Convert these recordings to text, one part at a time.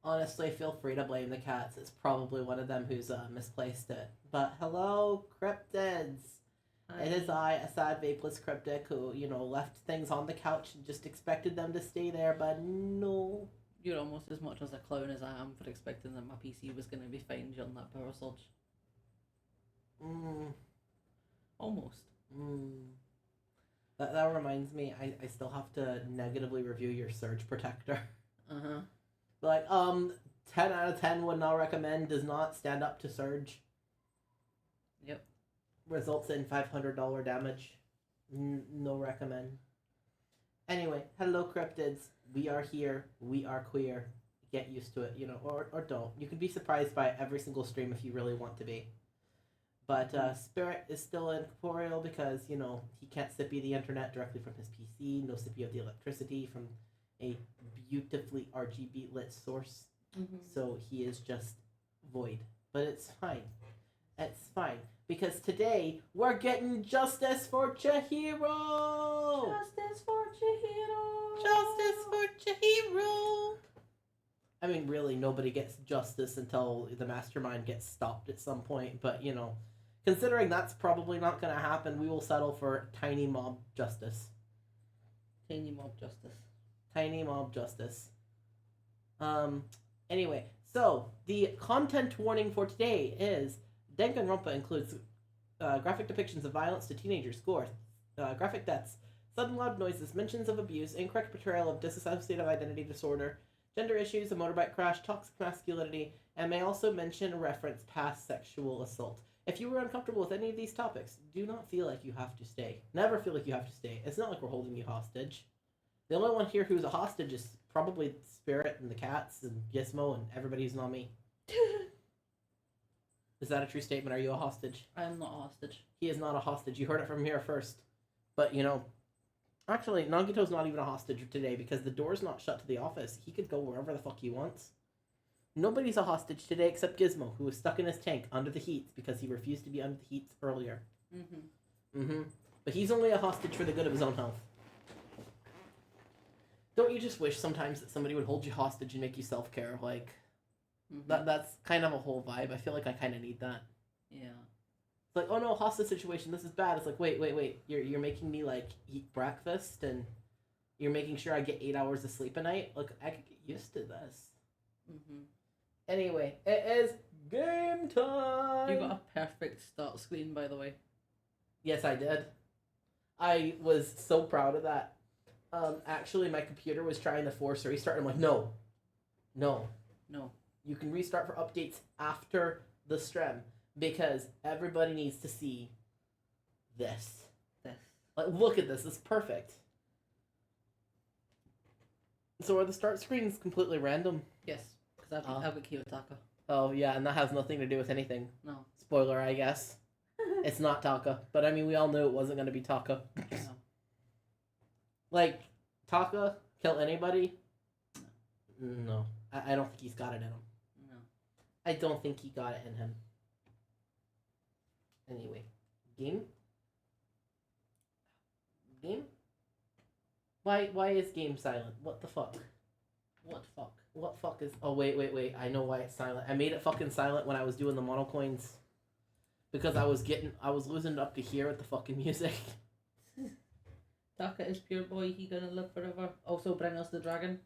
Honestly, feel free to blame the cats. It's probably one of them who's misplaced it. But hello, cryptids. It is I, a sad, vapeless cryptic who, left things on the couch and just expected them to stay there, but no. You're almost as much as a clown as I am for expecting that my PC was going to be fine during that power surge. Almost. That reminds me, I still have to negatively review your surge protector. Like, 10 out of 10 would not recommend, does not stand up to surge. Yep. Results in $500 damage. No recommend. Anyway, hello cryptids. We are here. We are queer. Get used to it, or don't. You can be surprised by every single stream if you really want to be. But Spirit is still incorporeal because, he can't sippy the internet directly from his PC, no sippy of the electricity from a beautifully RGB lit source. So he is just void. But it's fine. It's fine. Because today, we're getting justice for Chihiro! Justice for Chihiro! Justice for Chihiro! I mean, really, nobody gets justice until the mastermind gets stopped at some point. But, considering that's probably not going to happen, we will settle for tiny mob justice. Tiny mob justice. Tiny mob justice. Anyway, so the content warning for today is Danganronpa includes graphic depictions of violence to teenagers, gore, graphic deaths, sudden loud noises, mentions of abuse, incorrect portrayal of dissociative identity disorder, gender issues, a motorbike crash, toxic masculinity, and may also mention or reference past sexual assault. If you were uncomfortable with any of these topics, do not feel like you have to stay. Never feel like you have to stay. It's not like we're holding you hostage. The only one here who's a hostage is probably Spirit and the cats and Gizmo and everybody who's not me. Is that a true statement? Are you a hostage? I am not a hostage. He is not a hostage. You heard it from here first. But, actually, Nagito's not even a hostage today because the door's not shut to the office. He could go wherever the fuck he wants. Nobody's a hostage today except Gizmo, who was stuck in his tank under the heats because he refused to be under the heats earlier. But he's only a hostage for the good of his own health. Don't you just wish sometimes that somebody would hold you hostage and make you self-care? Like, that's kind of a whole vibe. I feel like I kind of need that. Yeah. It's like, oh no, hostage situation, this is bad. It's like, wait. You're making me, like, eat breakfast and you're making sure I get 8 hours of sleep a night? Look, I could get used to this. Anyway, it is game time! You got a perfect start screen, by the way. Yes, I did. I was so proud of that. Actually, my computer was trying to force a restart. I'm like, no. You can restart for updates after the stream because everybody needs to see this. Like, look at this. It's perfect. So are the start screens completely random? Yes, because I've got Kiyotaka. Oh, yeah, and that has nothing to do with anything. No. Spoiler, I guess. It's not Taka. But, I mean, we all knew it wasn't going to be Taka. No. Like, Taka kill anybody? No. I don't think he's got it in him. No. I don't think he got it in him. Anyway. Game? Why is game silent? What the fuck? What fuck is... Oh, wait. I know why it's silent. I made it fucking silent when I was doing the monocoins. Because I was losing it up to here with the fucking music. Taka is pure boy, he gonna live forever. Also, bring us the dragon.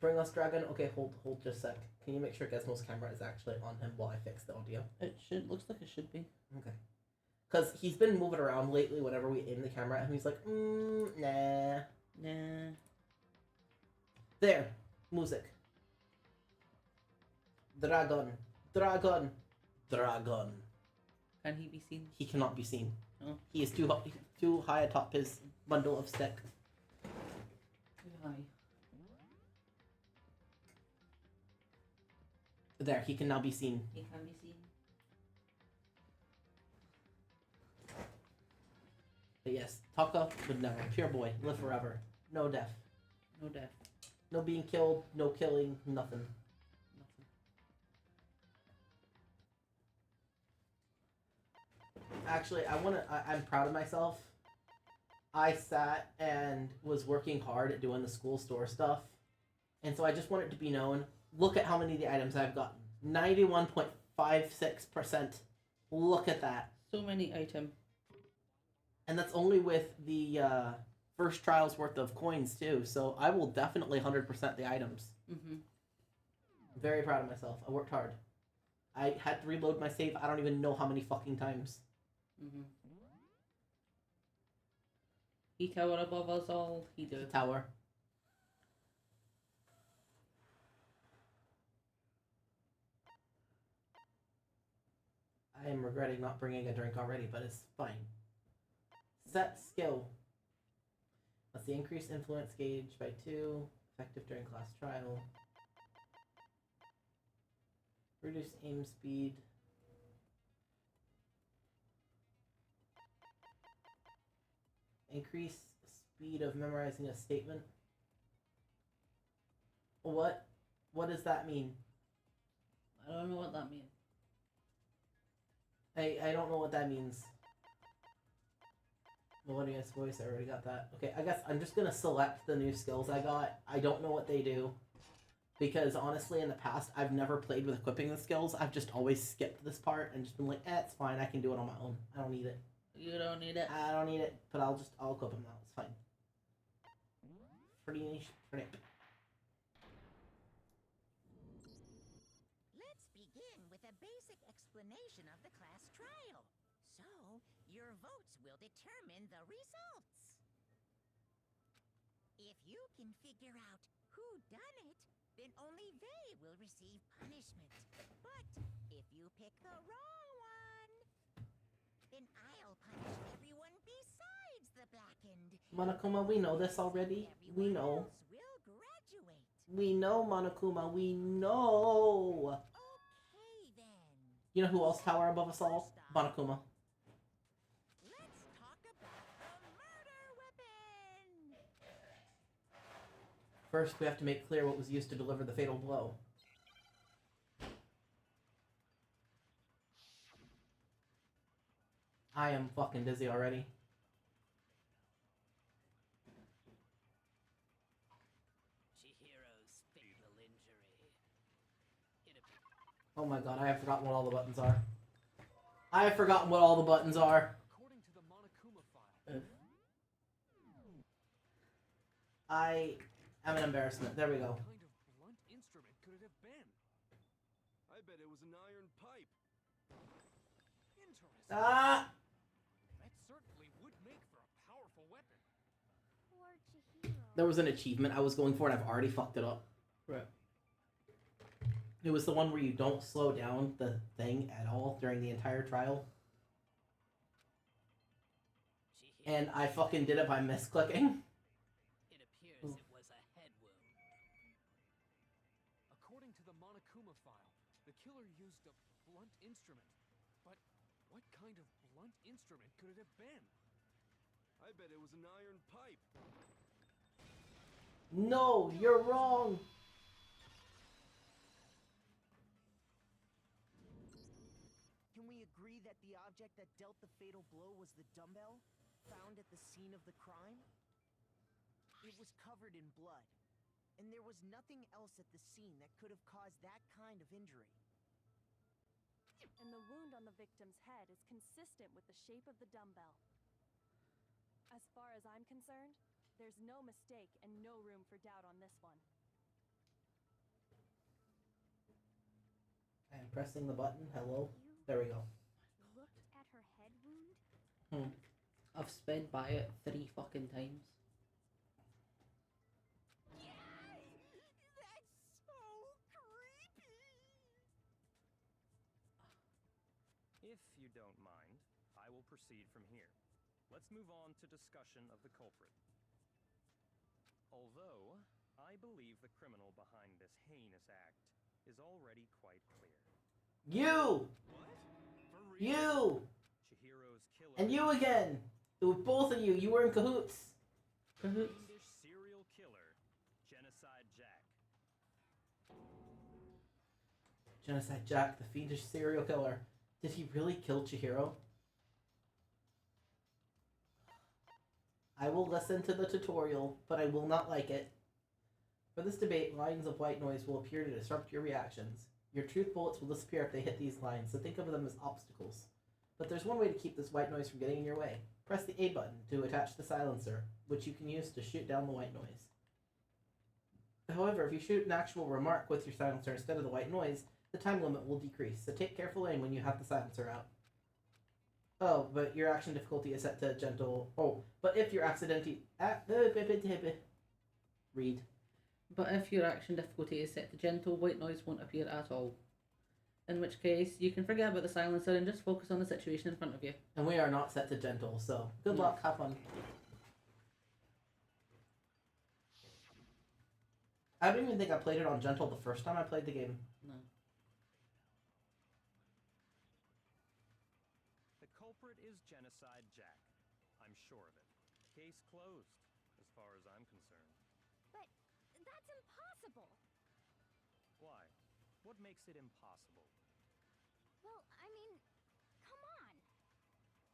Bring us dragon? Okay, hold just a sec. Can you make sure Gizmo's camera is actually on him while I fix the audio? Looks like it should be. Okay. Because he's been moving around lately whenever we aim the camera at him. He's like, nah. There. Music. Dragon. Can he be seen? He cannot be seen. Oh. He is too high atop his bundle of stick. Too high. There, he can now be seen. He can be seen. But yes, Taka would never. Pure boy. Live forever. No death. No being killed. No killing. Nothing. Actually, I'm proud of myself. I sat and was working hard at doing the school store stuff. And so I just want it to be known, Look at how many of the items I've gotten. 91.56%. Look at that. So many items. And that's only with the first trial's worth of coins, too. So I will definitely 100% the items. Mm-hmm. Very proud of myself. I worked hard. I had to reload my save I don't even know how many fucking times. Mm-hmm. He tower above us all. He do. Tower. I am regretting not bringing a drink already, but it's fine. Set skill. Let's see, increase influence gauge by 2. Effective during class trial. Reduce aim speed. Increase speed of memorizing a statement. What? What does that mean? I don't know what that means. I don't know what that means. Melodious voice, I already got that. Okay, I guess I'm just gonna select the new skills I got. I don't know what they do. Because honestly, in the past, I've never played with equipping the skills. I've just always skipped this part and just been like, it's fine, I can do it on my own. I don't need it. You don't need it. I don't need it, but I'll equip them now. It's fine. Pretty. Let's begin with a basic explanation of the class trial. So, your votes will determine the results. If you can figure out who done it, then only they will receive punishment. But if you pick the wrong one, then I'll punish everyone besides the blackened. Monokuma, we know this already. We know. Else will graduate. We know, Monokuma. We know. Okay then. You know who else tower above us all? Monokuma. Let's talk about the murder weapon. First, we have to make clear what was used to deliver the fatal blow. I am fucking dizzy already. Chihiro's fatal injury. Oh my god, I have forgotten what all the buttons are. I have forgotten what all the buttons are. According to the Monokuma file. I am an embarrassment. There we go. What kind of blunt instrument could it have been? I bet it was an iron pipe. Interesting. Ah! That certainly would make for a powerful weapon. Poor Chihiro. There was an achievement I was going for and I've already fucked it up. Right. It was the one where you don't slow down the thing at all during the entire trial. And I fucking did it by misclicking. It appears it was a head wound. According to the Monokuma file, the killer used a blunt instrument. But what kind of blunt instrument could it have been? I bet it was an iron pipe. No, you're wrong. Can we agree that the object that dealt the fatal blow was the dumbbell found at the scene of the crime? It was covered in blood, and there was nothing else at the scene that could have caused that kind of injury. And the wound on the victim's head is consistent with the shape of the dumbbell. As far as I'm concerned, there's no mistake and no room for doubt on this one. I'm pressing the button. Hello. You There we go. looked at her head wound? I've sped by it 3 fucking times. That's so creepy! If you don't mind, I will proceed from here. Let's move on to discussion of the culprit. Although, I believe the criminal behind this heinous act is already quite clear. You! What? For real? You! Chihiro's killer... And you again! It was both of you. You were in cahoots. Cahoots. Fiendish serial killer, Genocide Jack. Genocide Jack, the fiendish serial killer. Did he really kill Chihiro? I will listen to the tutorial, but I will not like it. For this debate, lines of white noise will appear to disrupt your reactions. Your truth bullets will disappear if they hit these lines, so think of them as obstacles. But there's one way to keep this white noise from getting in your way. Press the A button to attach the silencer, which you can use to shoot down the white noise. However, if you shoot an actual remark with your silencer instead of the white noise, the time limit will decrease, so take careful aim when you have the silencer out. Oh, but your action difficulty is set to gentle. Oh, but if you're accidentally... Read. But if your action difficulty is set to gentle, white noise won't appear at all. In which case, you can forget about the silencer and just focus on the situation in front of you. And we are not set to gentle, so good luck, have fun. I don't even think I played it on gentle the first time I played the game. No. The culprit is Genocide Jack. I'm sure of it. Case closed, as far as I'm concerned. But that's impossible. Why? What makes it impossible? Well, I mean, come on.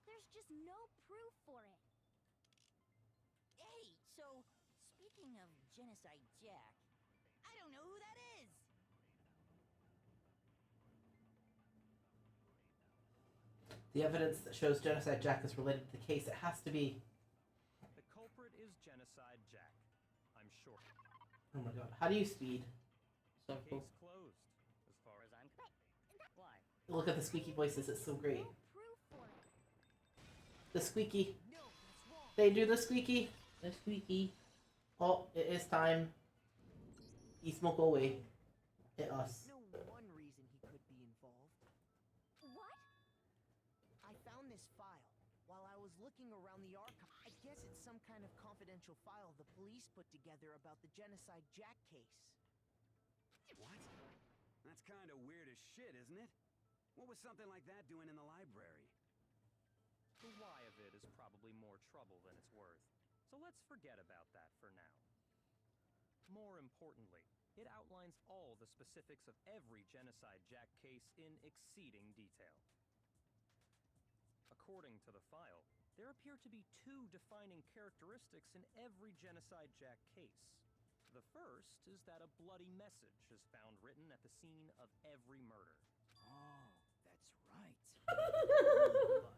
There's just no proof for it. Hey, so speaking of Genocide Jack, I don't know who that is. The evidence that shows Genocide Jack is related to the case, it has to be... The culprit is Genocide Jack. I'm sure. Oh my god, how do you speed? So cool. Case closed, as far as I'm concerned. Why? Look at the squeaky voices, it's so great. No proof for it. The squeaky. No, that's wrong. They do the squeaky. The squeaky. Oh, it is time. He smoke away. Hit us. No one reason he could be involved. What? I found this file while I was looking around the archive. I guess it's some kind of confidential file the police put together about the Genocide Jack case. What? That's kind of weird as shit, isn't it? What was something like that doing in the library? The why of it is probably more trouble than it's worth. So let's forget about that for now. More importantly, it outlines all the specifics of every Genocide Jack case in exceeding detail. According to the file, there appear to be two defining characteristics in every Genocide Jack case. The first is that a bloody message is found written at the scene of every murder. Oh, that's right. No.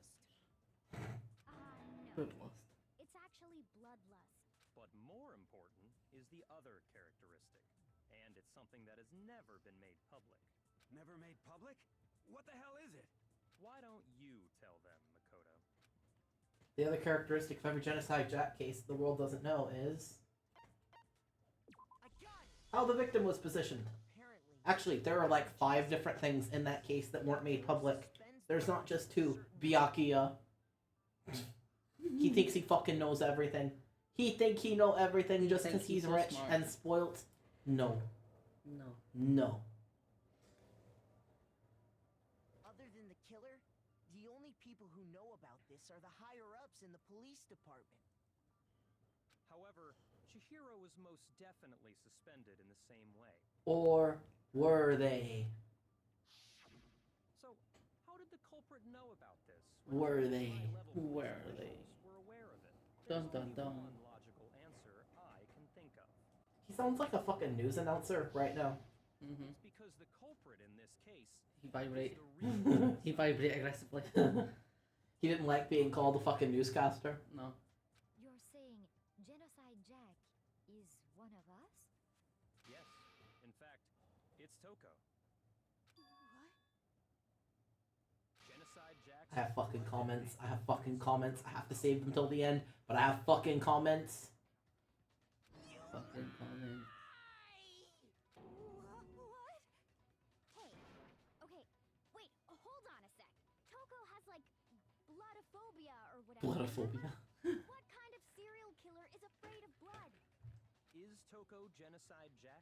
Bloodlust. It's actually bloodlust. But more important is the other characteristic, and it's something that has never been made public. Never made public? What the hell is it? Why don't you tell them, Makoto? The other characteristic of every Genocide Jack case the world doesn't know is... I got it. how the victim was positioned. Apparently. Actually, there are like 5 different things in that case that weren't made public. There's not just 2. Byakuya. He thinks he fucking knows everything. He think he know everything just because he's so rich smart. and spoilt. No. No. No. Other than the killer, the only people who know about this are the higher-ups in the police department. However, Chihiro was most definitely suspended in the same way. Or were they? So, how did the culprit know about this? Were when they? high-level Were police they? officials were aware of it? Dun, There's dun, only dun. one logical answer I can think of. He sounds like a fucking news announcer right now. Mm-hmm. It's because the culprit in this case He vibrate. is the reason He vibrate aggressively. He didn't like being called a fucking newscaster. No. You're saying Genocide Jack is one of us? Yes, in fact, it's Toko. What? Genocide Jack's I have fucking comments. I have fucking comments. I have to save them till the end, but I have fucking comments. Fucking comment. What? Hey, okay, wait, hold on a sec. Toko has like bloodophobia or whatever. Bloodophobia. What kind of serial killer is afraid of blood? Is Toko Genocide Jack?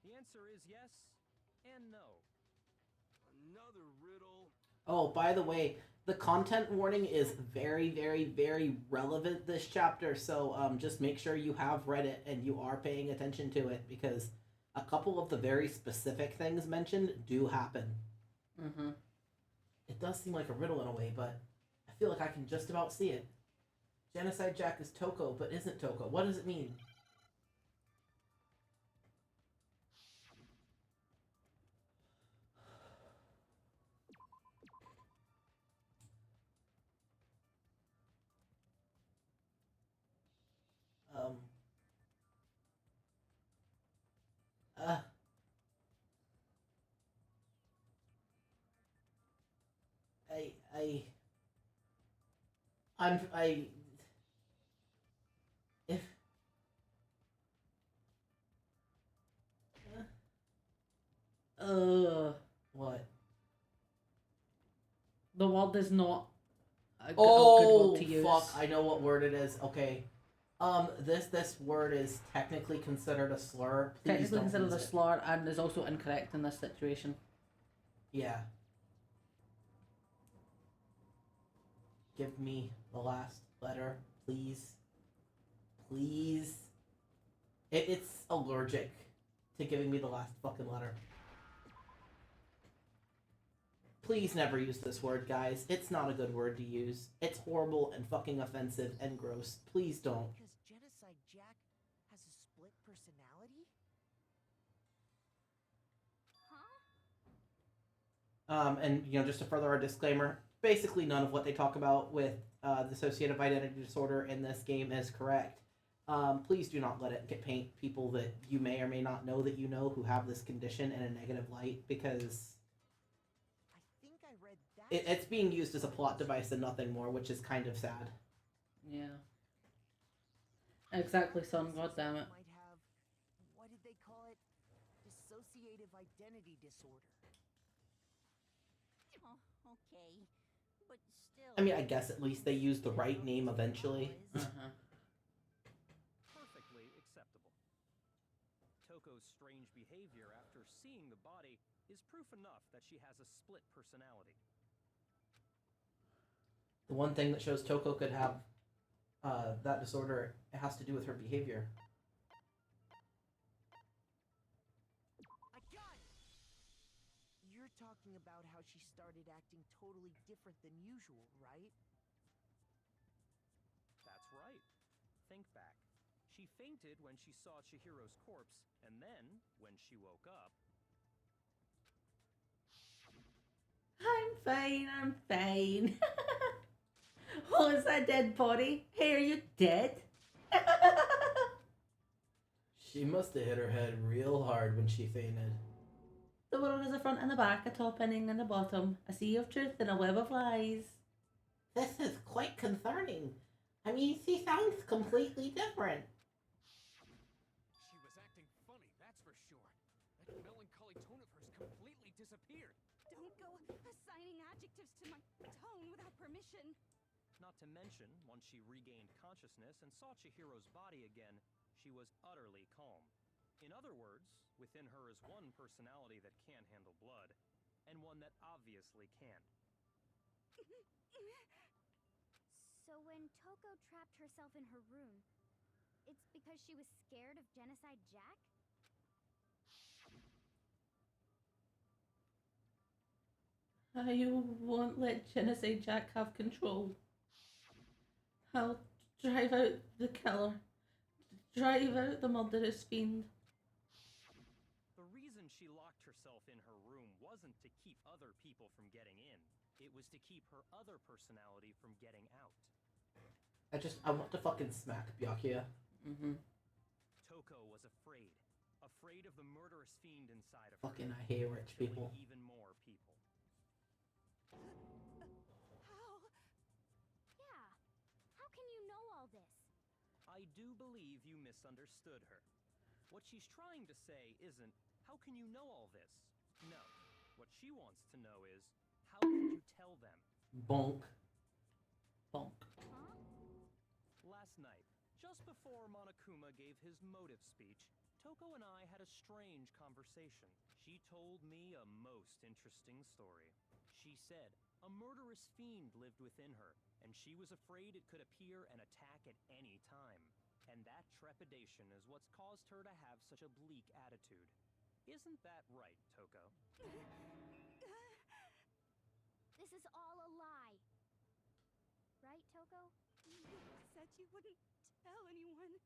The answer is yes and no. Another riddle. Oh, by the way, the content warning is very, very, very relevant this chapter, so just make sure you have read it and you are paying attention to it, because a couple of the very specific things mentioned do happen. Mm-hmm. It does seem like a riddle in a way, but I feel like I can just about see it. Genocide Jack is Toko, but isn't Toko. What does it mean? I if what? The word is not a good Oh word to use. fuck! I know what word it is. Okay, this word is technically considered a slur. Please Technically don't considered use a it. slur and is also incorrect in this situation. Yeah. Give me the last letter, please. Please. It's allergic to giving me the last fucking letter. Please never use this word, guys. It's not a good word to use. It's horrible and fucking offensive and gross. Please don't. Because Genocide Jack has a split personality? Huh? And, you know, just to further our disclaimer, basically none of what they talk about with dissociative identity disorder in this game is correct. Please do not let it paint people that you may or may not know that you know who have this condition in a negative light, because I think I read that. it's being used as a plot device and nothing more, which is kind of sad. Yeah. Exactly, son. God damn it. Might have, what did they call it? Dissociative identity disorder. Oh, okay. But still. I mean, I guess at least they used the right name eventually. Uh-huh. Perfectly acceptable. Toko's strange behavior after seeing the body is proof enough that she has a split personality. The one thing that shows Toko could have that disorder, it has to do with her behavior. I got it! You're talking about how she started acting totally different than usual, right? That's right. Think back. She fainted when she saw Chihiro's corpse, and then, when she woke up... I'm fine, I'm fine. Oh, is that dead body? Hey, are you dead? She must have hit her head real hard when she fainted. The world has a front and a back, a top inning and a bottom, a sea of truth and a web of lies. This is quite concerning. I mean, she sounds completely different. She was acting funny, that's for sure. That melancholy tone of hers completely disappeared. Don't go assigning adjectives to my tone without permission. Not to mention, once she regained consciousness and saw Chihiro's body again, she was utterly calm. In other words, within her is one personality that can handle blood, and one that obviously can't. So when Toko trapped herself in her room, it's because she was scared of Genocide Jack? I won't let Genocide Jack have control. I'll drive out the killer. Drive out the murderous fiend. The reason she locked herself in her room wasn't to keep other people from getting in. It was to keep her other personality from getting out. I want to fucking smack Byakuya. Mm-hmm. Toko was afraid. Afraid of the murderous fiend inside of her. Fucking I hate rich killing people. Even more people. How? Yeah. How can you know all this? I do believe you misunderstood her. What she's trying to say isn't, how can you know all this? No. What she wants to know is, how could you tell them? Bonk. Bonk. Huh? Last night, just before Monokuma gave his motive speech, Toko and I had a strange conversation. She told me a most interesting story. She said a murderous fiend lived within her, and she was afraid it could appear and attack at any time. And that trepidation is what's caused her to have such a bleak attitude. Isn't that right, Toko? This is all a lie. Right, Toko? You said you wouldn't tell anyone.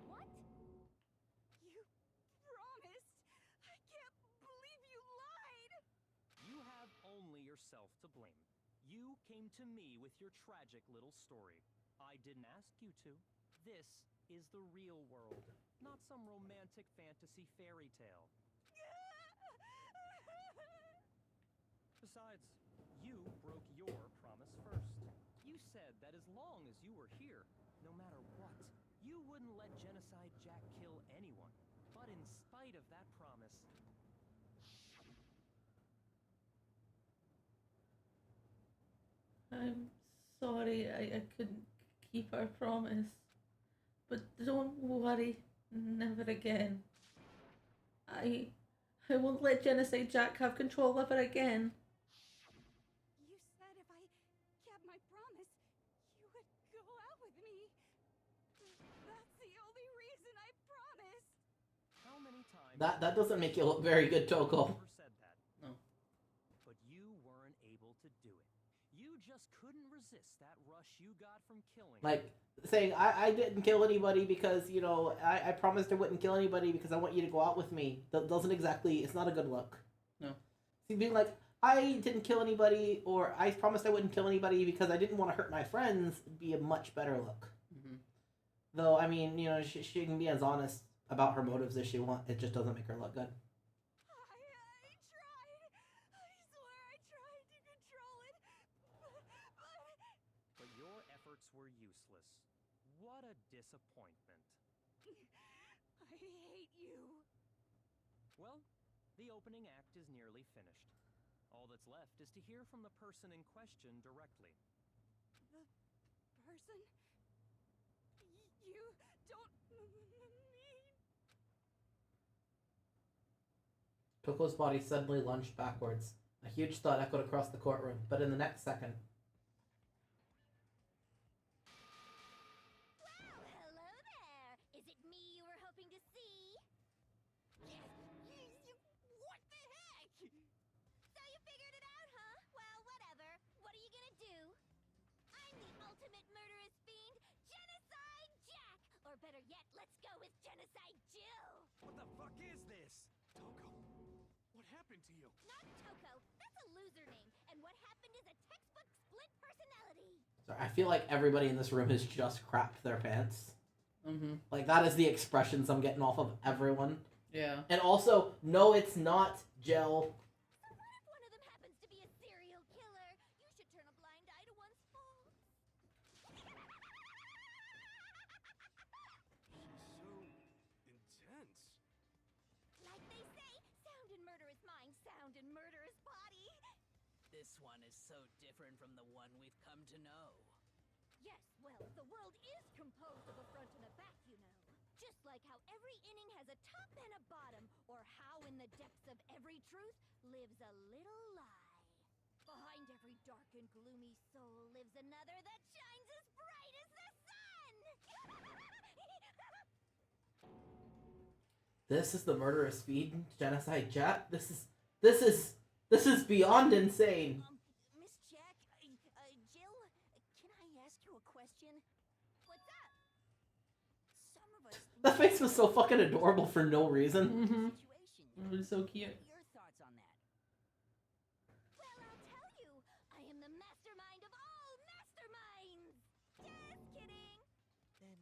What? You promised. I can't believe you lied. You have only yourself to blame. You came to me with your tragic little story. I didn't ask you to. This is the real world, not some romantic fantasy fairy tale. Besides, you broke your promise first. You said that as long as you were here, no matter what, you wouldn't let Genocide Jack kill anyone. But in spite of that promise, I'm sorry I couldn't keep our promise. But don't worry, never again. I won't let Genocide Jack have control ever again. You said if I kept my promise, you would go out with me. That's the only reason I promised. how many times... That doesn't make you look very good, Toko. Never said that. No. But you weren't able to do it. You just couldn't resist that rush you got from killing. Like, saying, I didn't kill anybody because, you know, I promised I wouldn't kill anybody because I want you to go out with me. That doesn't exactly, it's not a good look. No. See, being like, I didn't kill anybody, or I promised I wouldn't kill anybody because I didn't want to hurt my friends, would be a much better look. Mm-hmm. Though, I mean, you know, she can be as honest about her motives as she wants. It just doesn't make her look good. I tried. I swear I tried to control it. But your efforts were useless. What a disappointment. I hate you. Well, the opening act is nearly finished. All that's left is to hear from the person in question directly. The person? You don't mean... Toko's body suddenly lunged backwards. A huge thud echoed across the courtroom, but in the next second... Well, hello there. Is it me you were hoping to see? What the heck? So you figured it out, huh? Well, whatever. What are you gonna do? I'm the ultimate murderous fiend, Genocide Jack! Or better yet, let's go with Genocide Jill! What the fuck is this? Toko, what happened to you? Not Toko. That's a loser name. And what happened is a textbook split personality. Sorry, I feel like everybody in this room has just crapped their pants. Mm-hmm. Like, that is the expressions I'm getting off of everyone. Yeah. And also, no, it's not Jill. So what if one of them happens to be a serial killer? You should turn a blind eye to one's faults. She's so intense. Like they say, sound in murderous mind, sound in murderous body. This one is so different from the one we've come to know. Yes, well, the world is composed of a front and a back, you know. Just like how every inning has a top and a bottom, or how in the depths of every truth lives a little lie. Behind every dark and gloomy soul lives another that shines as bright as the sun! This is the murderous fiend, Genocide Jack. This is beyond insane. Miss Jack, Jill, can I ask you a question? What's up? Some of us think That face was so fucking adorable for no reason. Mm-hmm. situation. It was so cute. Your thoughts on that? Well, I'll tell you. I am the mastermind of all masterminds. Just kidding. Then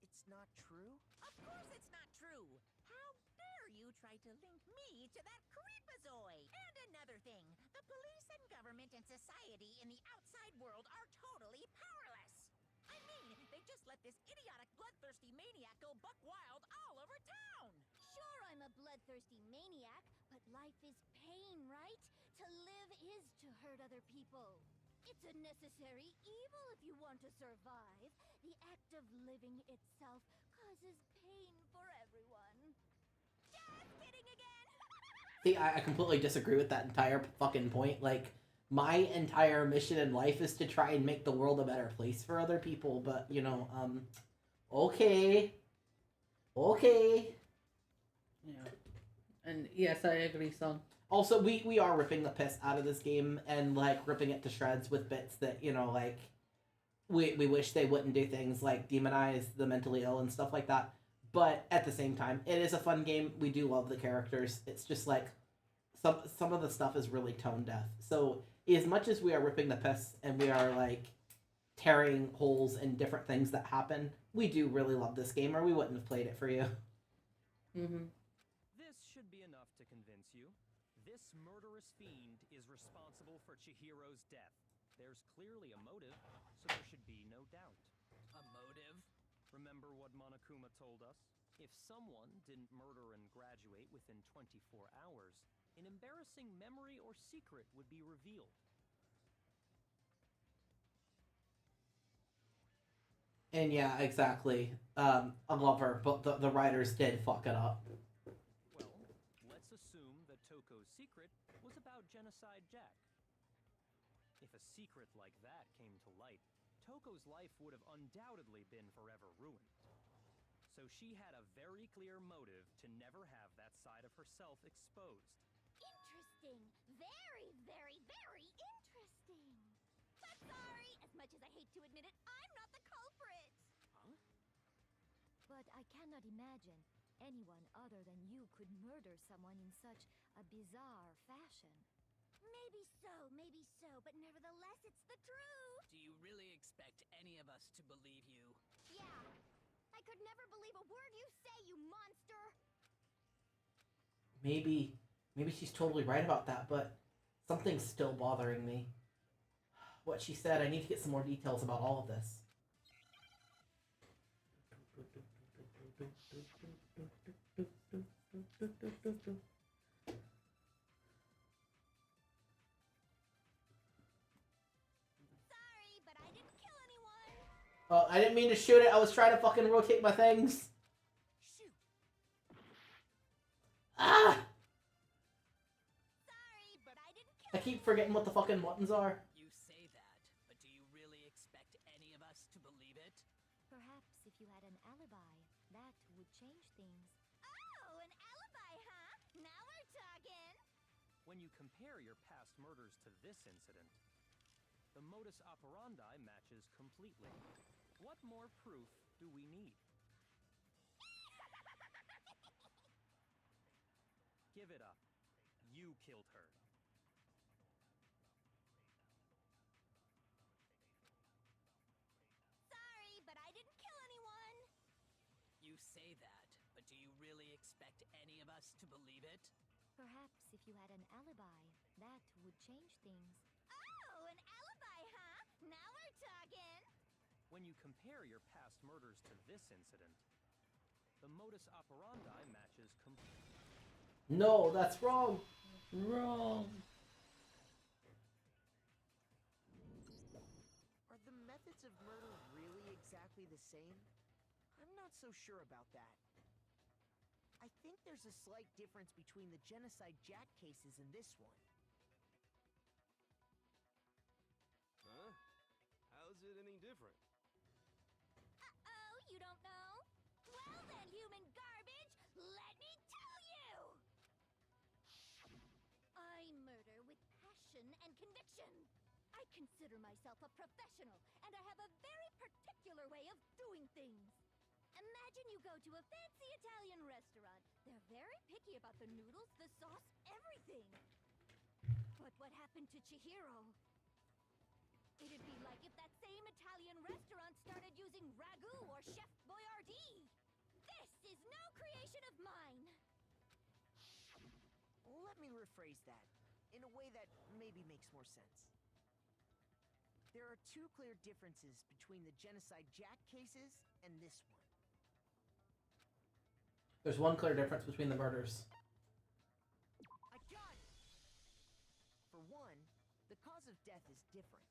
it's not true? Of course it's not true. How dare you try to link me to that creepazoid? And another thing, the police and government and society in the outside world are totally powerless. I mean, they just let this idiotic bloodthirsty maniac go buck wild all over town. Sure, I'm a bloodthirsty maniac, but life is pain, right? To live is to hurt other people. It's a necessary evil if you want to survive. The act of living itself causes pain for everyone. Just kidding again! See, I completely disagree with that entire fucking point. Like, my entire mission in life is to try and make the world a better place for other people, but, you know, okay. Okay. Yeah. And yes, I agree, son. Also, we are ripping the piss out of this game and, like, ripping it to shreds with bits that, you know, like, we wish they wouldn't do things like demonize the mentally ill and stuff like that. But at the same time, it is a fun game. We do love the characters. It's just, like, some of the stuff is really tone deaf. So, as much as we are ripping the piss and we are, like, tearing holes in different things that happen, we do really love this game, or we wouldn't have played it for you. Mm-hmm. This should be enough to convince you. This murderous fiend is responsible for Chihiro's death. There's clearly a motive, so there should be no doubt. A motive? Remember what Monokuma told us? If someone didn't murder and graduate within 24 hours, an embarrassing memory or secret would be revealed. And yeah, exactly. A lover, but the writers did fuck it up. Well, let's assume that Toko's secret was about Genocide Jack. If a secret like that came to light, Toko's life would have undoubtedly been forever ruined. So she had a very clear motive to never have that side of herself exposed. Interesting. Very, very, very interesting. But sorry, as much as I hate to admit it, I'm not the culprit. Huh? But I cannot imagine anyone other than you could murder someone in such a bizarre fashion. Maybe so, but nevertheless, it's the truth. Do you really expect any of us to believe you? Yeah. I could never believe a word you say, you monster. Maybe she's totally right about that, but something's still bothering me. What she said, I need to get some more details about all of this. Sorry, but I didn't kill anyone. Oh, I didn't mean to shoot it. I was trying to fucking rotate my things. Shoot. Ah! Sorry, but I didn't kill I keep forgetting what the fucking buttons are. You say that, but do you really expect any of us to believe it? Perhaps if you had an alibi, that would change things. Oh, an alibi, huh? Now we're talking. When you compare your past murders to this incident, the modus operandi matches completely. What more proof do we need? Give it up. You killed her. Sorry, but I didn't kill anyone. You say that, but do you really expect any of us to believe it? Perhaps if you had an alibi, that would change things. Oh, an alibi, huh? Now we're talking. When you compare your past murders to this incident, the modus operandi matches completely. No, that's wrong. Wrong. Are the methods of murder really exactly the same? I'm not so sure about that. I think there's a slight difference between the Genocide Jack cases and this one. Huh? How's it any different? Uh-oh, you don't know? Well then, human garbage, let me tell you! I murder with passion and conviction. I consider myself a professional, and I have a very particular way of doing things. Imagine you go to a fancy Italian restaurant. They're very picky about the noodles, the sauce, everything. But what happened to Chihiro? It'd be like if that same Italian restaurant started using ragu or Chef Boyardee. This is no creation of mine. Let me rephrase that in a way that maybe makes more sense. There are two clear differences between the Genocide Jack cases and this one. There's one clear difference between the murders. I got it! For one, the cause of death is different.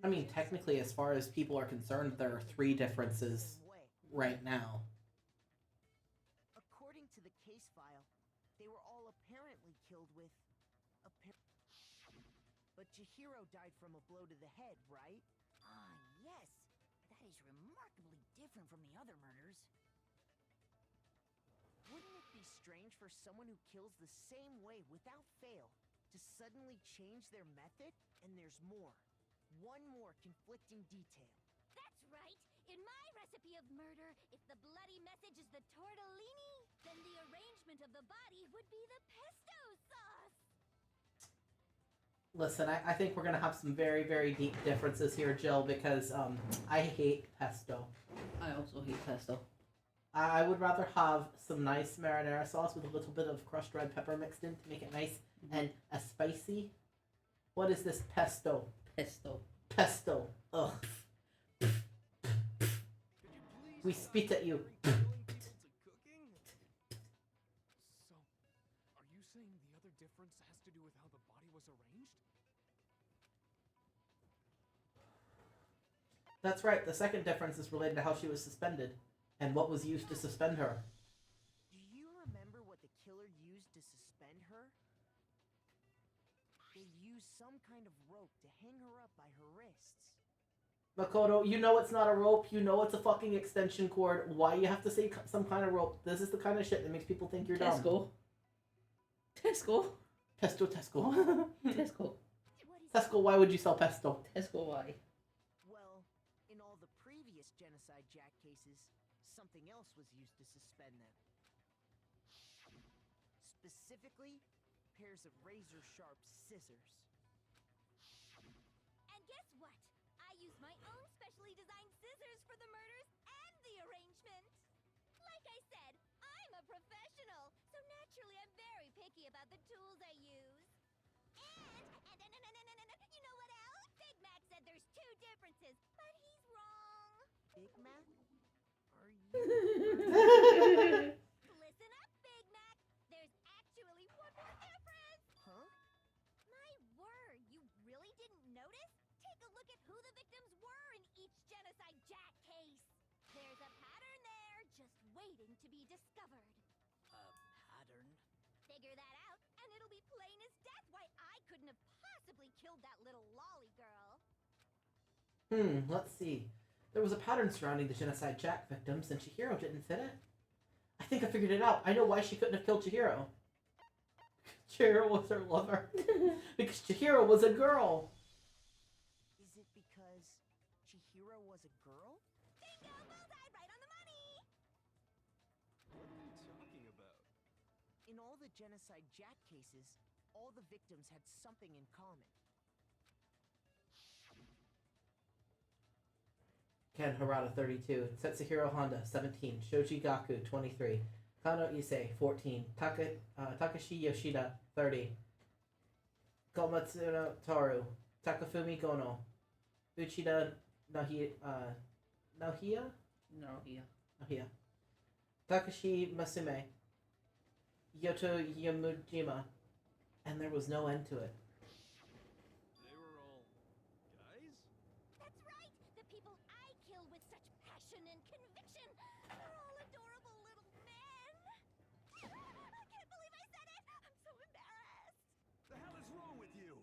I mean, technically, as far as people are concerned, there are three differences right now. According to the case file, they were all apparently killed with but Chihiro died from a blow to the head, right? Ah, yes. That is remarkably different from the other murders. Wouldn't it be strange for someone who kills the same way without fail to suddenly change their method? And there's more. One more conflicting detail. That's right. In my recipe of murder, if the bloody message is the tortellini, then the arrangement of the body would be the pesto sauce. Listen, I think we're going to have some very, very deep differences here, Jill, because I hate pesto. I also hate pesto. I would rather have some nice marinara sauce with a little bit of crushed red pepper mixed in to make it nice and a spicy. What is this pesto? Pesto. Pesto. Ugh. We spit at you. So, are you saying the other difference has to do with how the body was arranged? That's right. The second difference is related to how she was suspended and what was used to suspend her. Do you remember what the killer used to suspend her? They used some kind of rope to hang her up by her wrists. Makoto, you know it's not a rope. You know it's a fucking extension cord. Why you have to say some kind of rope? This is the kind of shit that makes people think you're dumb. Tesco. Pesto Tesco. Tesco. Tesco, why would you sell pesto? Tesco, why? Well, in all the previous Genocide Jack cases, something else was used to suspend them. Specifically, pairs of razor-sharp scissors. And guess what? I used my own specially designed scissors for the murders and the arrangement. Like I said, I'm a professional, so naturally I'm very picky about the tools I use. And you know what else? Big Mac said there's two differences, but he's wrong. Big Mac? Are you... Listen up, Big Mac. There's actually one more difference. Huh? My word, you really didn't notice? Take a look at who the victims were in each Genocide Jack case. There's a pattern there, just waiting to be discovered. Pattern? Figure that out, and it'll be plain as death why I couldn't have possibly killed that little lolly girl. Let's see. There was a pattern surrounding the Genocide Jack victims, and Chihiro didn't fit it. I think I figured it out. I know why she couldn't have killed Chihiro. Chihiro was her lover. Because Chihiro was a girl. Is it because Chihiro was a girl? Bingo! Bullseye! Right on the money! What are you talking about? In all the Genocide Jack cases, all the victims had something in common. Ken Harada, 32. Setsuhiro Honda, 17. Shoji Gaku, 23. Kano Issei, 14. Takashi Yoshida, 30. Komatsuno Toru. Takafumi Gono. Uchida Nohia. Takashi Masume. Yoto Yamujima. And there was no end to it. They were all guys? That's right! The people I kill with such passion and conviction are all adorable little men! I can't believe I said it! I'm so embarrassed! The hell is wrong with you?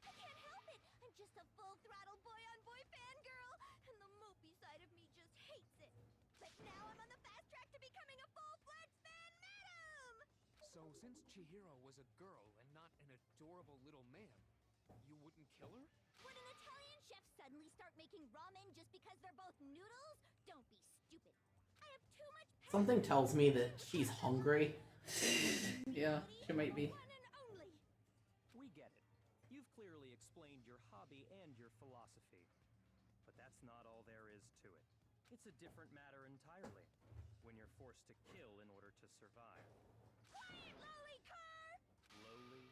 I can't help it! I'm just a full-throttle boy-on-boy fangirl, and the mopey side of me just hates it. But now I'm on the fast track to becoming a full-fledged fan madam! So, since Chihiro was a girl and not an adorable little man, you wouldn't kill her? Would an Italian chef suddenly start making ramen just because they're both noodles? Don't be stupid. I have too much passion. Something tells me that she's hungry. Yeah, she might be. One and only. We get it. You've clearly explained your hobby and your philosophy. But that's not all there is to it. It's a different matter entirely. When you're forced to kill in order to survive. Quiet, lowly cur! Lowly?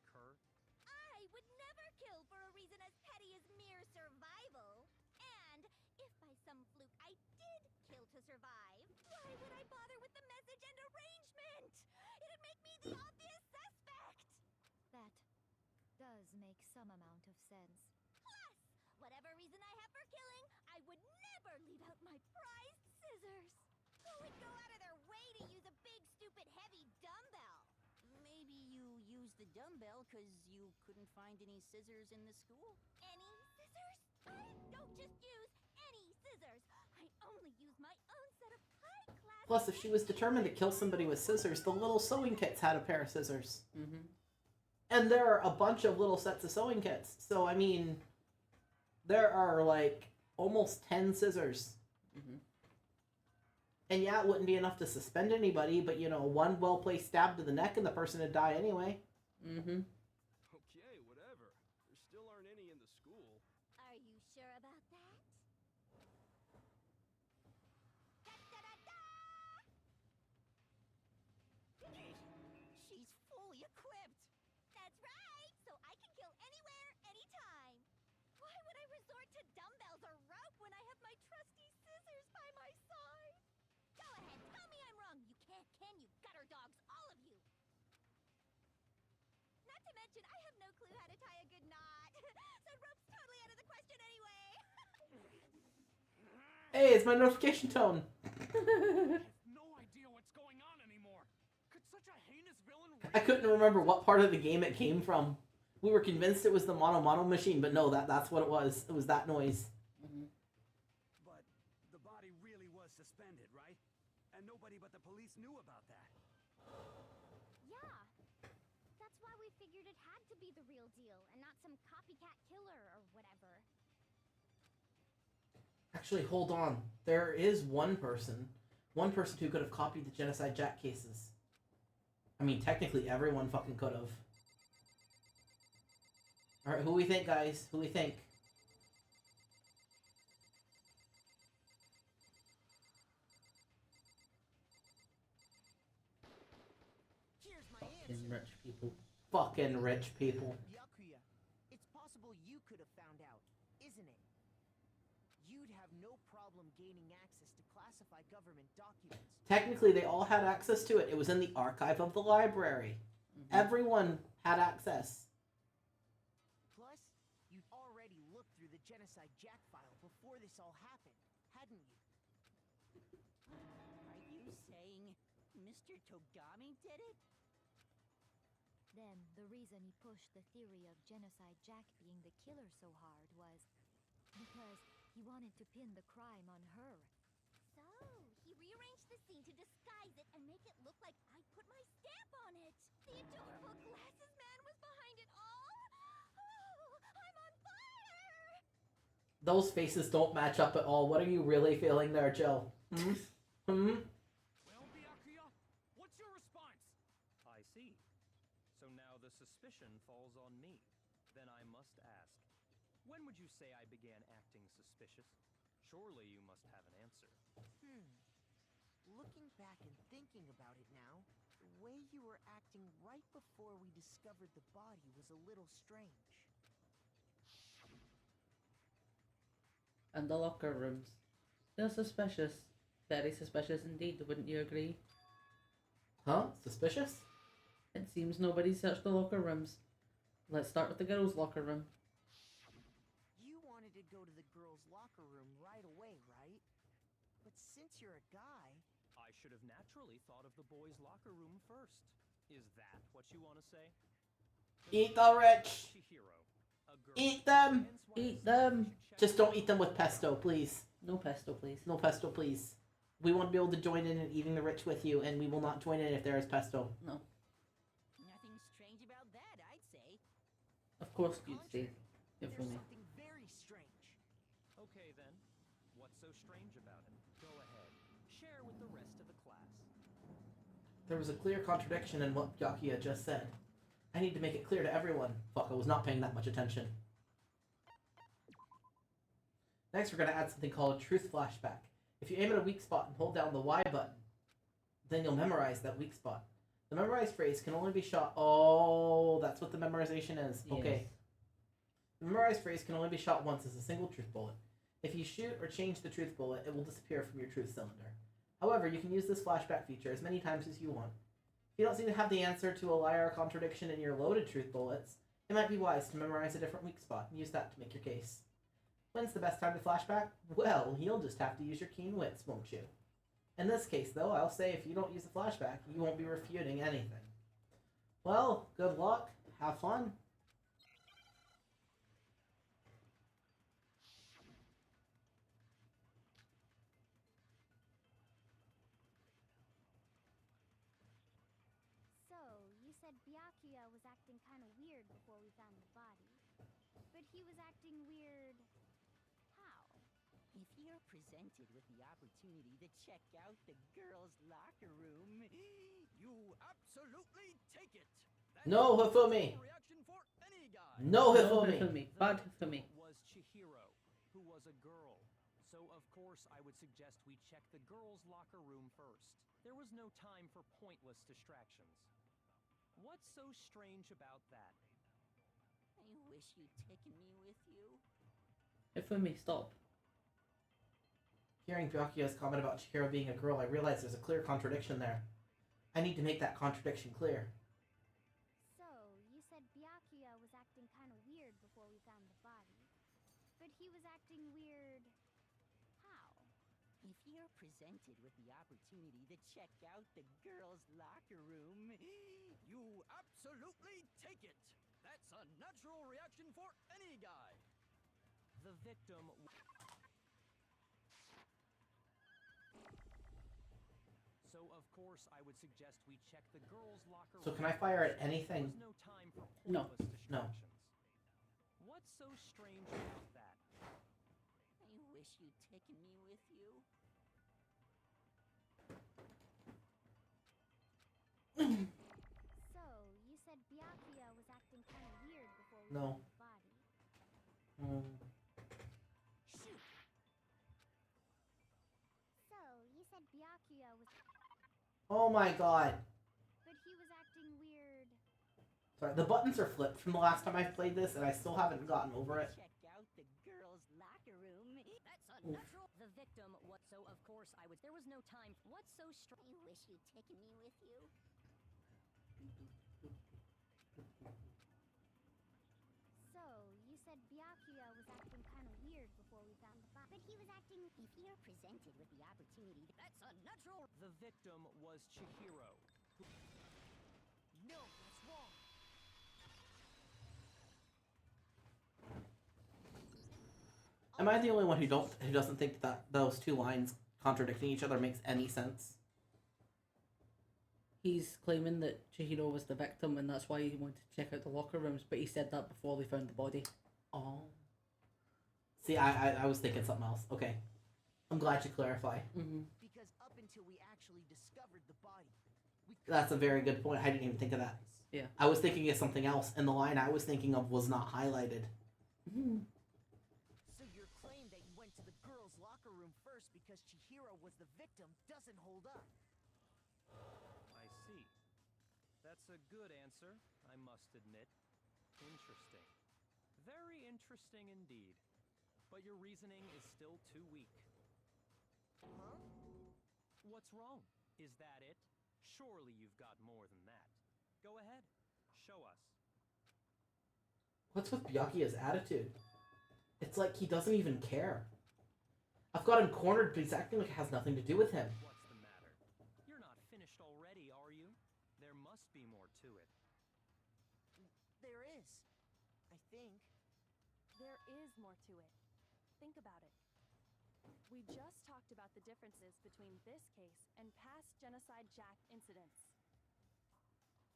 Cur? I would never kill for a reason as petty as mere survival. And if by some fluke I did kill to survive, why would I bother with the message and arrangement? It'd make me the obvious suspect. That does make some amount of sense. Plus, whatever reason I have for killing, I would never leave out my prized scissors. Who would go out of their way to use a big, stupid, heavy dumbbell? Maybe you used the dumbbell because you couldn't find any scissors in the school? Any scissors? I don't just use any scissors. I only use my own set of high-class... Plus, if she was determined to kill somebody with scissors, the little sewing kits had a pair of scissors. Mm-hmm. And there are a bunch of little sets of sewing kits. So, I mean, there are, like, almost 10 scissors. Mm-hmm. And yeah, it wouldn't be enough to suspend anybody, but, you know, one well-placed stab to the neck and the person would die anyway. Mm-hmm. Okay, whatever. There still aren't any in the school. Are you sure about that? Da-da-da-da! question. I have no clue how to tie a good knot. So rope's totally out of the question anyway. Hey, it's my notification tone. I have no idea what's going on anymore. Could such a heinous villain I couldn't remember what part of the game it came from. We were convinced it was the mono machine, but no, that's what it was. It was that noise. But the body really was suspended, right? And nobody but the police knew about that. Yeah. That's why we figured it had to be the real deal and not some copycat killer or whatever. Actually, hold on. There is one person who could have copied the Genocide Jack cases. I mean, technically everyone fucking could have. Alright, who we think, guys? Who we think? Here's my Fucking answer. rich people. Fucking rich people. Yakuya, it's possible you could have found out, isn't it? You'd have no problem gaining access to classified government documents. Technically, they all had access to it. It was in the archive of the library. Everyone had access. Plus, you'd already looked through the Genocide Jack file before this all happened, hadn't you? Are you saying Mr. Togami did it? Then the reason he pushed the theory of Genocide Jack being the killer so hard was because he wanted to pin the crime on her. So, he rearranged the scene to disguise it and make it look like I put my stamp on it. The adorable glasses man was behind it all. Oh, I'm on fire! Those faces don't match up at all. What are you really feeling there, Jill? Well, Byakuya, what's your response? I see. So now the suspicion falls on me. Then I must ask, when would you say I began acting suspicious? Surely you must have an answer. Looking back and thinking about it now, the way you were acting right before we discovered the body was a little strange. And the locker rooms. They're suspicious. Very suspicious indeed, wouldn't you agree? Huh? Suspicious? It seems nobody searched the locker rooms. Let's start with the girls' locker room. You wanted to go to the girls' locker room right away, right? But since you're a guy... I should have naturally thought of the boys' locker room first. Is that what you want to say? Eat the rich! Chihiro, a girl. Eat them! Hence why I Eat said them! you should check Just don't eat them with pesto, please. No pesto, please. No pesto, please. We want to be able to join in eating the rich with you, and we will not join in if there is pesto. No. Nothing strange about that, I'd say. Of course you'd say. If There's only. something very strange. Okay then. What's so strange about it? Go ahead. Share with the rest of the class. There was a clear contradiction in what Byakuya just said. I need to make it clear to everyone. Fuck, I was not paying that much attention. Next, we're going to add something called a truth flashback. If you aim at a weak spot and hold down the Y button, then you'll memorize that weak spot. The memorized phrase can only be shot... Oh, that's what the memorization is. Okay. Yes. The memorized phrase can only be shot once as a single truth bullet. If you shoot or change the truth bullet, it will disappear from your truth cylinder. However, you can use this flashback feature as many times as you want. If you don't seem to have the answer to a lie or a contradiction in your loaded truth bullets, it might be wise to memorize a different weak spot and use that to make your case. When's the best time to flashback? Well, you'll just have to use your keen wits, won't you? In this case, though, I'll say if you don't use the flashback, you won't be refuting anything. Well, good luck. Have fun. So, you said Byakuya was acting kind of weird before we found the body. But he was acting weird... how? If you're presented with the opportunity to check out the girls' locker room, You absolutely take it. No, Hifumi! Reaction for any guy. No, No Hifumi! Hifumi. Bad Hifumi. Was Chihiro, who was a girl. So of course I would suggest we check the girls' locker room first. There was no time for pointless distractions. What's so strange about that? I wish you'd taken me with you. Hifumi, stop. Hearing Byakuya's comment about Chihiro being a girl, I realize there's a clear contradiction there. I need to make that contradiction clear. So, you said Byakuya he was acting weird. How? If you're presented with the opportunity to check out the girls' locker room, You absolutely take it! That's a natural reaction for any guy! The victim. So, of course, I would suggest we check the girls' locker room. So can I fire at anything? There's no time for No. pointless No. distractions. What's so strange about that? I wish you'd taken me with you. So, you said Byakuya was acting kind of weird before we No. found the body. Shoot! So, you said Byakuya was... Oh my god. But he was acting weird. Sorry, the buttons are flipped from the last time I've played this, and I still haven't gotten over it. Check out the girls' locker room. That's a Oof. natural. The victim. What? So, of course, I would. There was no time. What's so strange? I wish you'd taken me with you. So, you said Byakuya was acting kind of weird before we found the body. But he was acting... If you're presented with the opportunity... That's a natural. The victim was Chihiro. No, that's wrong. Am I the only one who doesn't think that those two lines contradicting each other makes any sense? He's claiming that Chihiro was the victim and that's why he wanted to check out the locker rooms, but he said that before they found the body. Oh. See, I was thinking something else. Okay. I'm glad you clarify. Mm-hmm. Because up until we actually discovered the body, we That's a very good point. I didn't even think of that. Yeah. I was thinking of something else, and the line I was thinking of was not highlighted. Mm-hmm. So your claim that you went to the girls' locker room first because Chihiro was the victim doesn't hold up. I see. That's a good answer, I must admit. Interesting. Very interesting indeed. But your reasoning is still too weak. Huh? What's wrong? Is that it? Surely you've got more than that. Go ahead. Show us. What's with Byakuya's attitude? It's like he doesn't even care. I've got him cornered, but he's acting like it has nothing to do with him. What's the matter? You're not finished already, are you? There must be more to it. There is. I think. There is more to it. Think about it. We just talked about the differences between this case and past Genocide Jack incidents.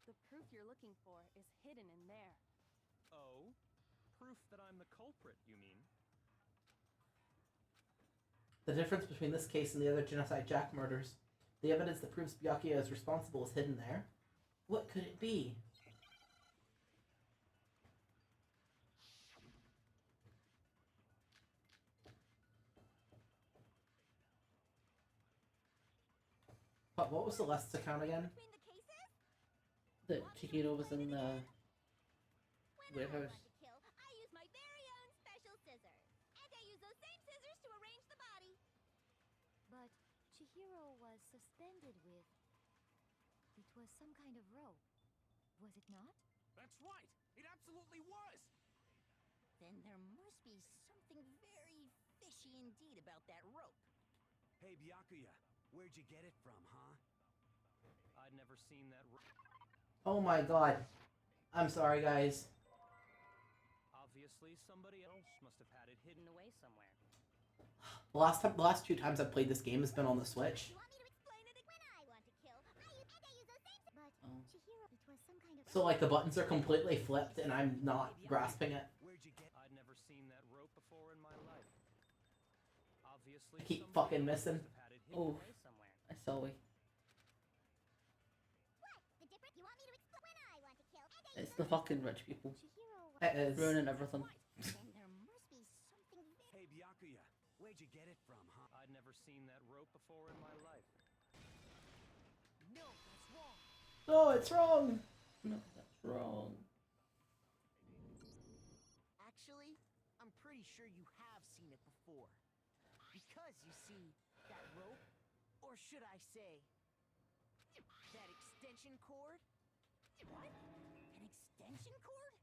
The proof you're looking for is hidden in there. Oh? Proof that I'm the culprit, you mean? The difference between this case and the other Genocide Jack murders, the evidence that proves Byakuya is responsible is hidden there. What could it be? But what was Celeste's account again? Between the cases? That Chihiro was in the When I warehouse. want to kill, I use my very own special scissors. And I use those same scissors to arrange the body. But Chihiro was suspended with... It was some kind of rope. Was it not? That's right! It absolutely was! Then there must be something very fishy indeed about that rope. Hey, Byakuya, where'd you get it from, huh? I'd never seen that. Oh my god. I'm sorry, guys. Obviously, somebody else must have had it hidden away somewhere. The last two times I've played this game has been on the Switch. You want me to explain it? When I want to kill, I use those same scissors. But Oh. Chihiro, it was some kind of... So like the buttons are completely flipped and I'm not grasping it. Where'd you get... I'd never seen that rope before in my life. Obviously, I keep somebody fucking else missing. must have had it hidden Oh. away somewhere. I saw we. What? The difference? You want me to explain? When I want to kill, It's the fucking rich people. Chihiro was... It is. Ruining everything. Then there must be something very... Hey, Byakuya, where'd you get it from, huh? I'd never seen that rope before in my life. No, that's wrong. No, it's wrong. No, that's wrong. Actually, I'm pretty sure you have seen it before. Because you see, that rope, or should I say, that extension cord? What? An extension cord?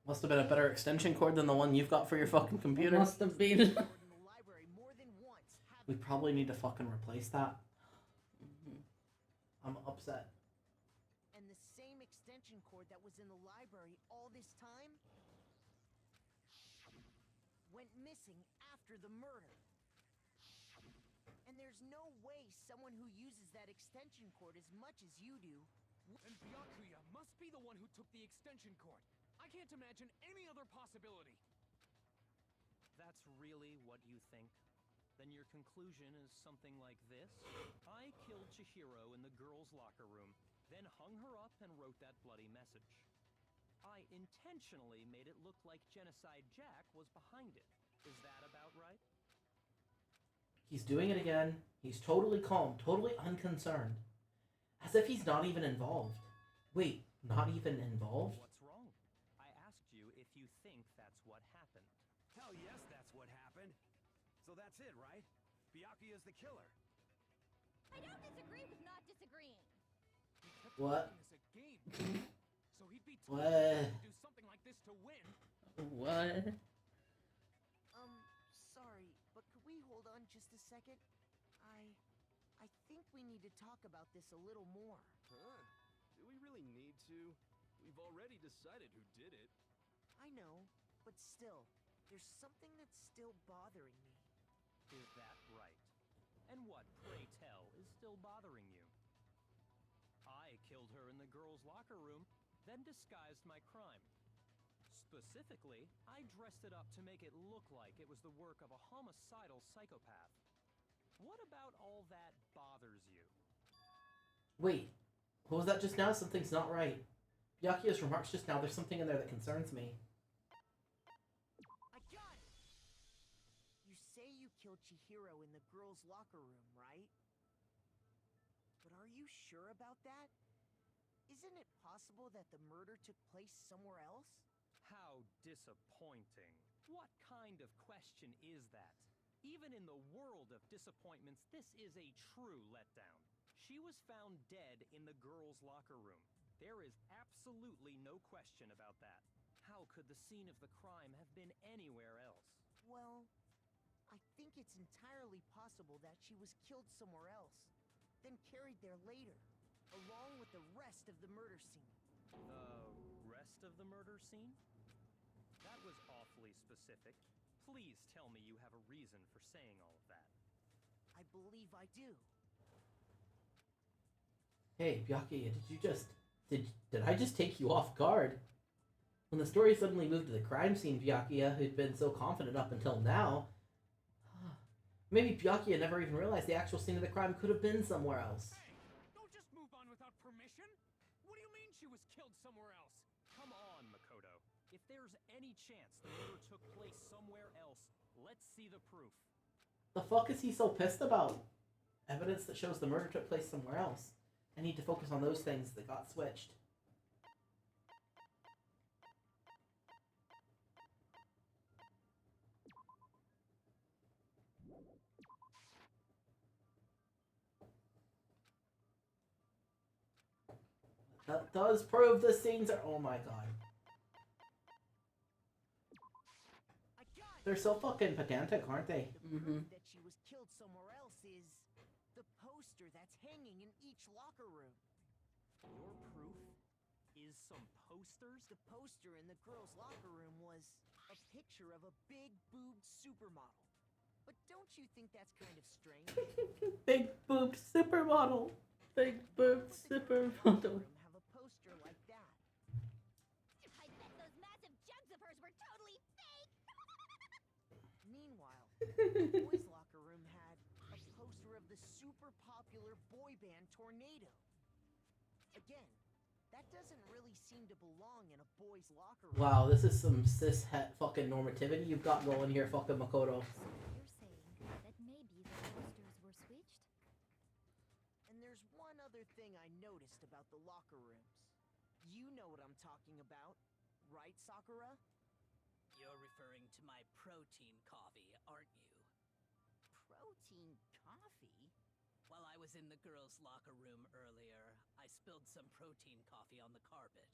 Must have been a better extension cord than the one you've got for your fucking computer. Must have been. In the library more than once. We probably need to fucking replace that. I'm upset. And the same extension cord that was in the library all this time went missing after the murder. And there's no way someone who uses that extension cord as much as you do. And Byakuya must be the one who took the extension cord. I can't imagine any other possibility. That's really what you think? Then your conclusion is something like this? I killed Chihiro in the girls' locker room, then hung her up and wrote that bloody message. I intentionally made it look like Genocide Jack was behind it. Is that about right? He's doing it again. He's totally calm, totally unconcerned. As if he's not even involved. Wait, not even involved? What's wrong? I asked you if you think that's what happened. Hell yes, that's what happened. So that's it, right? Byakuya's the killer. I don't disagree with not disagreeing. He kept What? making this a game. So he'd be told What? to do something like this to win. What? Sorry, but could we hold on just a second? I think we need to talk about this a little more. Huh? Do we really need to? We've already decided who did it. I know, but still, there's something that's still bothering me. Is that right? And what, pray tell, is still bothering you? I killed her in the girls' locker room, then disguised my crime. Specifically, I dressed it up to make it look like it was the work of a homicidal psychopath. What about all that bothers you? Wait, what was that just now? Something's not right. Byakuya's remarks just now, there's something in there that concerns me. I got it! You say you killed Chihiro in the girls' locker room, right? But are you sure about that? Isn't it possible that the murder took place somewhere else? How disappointing. What kind of question is that? Even in the world of disappointments, this is a true letdown. She was found dead in the girls' locker room. There is absolutely no question about that. How could the scene of the crime have been anywhere else? Well, I think it's entirely possible that she was killed somewhere else, then carried there later, along with the rest of the murder scene. The rest of the murder scene? That was awfully specific. Please tell me you have a reason for saying all of that. I believe I do. Hey, Byakuya, did I just take you off guard? When the story suddenly moved to the crime scene, Byakuya, who'd been so confident up until now, maybe Byakuya never even realized the actual scene of the crime could have been somewhere else. Hey, don't just move on without permission. What do you mean she was killed somewhere else? Come on, Makoto. If there's any chance the murder took place somewhere else, let's see the proof. The fuck is he so pissed about? Evidence that shows the murder took place somewhere else. I need to focus on those things that got switched. That does prove the scenes are... Oh my god. They're so fucking pedantic, aren't they? The proof that she was killed somewhere else is the poster that's hanging in each locker room. Your proof is some posters? The poster in the girls' locker room was a picture of a big-boobed supermodel. But don't you think that's kind of strange? Big boobed supermodel. Big boobed supermodel. Have a poster like that. I bet those massive jugs of hers were totally fake. Meanwhile, the boys' locker room had a poster of the super popular boy band Tornado. Again, that doesn't really seem to belong in a boys' locker room. Wow, this is some cis-het fucking normativity you've got going here, fucking Makoto. So you're saying that maybe the posters were switched? And there's one other thing I noticed about the locker rooms. You know what I'm talking about, right, Sakura? You're referring to my protein coffee, aren't you? Protein coffee? While I was in the girls' locker room earlier, I spilled some protein coffee on the carpet.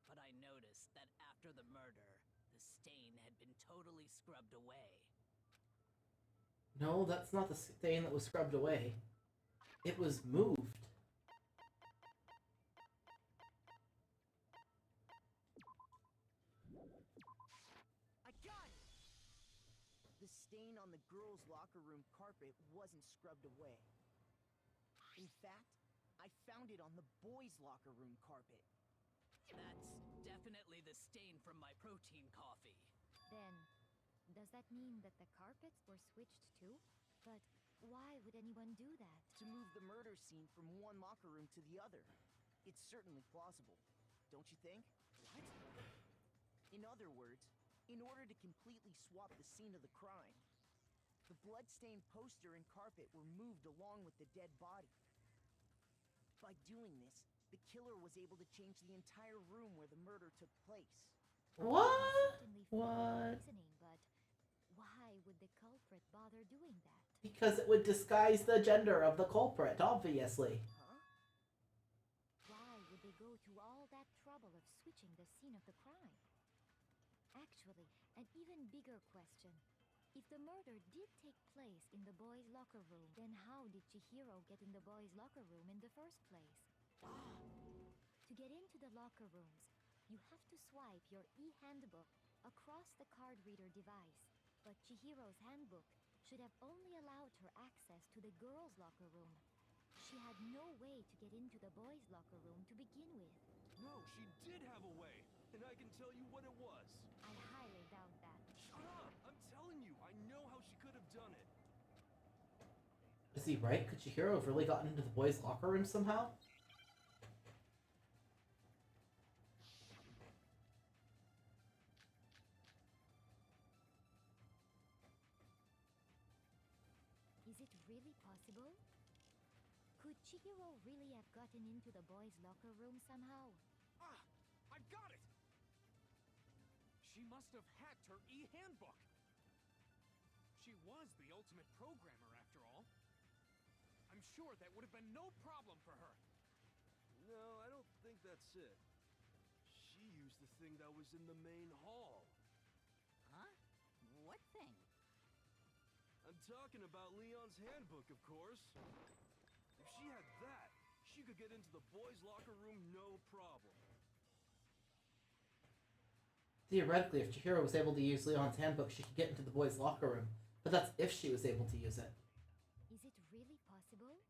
but I noticed that after the murder, the stain had been totally scrubbed away. No, that's not the stain that was scrubbed away. It was moved. I got it! The stain on the girls' locker room carpet wasn't scrubbed away. In fact, I found it on the boys' locker room carpet. That's definitely the stain from my protein coffee. Then, does that mean that the carpets were switched too? But why would anyone do that? To move the murder scene from one locker room to the other. It's certainly plausible, don't you think? What? In other words, in order to completely swap the scene of the crime, the blood-stained poster and carpet were moved along with the dead body. By doing this, the killer was able to change the entire room where the murder took place. What? Certainly What? reasoning, but why would the culprit bother doing that? Because it would disguise the gender of the culprit, obviously. Huh? Why would they go to all that trouble of switching the scene of the crime? Actually, an even bigger question. If the murder did take place in the boys' locker room, then how did Chihiro get in the boys' locker room in the first place? To get into the locker rooms, you have to swipe your e-handbook across the card reader device. But Chihiro's handbook should have only allowed her access to the girls' locker room. She had no way to get into the boys' locker room to begin with. No, she did have a way, and I can tell you what it was. I highly doubt that. Shut up! I'm telling you, I know how she could have done it. Is he right? Could Chihiro have really gotten into the boys' locker room somehow? Is it really possible? Could Chihiro really have gotten into the boys' locker room somehow? Ah! I've got it! She must have hacked her e-handbook. She was the ultimate programmer, after all. I'm sure that would have been no problem for her. No, I don't think that's it. She used the thing that was in the main hall. Huh? What thing? I'm talking about Leon's handbook, of course. If she had that, she could get into the boys' locker room no problem. Theoretically, if Chihiro was able to use Leon's handbook, she could get into the boys' locker room. But that's if she was able to use it. Is it really possible?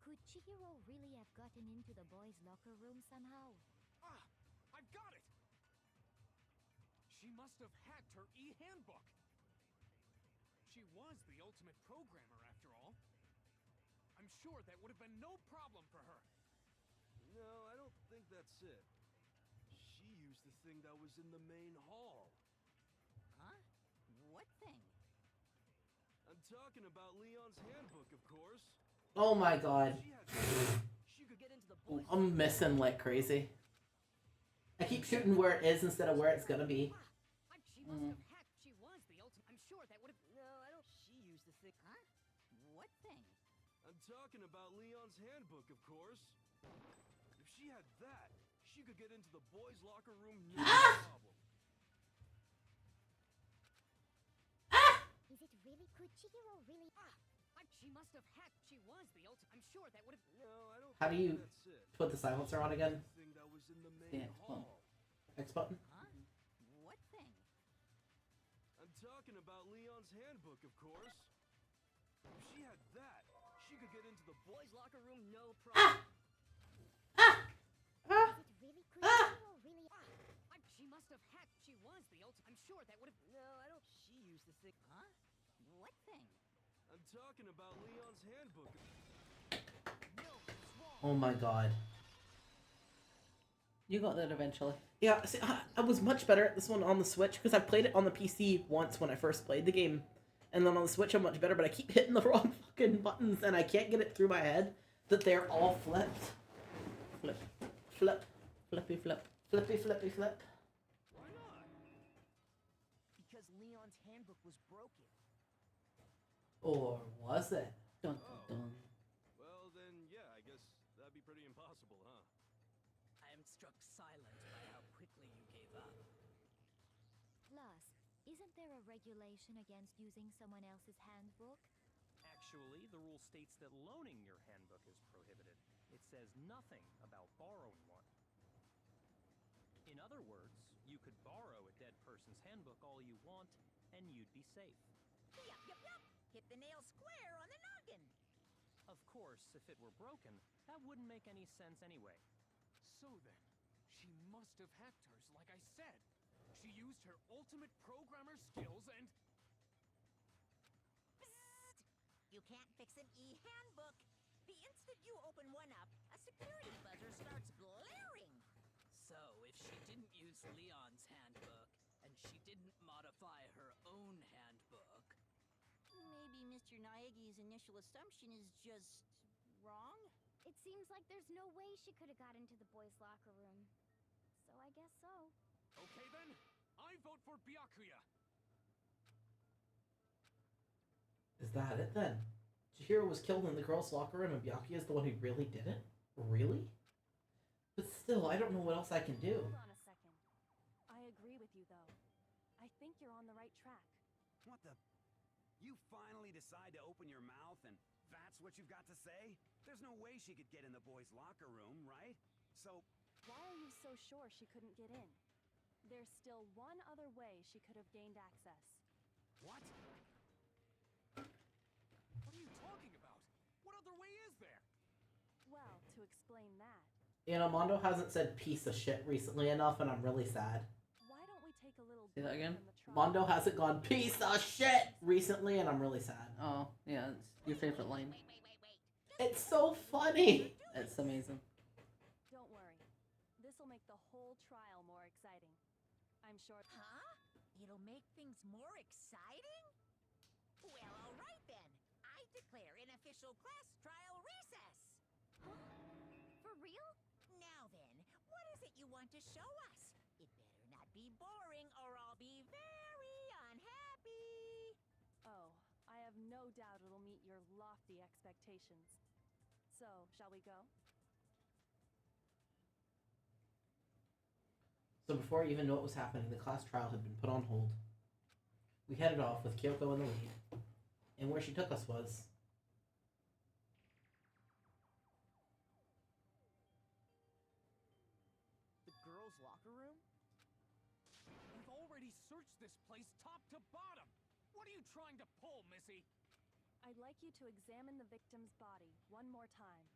Could Chihiro really have gotten into the boys' locker room somehow? Ah! I've got it! She must have hacked her e-handbook. She was the ultimate programmer, after all. I'm sure that would have been no problem for her. No, I don't think that's it. She used the thing that was in the main hall. Huh? What thing? I'm talking about Leon's handbook, of course. Oh my god. She could get into the boys' I'm missing like crazy. I keep shooting where it is instead of where it's gonna be. She must have hacked. She was the ultimate. I'm sure that would have. No, I don't. She used the thing. Huh? What thing? I'm talking about Leon's handbook, of course. If she had that, she could get into the boys' locker room no problem. Is it really? Could Chihiro really? She must have hacked. She was the ultimate. I'm sure that would have. No, I don't How do think you that's it. put the silencer on again? The thing that was in the The main X button. hall. X button? Huh? What thing? I'm talking about Leon's handbook, of course. If she had that, she could get into the boys' locker room no problem. Is it really? Could Chihiro really? She must have hacked. She was the ultimate. I'm sure that would have. No, I don't. She used the thing. Huh? What thing? I'm talking about Leon's handbook. No, it's wrong. Oh my god. You got there eventually. Yeah, see, I was much better at this one on the Switch because I played it on the PC once when I first played the game. And then on the Switch I'm much better, but I keep hitting the wrong fucking buttons and I can't get it through my head that they're all flipped. Flip, flip, flippy flip, flippy flippy flip. Why not? Because Leon's handbook was broken. Or was it? Dun, dun, dun. Well, then, yeah, I guess that'd be pretty impossible, huh? I am struck silent by how quickly you gave up. Plus, isn't there a regulation against using someone else's handbook? Actually, the rule states that loaning your handbook is prohibited. It says nothing about borrowing one. In other words, you could borrow a dead person's handbook all you want, and you'd be safe. Yup, yup, yup. Hit the nail square on the noggin. Of course, if it were broken, that wouldn't make any sense anyway. So then, she must have hacked hers, like I said. She used her ultimate programmer skills and... Psst! You can't fix an e-handbook. The instant you open one up, a security buzzer starts blaring. So, if she didn't use Leon's handbook, and she didn't modify her own handbook... Maybe Mr. Naegi's initial assumption is just... wrong? It seems like there's no way she could have got into the boys' locker room. So I guess so. Okay then, I vote for Byakuya. Is that it then? Chihiro was killed in the girls' locker room and Byakuya is the one who really did it? Really? But still, I don't know what else I can do. Hold on a second. I agree with you, though. I think you're on the right track. What the? You finally decide to open your mouth and that's what you've got to say? There's no way she could get in the boys' locker room, right? So... Why are you so sure she couldn't get in? There's still one other way she could have gained access. What? What are you talking about? What other way is there? Well, to explain that, You know, Mondo hasn't said piece of shit recently enough and I'm really sad. why don't we take a little Say that break again? from the trial? Mondo hasn't gone piece of shit recently and I'm really sad. Oh, yeah, it's your favorite line. Wait. It's so funny! It's amazing. Don't worry. This'll make the whole trial more exciting. I'm sure... Huh? It'll make things more exciting? Well, all right then. I declare an official class trial recess. For real? Now then, what is it you want to show us? It better not be boring or I'll be very unhappy. Oh, I have no doubt it'll meet your lofty expectations. So, shall we go? So before I even knew what was happening, the class trial had been put on hold. We headed off with Kyoko in the lead, and where she took us was... The girls' locker room? You've already searched this place top to bottom. What are you trying to pull, Missy? I'd like you to examine the victim's body one more time.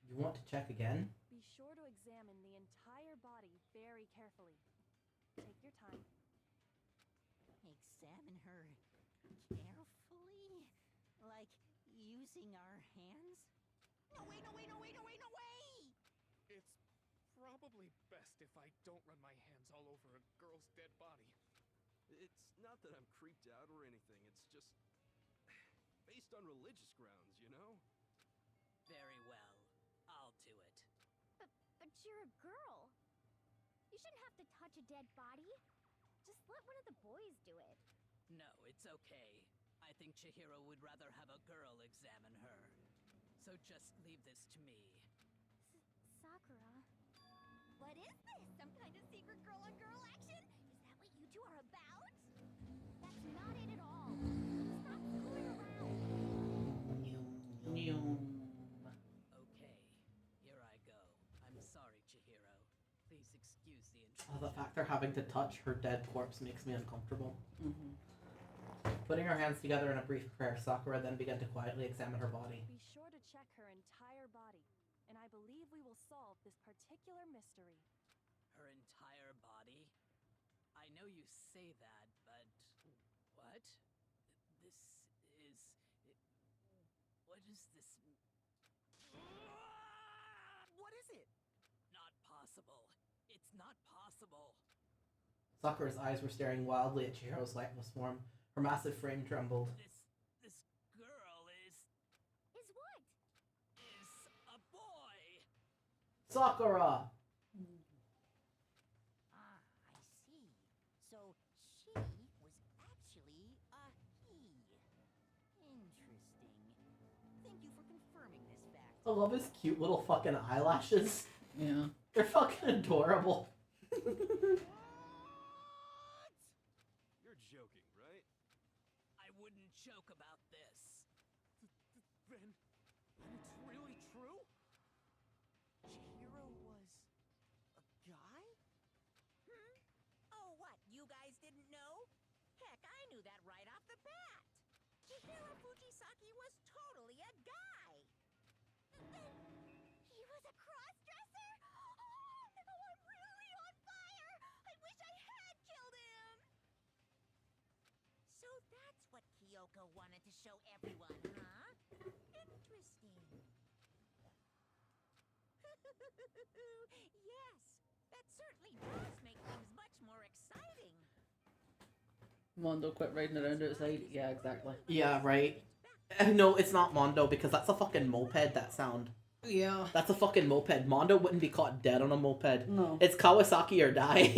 You want to check again? Be sure to examine the entire body very carefully. Take your time. Examine her carefully? Like using our hands? No way, no way, no way, no way, no way! It's probably best if I don't run my hands all over a girl's dead body. It's not that I'm creeped out or anything, it's just... based on religious grounds, you know? Very well. I'll do it. But you're a girl. You shouldn't have to touch a dead body. Just let one of the boys do it. No, it's okay. I think Chihiro would rather have a girl examine her. So just leave this to me. Sakura. What is this? Some kind of secret girl-on-girl action? Is that what you two are about? That's not it at all. Stop screwing around. Okay, here I go. I'm sorry, Chihiro. Please excuse the intrusion. Oh, the fact they're having to touch her dead corpse makes me uncomfortable. Mm-hmm. Putting her hands together in a brief prayer, Sakura then began to quietly examine her body. Be sure to check her entire body, and I believe we will solve this particular mystery. Her entire body? I know you say that, but... What? This is... What is this... What is it? Not possible. It's not possible. Sakura's eyes were staring wildly at Chihiro's lifeless form. Her massive frame trembled. This girl is what? a boy. Sakura! Ah, I see. So she was actually a he. Interesting. Thank you for confirming this fact. I love his cute little fucking eyelashes. Yeah. They're fucking adorable. You're joking, right? I wouldn't joke about this. Then it's really true? Chihiro was a guy? Oh, what? You guys didn't know? Heck, I knew that right off the bat. Chihiro Fujisaki was totally a guy. He was a cross-dresser? Oh, no, I'm really on fire! I wish I had killed him! So that's what Kyoko wanted to show everyone, huh? Interesting. Yes, that certainly does make things much more exciting. Mondo quit riding around outside. Yeah, exactly. Yeah, right. No, it's not Mondo because that's a fucking moped, that sound. Yeah. That's a fucking moped. Mondo wouldn't be caught dead on a moped. No. It's Kawasaki or die.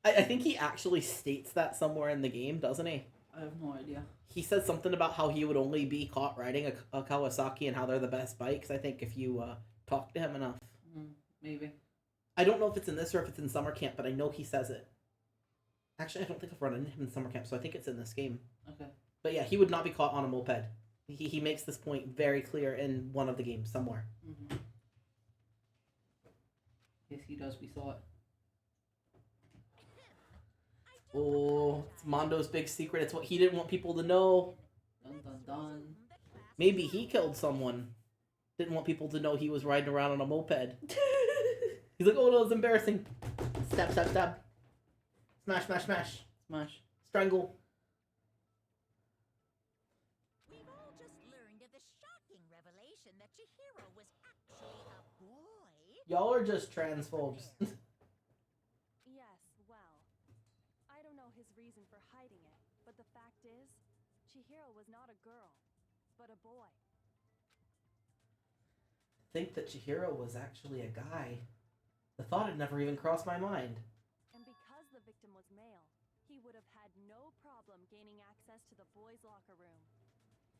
I think he actually states that somewhere in the game, doesn't he? I have no idea. He says something about how he would only be caught riding a Kawasaki and how they're the best bikes, I think, if you talk to him enough. Maybe. I don't know if it's in this or if it's in summer camp, but I know he says it. Actually, I don't think I've run into him in summer camp, so I think it's in this game. Okay. But yeah, he would not be caught on a moped. He makes this point very clear in one of the games somewhere. Mm-hmm. Yes, he does. We saw it. Oh, it's Mondo's big secret. It's what he didn't want people to know. Dun dun dun. Maybe he killed someone. Didn't want people to know he was riding around on a moped. He's like, oh no, it's embarrassing. Stab, stab, stab. Smash, smash, smash. Smash. Strangle. We've all just learned of the shocking revelation that Chihiro was actually a boy. Y'all are just transphobes. Yes, well, I don't know his reason for hiding it, but the fact is, Chihiro was not a girl, but a boy. Think that Chihiro was actually a guy. The thought had never even crossed my mind. And because the victim was male, he would have had no problem gaining access to the boys' locker room.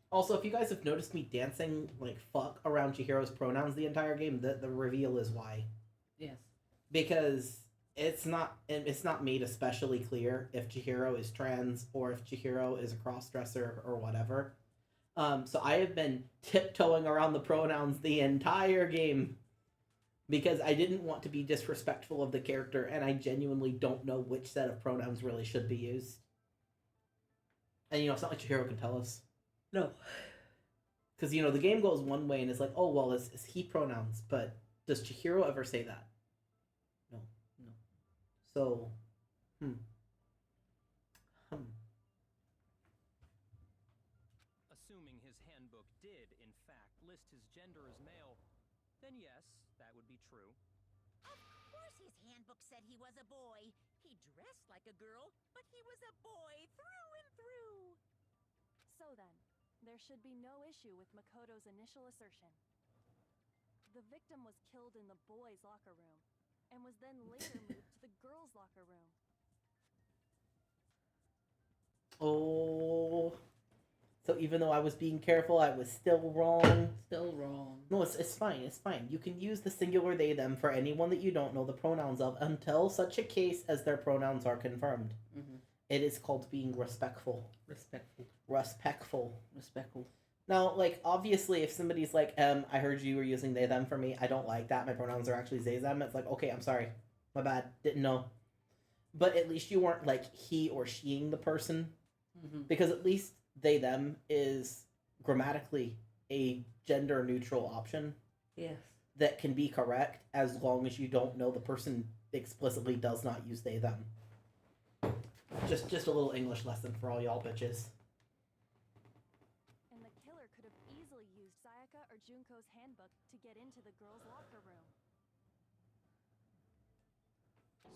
Also, if you guys have noticed me dancing like fuck around Chihiro's pronouns the entire game, the reveal is why. Yes. Because it's not made especially clear if Chihiro is trans or if Chihiro is a cross-dresser or whatever. So I have been tiptoeing around the pronouns the entire game because I didn't want to be disrespectful of the character, and I genuinely don't know which set of pronouns really should be used. And, it's not like Chihiro can tell us. No. Because, the game goes one way and it's like, oh, well, it's he pronouns, but does Chihiro ever say that? No. No. So, Assuming his handbook did, in fact, list his gender as male, then yes, that would be true. Of course his handbook said he was a boy. He dressed like a girl, but he was a boy through and through. So then, there should be no issue with Makoto's initial assertion. The victim was killed in the boys' locker room, and was then later moved to the girls' locker room. oh. So even though I was being careful, I was still wrong. Still wrong. No, it's fine. It's fine. You can use the singular they, them for anyone that you don't know the pronouns of until such a case as their pronouns are confirmed. Mm-hmm. It is called being respectful. Respectful. Respectful. Respectful. Now, obviously, if somebody's like, I heard you were using they, them for me, I don't like that. My pronouns are actually they, them. It's like, okay, I'm sorry. My bad. Didn't know. But at least you weren't, he or sheing the person. Mm-hmm. Because at least they, them is grammatically a gender-neutral option. Yes. That can be correct as long as you don't know the person explicitly does not use they, them. Just a little English lesson for all y'all bitches. And the killer could have easily used Sayaka or Junko's handbook to get into the girls' locker room. So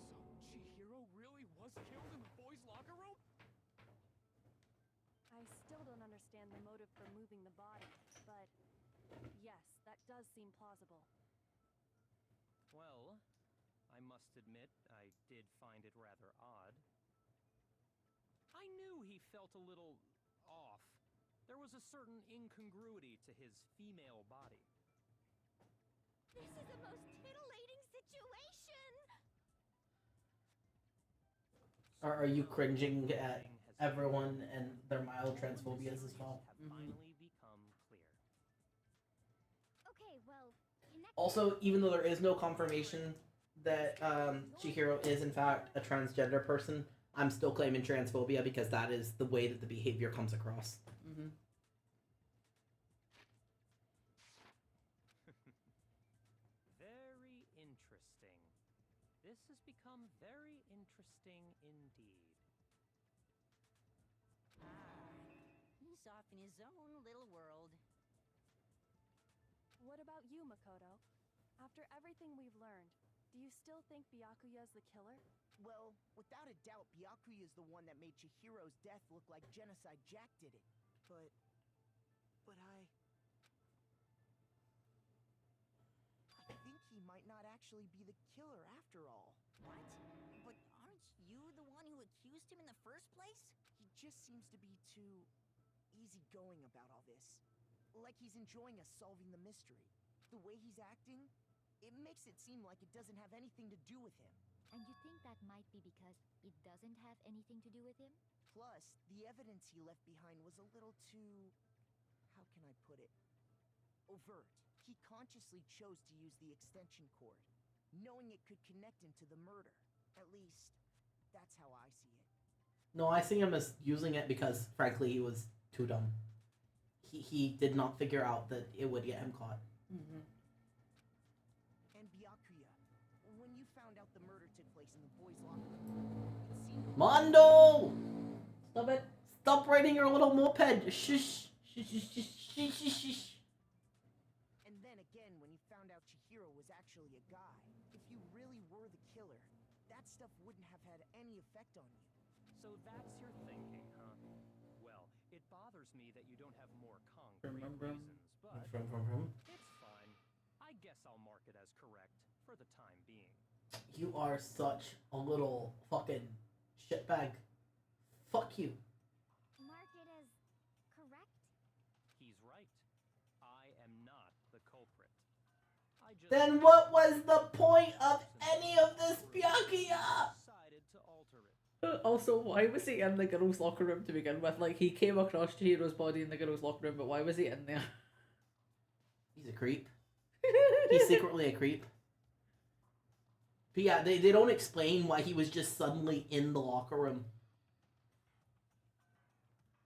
Chihiro really was killed in the boys' locker room? I still don't understand the motive for moving the body, but yes, that does seem plausible. Well, I must admit, I did find it rather odd. I knew he felt a little off. There was a certain incongruity to his female body. This is the most situation. Are you cringing at everyone and their mild transphobias as well? Finally become clear. Okay, well, Also, even though there is no confirmation that Chihiro is in fact a transgender person, I'm still claiming transphobia because that is the way that the behavior comes across. Mm-hmm. Very interesting. This has become very interesting indeed. He's off in his own little world. What about you, Makoto? After everything we've learned, do you still think Byakuya's the killer? Well, without a doubt, Byakuya is the one that made Chihiro's death look like Genocide Jack did it. But I think he might not actually be the killer after all. What? But aren't you the one who accused him in the first place? He just seems to be too easygoing about all this. Like he's enjoying us solving the mystery. The way he's acting, it makes it seem like it doesn't have anything to do with him. And you think that might be because it doesn't have anything to do with him? Plus, the evidence he left behind was a little too... how can I put it? Overt. He consciously chose to use the extension cord, knowing it could connect him to the murder. At least, that's how I see it. No, I see him as using it because, frankly, he was too dumb. He did not figure out that it would get him caught. Mm-hmm. And Byakuya, when you found out the murder took place in the boys' locker room, it seemed... Mondo! Stop it. Stop riding your little moped. Shush. Shush, shush, shush, shush, shush. And then again, when you found out Chihiro was actually a guy, if you really were the killer, that stuff wouldn't have had any effect on you. So that's your thinking, huh? Well, it bothers me that you don't have more concrete reasons, but it's fine. I guess I'll mark it as correct for the time being. You are such a little fucking shitbag. Fuck you. Mark it as correct? He's right. I am not the culprit. I just Then what was the point of any of this, Byakuya? decided to alter it. Also, why was he in the girls' locker room to begin with? Like, he came across Chihiro's body in the girls' locker room, but why was he in there? He's a creep. He's secretly a creep. But yeah, they don't explain why he was just suddenly in the locker room.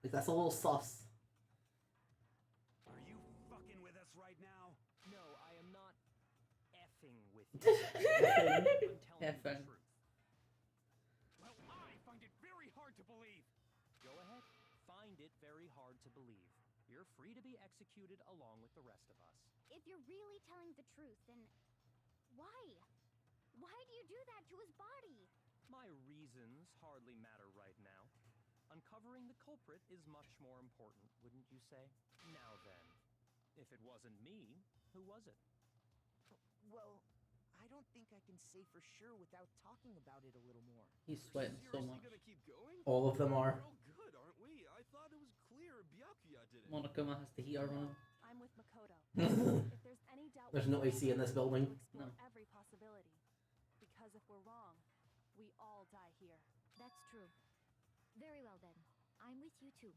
Like, that's a little sus. Are you fucking with us right now? No, I am not effing with you. I'm telling you the Effing. truth. Well, I find it very hard to believe. Go ahead. Find it very hard to believe. You're free to be executed along with the rest of us. If you're really telling the truth, then why? Why do you do that to his body? My reasons hardly matter right now. Uncovering the culprit is much more important, wouldn't you say? Now then, if it wasn't me, who was it? Well, I don't think I can say for sure without talking about it a little more. He's sweating so Seriously much. gonna keep going? All of them are. We're all good, aren't we? I thought it was clear Byakuya did it. Monokuma has the heater on. I'm with Makoto. There's If there's any doubt, no AC in this building. We'll explore No. every possibility. Because if we're wrong, we all die here. That's true. Very well then. I'm with you too.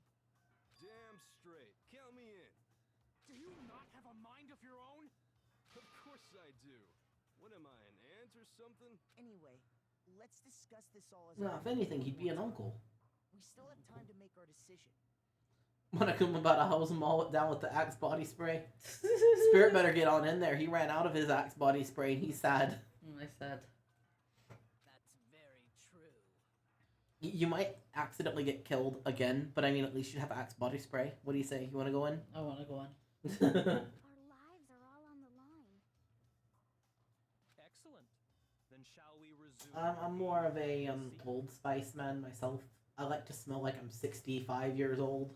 Damn straight. Count me in. Do you not have a mind of your own? Of course I do. What am I, an ant or something? Anyway, let's discuss this all as... No, if anything, he'd be an uncle. We still have time to make our decision. Monokuma about to hose them all down with the Axe body spray. Spirit better get on in there. He ran out of his Axe body spray and he's sad. I said. That's very true. You might accidentally get killed again, but I mean, at least you have Axe body spray. What do you say? You want to go in? I want to go on. Our lives are all on the line. Excellent. Then shall we resume? I'm more of a Old Spice man myself. I like to smell like I'm 65 years old.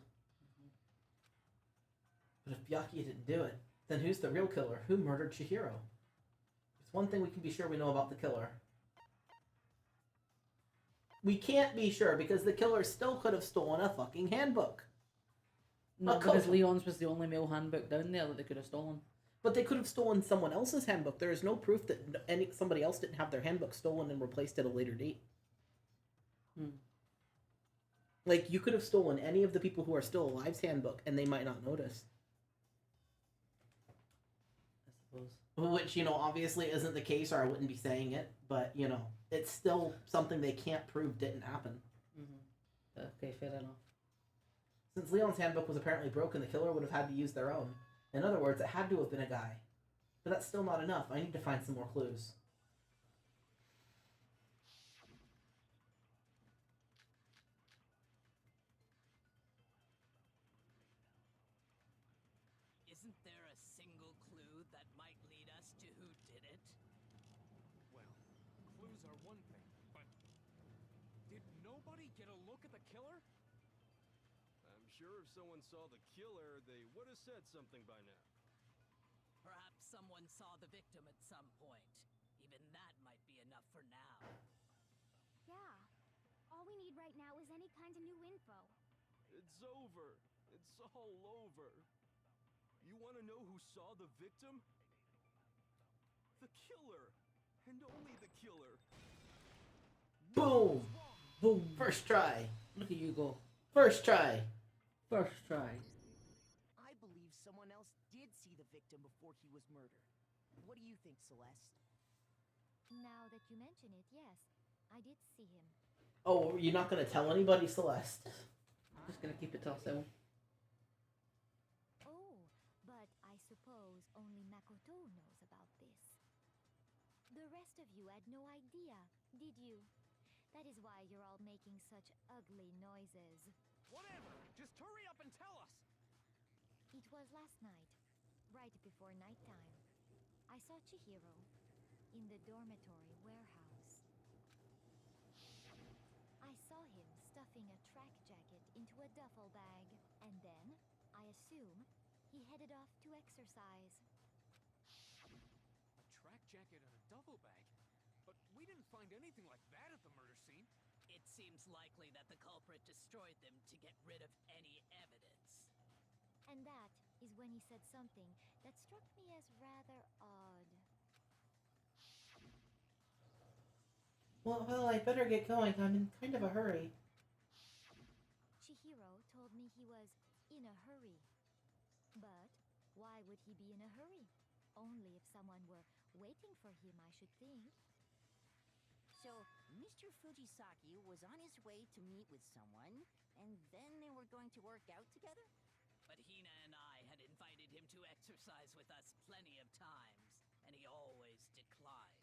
But if Byakuya didn't do it, then who's the real killer? Who murdered Chihiro? There's one thing we can be sure we know about the killer. We can't be sure because the killer still could have stolen a fucking handbook. No, Makoto. because Leon's was the only male handbook down there that they could have stolen. But they could have stolen someone else's handbook. There is no proof that somebody else didn't have their handbook stolen and replaced at a later date. Like, you could have stolen any of the people who are still alive's handbook, and they might not notice. I suppose. Which, you know, obviously isn't the case, or I wouldn't be saying it. But, you know, it's still something they can't prove didn't happen. Okay, fair enough. Since Leon's handbook was apparently broken, the killer would have had to use their own. In other words, it had to have been a guy. But that's still not enough. I need to find some more clues. Isn't there a single clue that might lead us to who did it? Well, clues are one thing, but did nobody get a look at the killer? I'm sure if someone saw the killer, they would have said something by now. Perhaps someone saw the victim at some point. Even that might be enough for now. Yeah. All we need right now is any kind of new info. It's over. It's all over. You want to know who saw the victim? The killer. And only the killer. Boom! Boom! First try. Look at you go. First try. First try. I believe someone else did see the victim before he was murdered. What do you think, Celeste? Now that you mention it, yes, I did see him. Oh, you're not going to tell anybody, Celeste? I'm just going to keep it to ourselves. Oh, but I suppose only Makoto knows about this. The rest of you had no idea, did you? That is why you're all making such ugly noises. Whatever! Just hurry up and tell us! It was last night, right before nighttime. I saw Chihiro in the dormitory warehouse. I saw him stuffing a track jacket into a duffel bag, and then, I assume, he headed off to exercise. A track jacket and a duffel bag? But we didn't find anything like that at the murder scene. It seems likely that the culprit destroyed them to get rid of any evidence. And that is when he said something that struck me as rather odd. Well, I better get going. I'm in kind of a hurry. Chihiro told me he was in a hurry. But why would he be in a hurry? Only if someone were waiting for him, I should think. So, Mr. Fujisaki was on his way to meet with someone, and then they were going to work out together? But Hina and I had invited him to exercise with us plenty of times, and he always declined.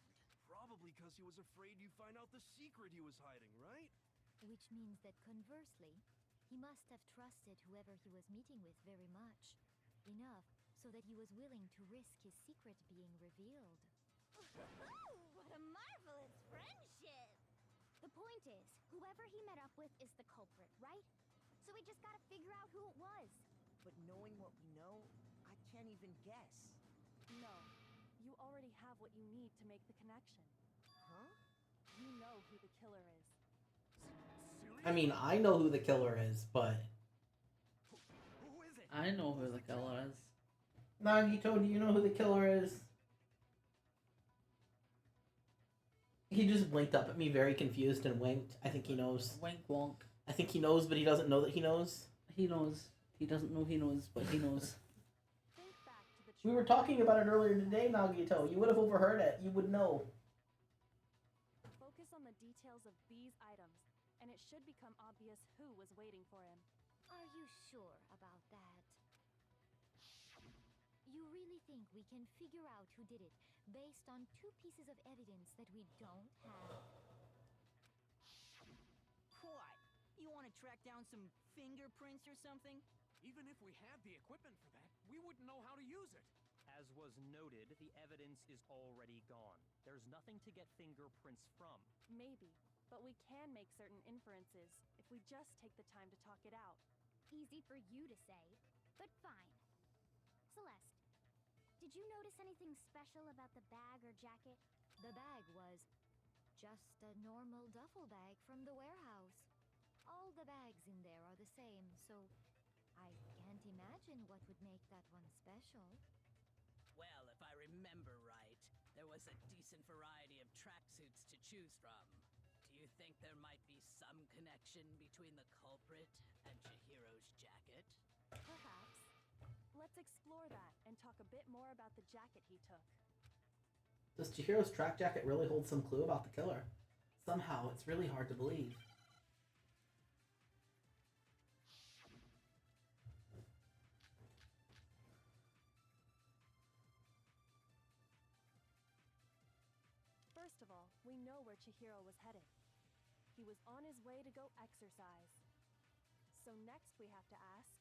Probably because he was afraid you'd find out the secret he was hiding, right? Which means that conversely, he must have trusted whoever he was meeting with very much. Enough so that he was willing to risk his secret being revealed. What a marvelous friendship! The point is, whoever he met up with is the culprit, right? So we just gotta figure out who it was. But knowing what we know, I can't even guess. No. You already have what you need to make the connection. Huh? You know who the killer is. I mean, I know who the killer is, but... Who is it? I know who the killer is. Nagito, do you know who the killer is? He just blinked up at me very confused and winked. I think he knows. Wink wonk. I think he knows, but he doesn't know that he knows. He knows. He doesn't know he knows, but he knows. Think back to the We were talking about it earlier today, Nagito. You would have overheard it. You would know. Focus on the details of these items, and it should become obvious who was waiting for him. Are you sure about that? You really think we can figure out who did it based on two pieces of evidence that we don't have? What? You want to track down some fingerprints or something? Even if we had the equipment for that, we wouldn't know how to use it. As was noted, the evidence is already gone. There's nothing to get fingerprints from. Maybe, but we can make certain inferences if we just take the time to talk it out. Easy for you to say, but fine. Celeste, did you notice anything special about the bag or jacket? The bag was just a normal duffel bag from the warehouse. All the bags in there are the same, so I can't imagine what would make that one special. Well, if I remember right, there was a decent variety of tracksuits to choose from. Do you think there might be some connection between the culprit and Chihiro's jacket? Perhaps. Let's explore that and talk a bit more about the jacket he took. Does Chihiro's track jacket really hold some clue about the killer? Somehow, it's really hard to believe. First of all, we know where Chihiro was headed. He was on his way to go exercise. So next we have to ask,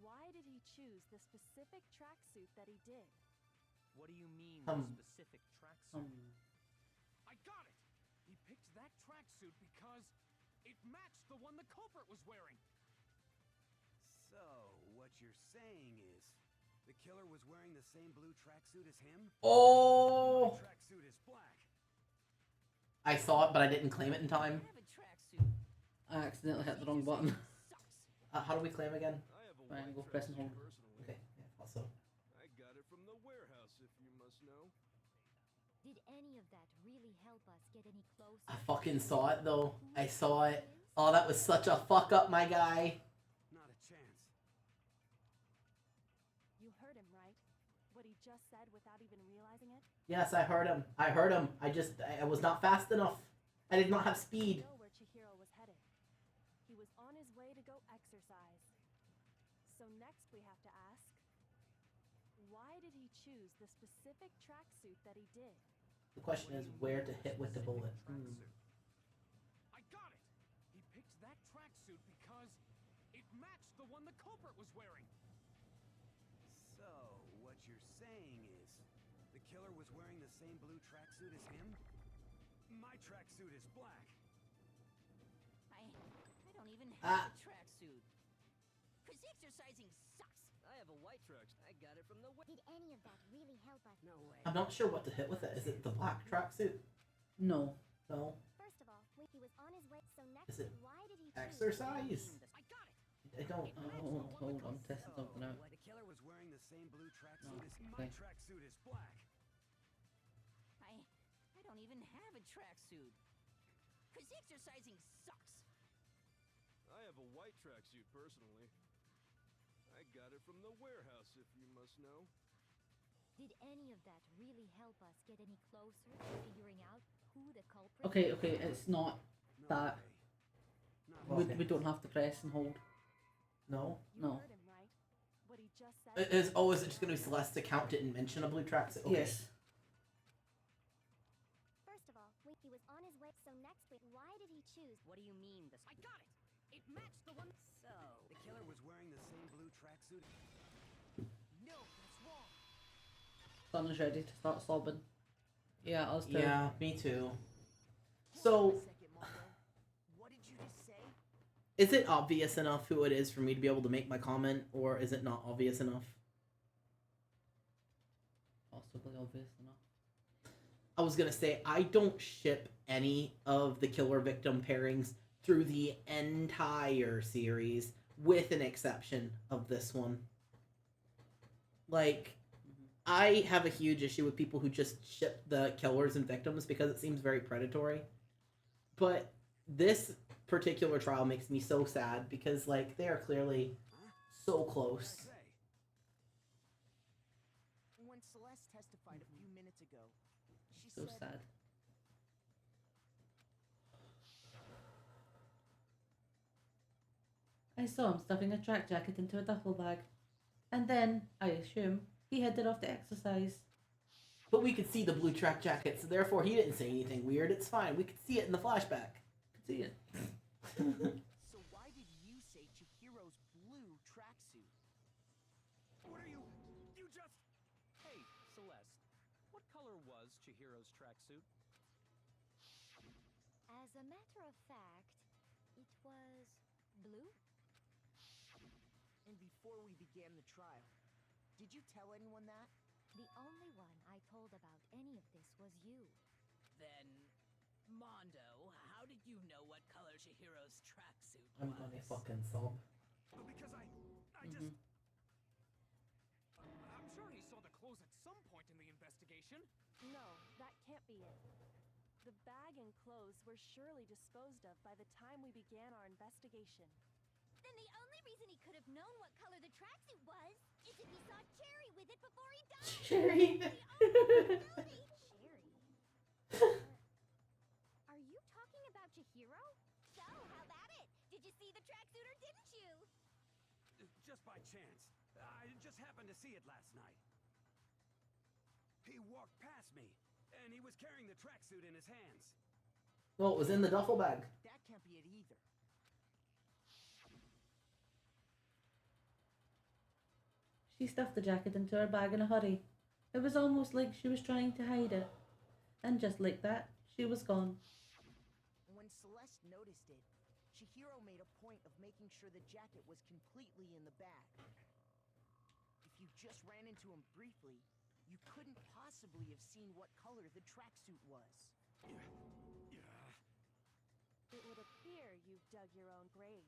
why did he choose the specific tracksuit that he did? What do you mean, the specific tracksuit? I got it! He picked that tracksuit because it matched the one the culprit was wearing. So, what you're saying is, the killer was wearing the same blue tracksuit as him? Oh! My tracksuit is black. I saw it, but I didn't claim it in time. I have a tracksuit. I accidentally hit the wrong button. How do we claim again? I have a Fine, white go press and hold. tracksuit personally. Okay, yeah, also. I got it from the warehouse, if you must know. Did any of that really help us get any closer? I fucking saw it though. I saw it. Oh, that was such a fuck up, my guy. Not a chance. You heard him, right? What he just said without even realizing it? Yes, I heard him. I heard him. I was not fast enough. I did not have speed. We know where Chihiro was headed. He was on his way to go exercise. So next we have to ask, why did he choose the specific tracksuit that he did? The question is where to hit with the bullet. I got it! He picked that tracksuit because it matched the one the culprit was wearing. So, what you're saying is, the killer was wearing the same blue tracksuit as him? My tracksuit is black. I don't even have a tracksuit. Cause exercising sucks. I have a white tracksuit. I got it from the Did any of that really help us? No way. I'm not sure what to hit with it. Is it the black tracksuit? No. No. First of all, he was on his way. So next, Is it why did he exercise? I got it! I don't. Oh, hold on, testing something out. The killer was wearing the same blue tracksuit as okay. my tracksuit is black. I don't even have a tracksuit. Cause exercising sucks. I have a white tracksuit personally. I got it from the warehouse, if you must know. Did any of that really help us get any closer to figuring out who the culprit? Okay, it's not that. Okay. We don't have to press and hold. No. You No. heard him, right? What he just said. Is it just gonna be Celeste to count didn't mention a blue tracksuit? Okay. Yes. First of all, he was on his way. So next, why did he choose? What do you mean this? I got it! It matched the one. So, The killer was wearing the same blue tracksuit. No, that's wrong. Son is ready to start sobbing. Yeah, us too. Yeah, me too. Hold So, on a second, Mondo. What did you just say? is it obvious enough who it is for me to be able to make my comment, or is it not obvious enough? Possibly obvious enough. I was gonna say, I don't ship any of the killer victim pairings through the entire series, with an exception of this one. Like, I have a huge issue with people who just ship the killers and victims because it seems very predatory. But this particular trial makes me so sad because, like, they are clearly so close. When Celeste testified a few minutes ago, she So said, sad. I saw him stuffing a track jacket into a duffel bag. And then, I assume, he headed off to exercise. But we could see the blue track jacket, so therefore he didn't say anything weird. It's fine. We could see it in the flashback. Could see it. So why did you say Chihiro's blue tracksuit? What are you just... Hey, Celeste. What color was Chihiro's tracksuit? As a matter of fact, it was blue. And before we began the trial, did you tell anyone that? The only one I told about any of this was you. Then, Mondo, how did you know what color Chihiro's tracksuit was? I'm gonna fucking sob. Because I just... I'm sure he saw the be it. The bag and clothes were surely disposed of by the time we began our investigation. Then the only reason he could have known what color the tracksuit was is if he saw Cherry with it before he died. Cherry. Cherry? Are you talking about Chihiro? So, how about it? Did you see the tracksuit or didn't you? Just by chance. I just happened to see it last night. He walked past me, and he was carrying the tracksuit in his hands. Well, it was in the duffel bag. That can't be it either. She stuffed the jacket into her bag in a hurry. It was almost like she was trying to hide it. And just like that, she was gone. When Celeste noticed it, Chihiro made a point of making sure the jacket was completely in the bag. If you just ran into him briefly, you couldn't possibly have seen what color the tracksuit was. It would appear you've dug your own grave.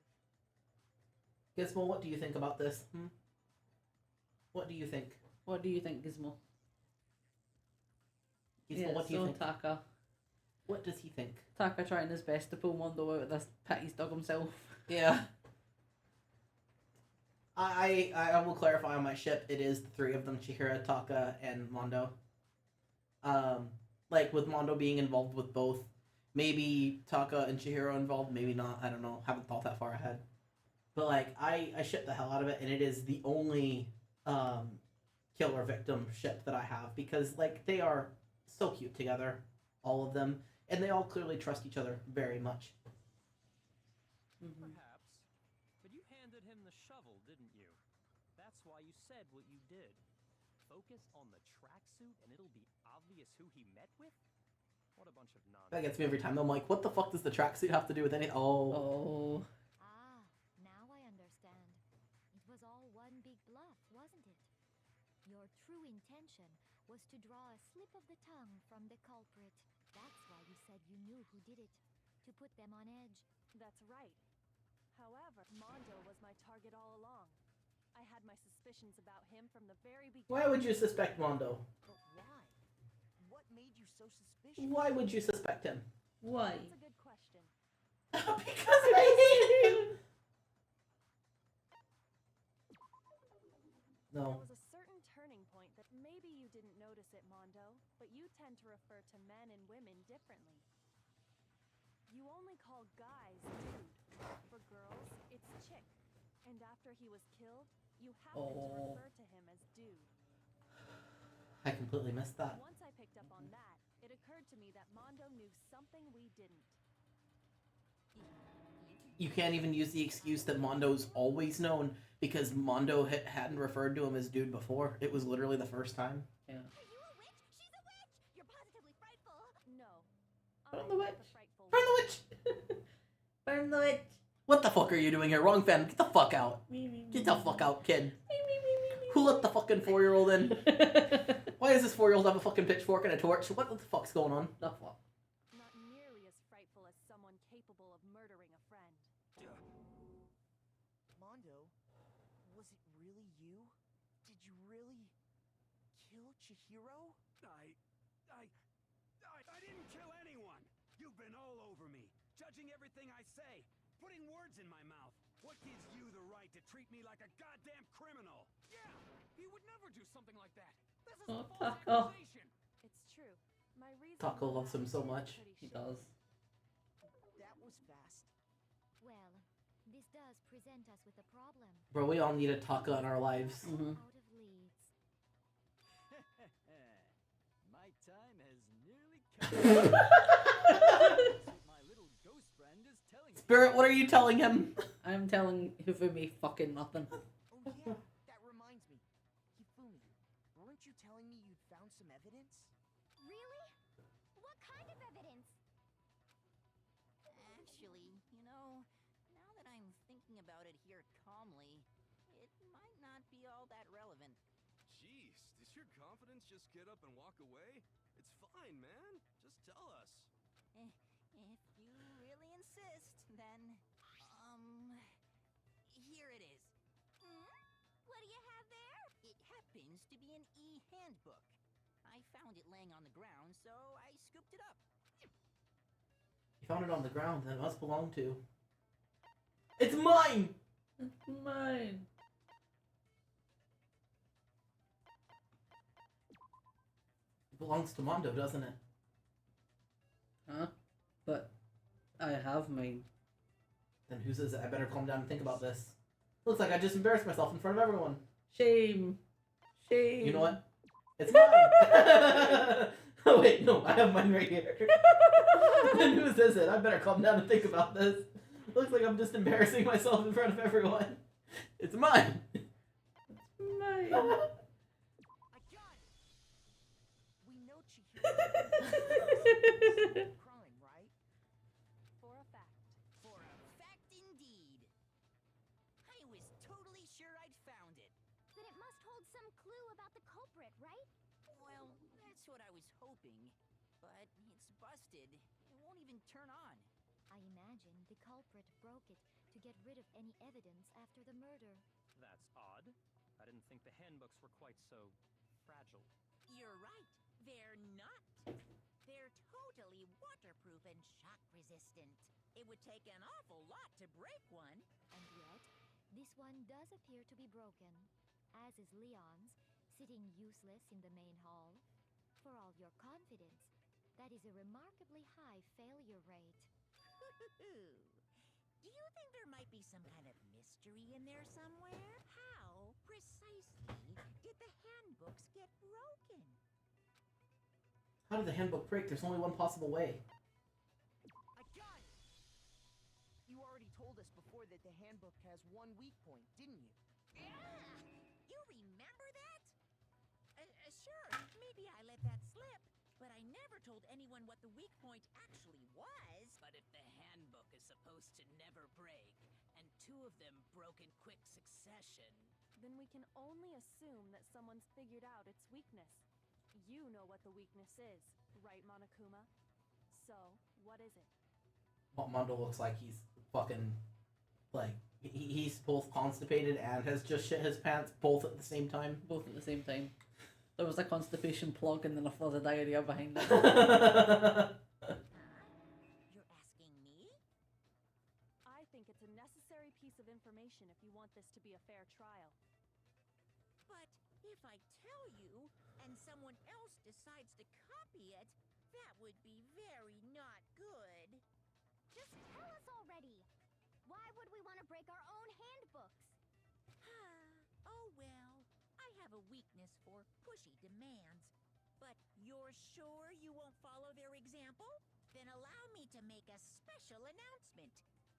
Gizmo, what do you think about this? What do you think? What do you think, Gizmo? Gizmo, what do you think? Taka. What does he think? Taka trying his best to pull Mondo out of this pit he's dug himself. Yeah. I will clarify on my ship, it is the three of them, Chihiro, Taka, and Mondo. Like, with Mondo being involved with both, maybe Taka and Chihiro involved, maybe not, I don't know, haven't thought that far ahead. But, like, I ship the hell out of it, and it is the only, killer victim ship that I have, because, like, they are so cute together, all of them, and they all clearly trust each other very much. Perhaps. But you handed him the shovel, didn't you? That's why you said what you did. Focus on the tracksuit and it'll be obvious who he met with? What a bunch of nonsense. That gets me every time. I'm like, what the fuck does the tracksuit have to do with anything? Oh. Ah, now I understand. It was all one big bluff, wasn't it? Your true intention was to draw a slip of the tongue from the culprit. That's why you said you knew who did it. To put them on edge. That's right. However, Mondo was my target all along. I had my suspicions about him from the very beginning. Why would you suspect Mondo? But why? What made you so suspicious? Why would you suspect him? Why? That's a good question. Because I hate him! No. There was a certain turning point that maybe you didn't notice it, Mondo, but you tend to refer to men and women differently. You only call guys dude. For girls, it's chick. And after he was killed, you happen to refer to him as dude. I completely missed that. Once I picked up on that, it occurred to me that Mondo knew something we didn't. You can't even use the excuse that Mondo's always known, because Mondo hadn't referred to him as dude before. It was literally the first time. Yeah. Are you a witch? She's a witch! You're positively frightful! No. Burn the witch! frightful Burn the witch! Burn the witch! What the fuck are you doing here? Wrong fan. Get the fuck out. Get the fuck out, kid. Who let the fucking 4-year-old in? Why does this 4-year-old have a fucking pitchfork and a torch? What the fuck's going on? The fuck? Not nearly as frightful as someone capable of murdering a friend. Mondo, was it really you? Did you really kill Chihiro? I didn't kill anyone! You've been all over me, judging everything I say, putting words in my mouth. What gives you the right to treat me like a goddamn criminal? Yeah, he would never do something like that. This is Oh, a false Taco. accusation. It's true. My reason Taco loves him so much. He does. That was fast. Well, this does present us with a problem. Bro, we all need a taco in our lives. Out of leads. My time has nearly come. My little ghost friend is telling me. Spirit, what are you telling him? I'm telling Hifumi fucking nothing. Oh yeah, that reminds me. Hifumi, weren't you telling me you'd found some evidence? Really? What kind of evidence? Actually, you know, now that I'm thinking about it here calmly, it might not be all that relevant. Jeez, does your confidence just get up and walk away? It's fine, man. Just tell us. If you really insist, then, here it is. What do you have there? It happens to be an e-handbook. I I found it laying on the ground, so I scooped it up. You found it on the ground, then it must belong to... It's mine! It's mine. It belongs to Mondo, doesn't it? Huh? But I have mine. Then whose is it? I better calm down and think about this. Looks like I just embarrassed myself in front of everyone. Shame. Shame. You know what? It's mine! Oh wait, no, I have mine right here. Then whose is it? I better calm down and think about this. Looks like I'm just embarrassing myself in front of everyone. It's mine! It's mine. I got it! We know Chihiro crime, right? For a fact. For a fact indeed. I was totally sure I'd found it. Then it must hold some clue about the culprit, right? Well, that's what I was hoping. But it's busted. It won't even turn on. I imagine the culprit broke it to get rid of any evidence after the murder. That's odd. I didn't think the handbooks were quite so fragile. You're right. They're not. They're totally waterproof and shock resistant. It would take an awful lot to break one. And yet, this one does appear to be broken, as is Leon's, sitting useless in the main hall. For all your confidence, that is a remarkably high failure rate. Do you think there might be some kind of mystery in there somewhere? How precisely did the handbooks get broken? How did the handbook break? There's only one possible way. I got it! You already told us before that the handbook has one weak point, didn't you? You remember that? Sure, maybe I let that slip. But I never told anyone what the weak point actually was. But if the handbook is supposed to never break, and two of them broke in quick succession... Then we can only assume that someone's figured out its weakness. You know what the weakness is, right, Monokuma? So, what is it? Well, Mondo looks like he's fucking... Like, he's both constipated and has just shit his pants both at the same time. Both at the same time. There was a constipation plug and then a flood of diarrhea behind it. You're asking me? I think it's a necessary piece of information if you want this to be a fair trial. But if I tell you, and someone else decides to copy it, that would be very not good. Just tell us already. Why would we want to break our own handbooks? Oh well, I have a weakness for pushy demands. But you're sure you won't follow their example? Then allow me to make a special announcement.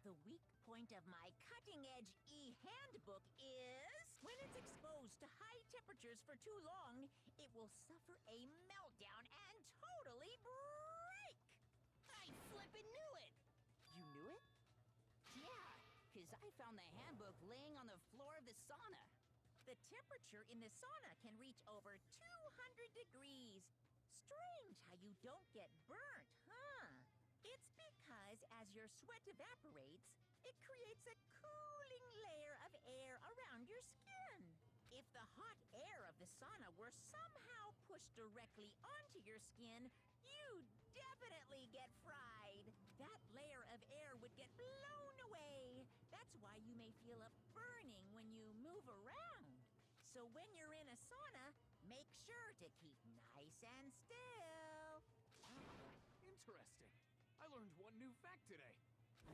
The weak point of my cutting-edge e-handbook is... When it's exposed to high temperatures for too long, it will suffer a meltdown and totally break! I flippin' knew it! You knew it? Yeah, because I found the handbook laying on the floor of the sauna. The temperature in the sauna can reach over 200 degrees. Strange how you don't get burnt, huh? It's because as your sweat evaporates, it creates a cooling layer of air around your skin. If the hot air of the sauna were somehow pushed directly onto your skin, you'd definitely get fried. That layer of air would get blown away. That's why you may feel a burning when you move around. So when you're in a sauna, make sure to keep nice and still. Interesting. I learned one new fact today.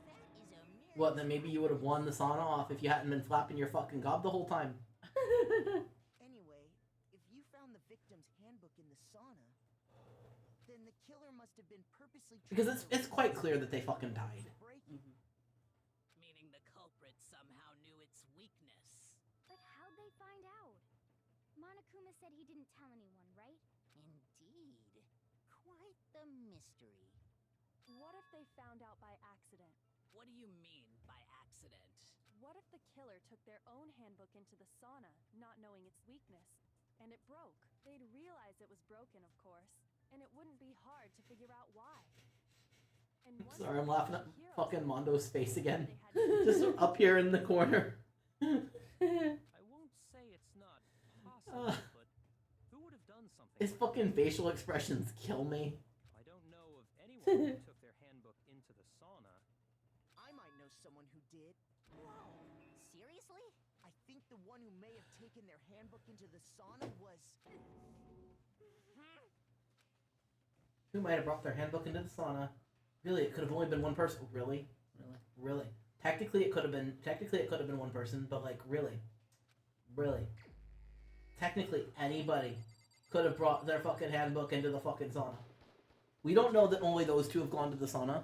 That is a mere... What, then maybe you would have won the sauna off if you hadn't been flapping your fucking gob the whole time. Anyway, if you found the victim's handbook in the sauna, then the killer must have been purposely... Because it's quite clear that they fucking died. Mm-hmm. Meaning the culprit somehow knew its weakness. But how'd they find out? Monokuma said he didn't tell anyone, right? Indeed. Quite the mystery. What if they found out by accident? What do you mean by accident? What if the killer took their own handbook into the sauna, not knowing its weakness, and it broke? They'd realize it was broken, of course, and it wouldn't be hard to figure out why. And once Sorry, I'm the laughing at hero fucking Mondo's face again. they had Just up here in the corner. I won't say it's not possible, but who would have done something His fucking facial expressions kill me. I don't know of anyone who took their handbook into the sauna. I might know someone who did. Whoa! Seriously? I think the one who may have taken their handbook into the sauna was... Who might have brought their handbook into the sauna? Really, it could have only been one person. Really? Really? Technically, it could have been one person, but like, really? Technically, anybody could have brought their fucking handbook into the fucking sauna. We don't know that only those two have gone to the sauna.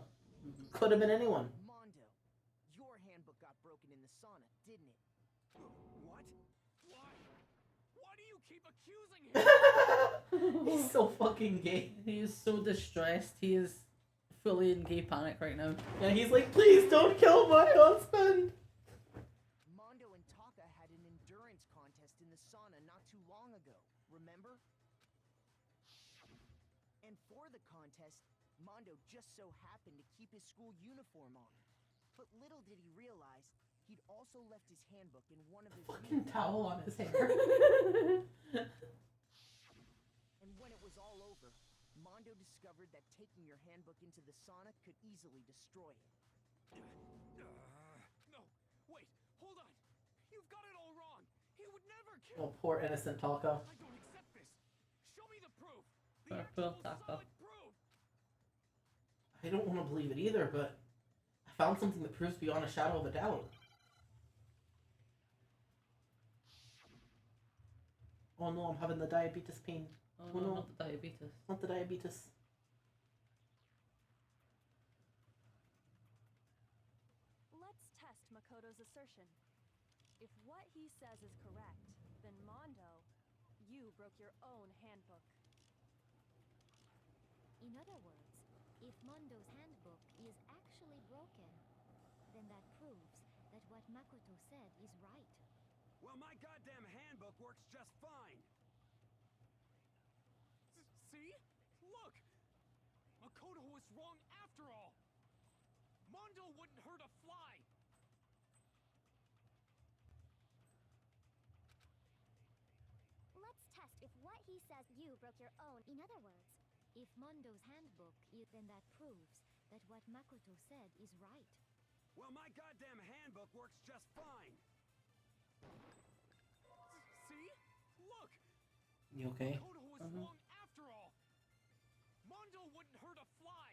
Could have been anyone. Mondo, your handbook got broken in the sauna, didn't it? What? Why? Why do you keep accusing him? He's so fucking gay. He is so distressed. He is fully in gay panic right now. Yeah, he's like, please don't kill my husband. Mondo and Taka had an endurance contest in the sauna not too long ago, remember? And for the contest, Mondo just so happened to keep his school uniform on. But little did he realize, he'd also left his handbook in one of his Fucking towel on his hair. And when it was all over, Mondo discovered that taking your handbook into the sauna could easily destroy it. No, wait, hold on. You've got it all wrong. He would never kill. Oh, poor innocent Taka. I don't accept this. Show me the proof. Poor actual Taka. solid proof. I don't want to believe it either, but I found something that proves beyond a shadow of a doubt. Oh no, I'm having the diabetes pain. Oh no, not the diabetes. Not the diabetes. Let's test Makoto's assertion. If what he says is correct, then Mondo, you broke your own handbook. In other words, if Mondo's handbook is actually broken, then that proves that what Makoto said is right. Well, my goddamn handbook works just fine. See? Look! Makoto was wrong after all. Mondo wouldn't hurt a fly. Let's test if what he says you broke your own. In other words, if Mondo's handbook is, then that proves that what Makoto said is right. Well, my goddamn handbook works just fine. See? Look! You okay? Makoto was wrong after all. Mondo wouldn't hurt a fly.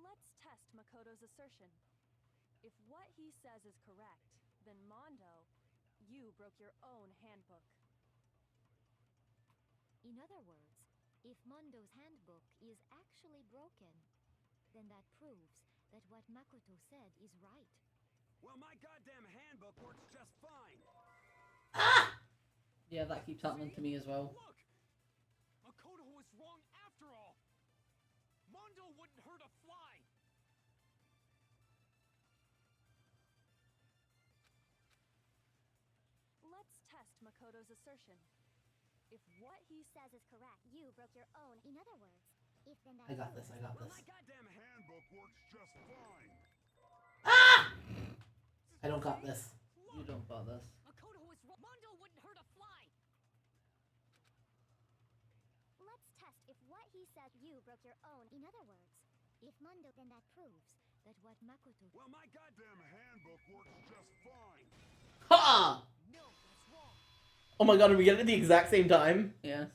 Let's test Makoto's assertion. If what he says is correct, then Mondo, you broke your own handbook. In other words, if Mondo's handbook is actually broken, then that proves that what Makoto said is right. Well, my goddamn handbook works just fine. Yeah, that keeps happening to me as well. Look! Makoto was wrong after all. Mondo wouldn't hurt a fly. Let's test Makoto's assertion. If what he says is correct, You broke your own. In other words, if then that I got this, I got Well, this. my goddamn handbook works just fine. I don't got this. You don't got this. Makoto was wrong. Mondo wouldn't hurt a fly. Let's test if what he says you broke your own. In other words, if Mondo, then that proves that what Makoto... Well, my goddamn handbook works just fine. Ha! No, that's wrong. Oh my god, are we getting it at the exact same time? Yes.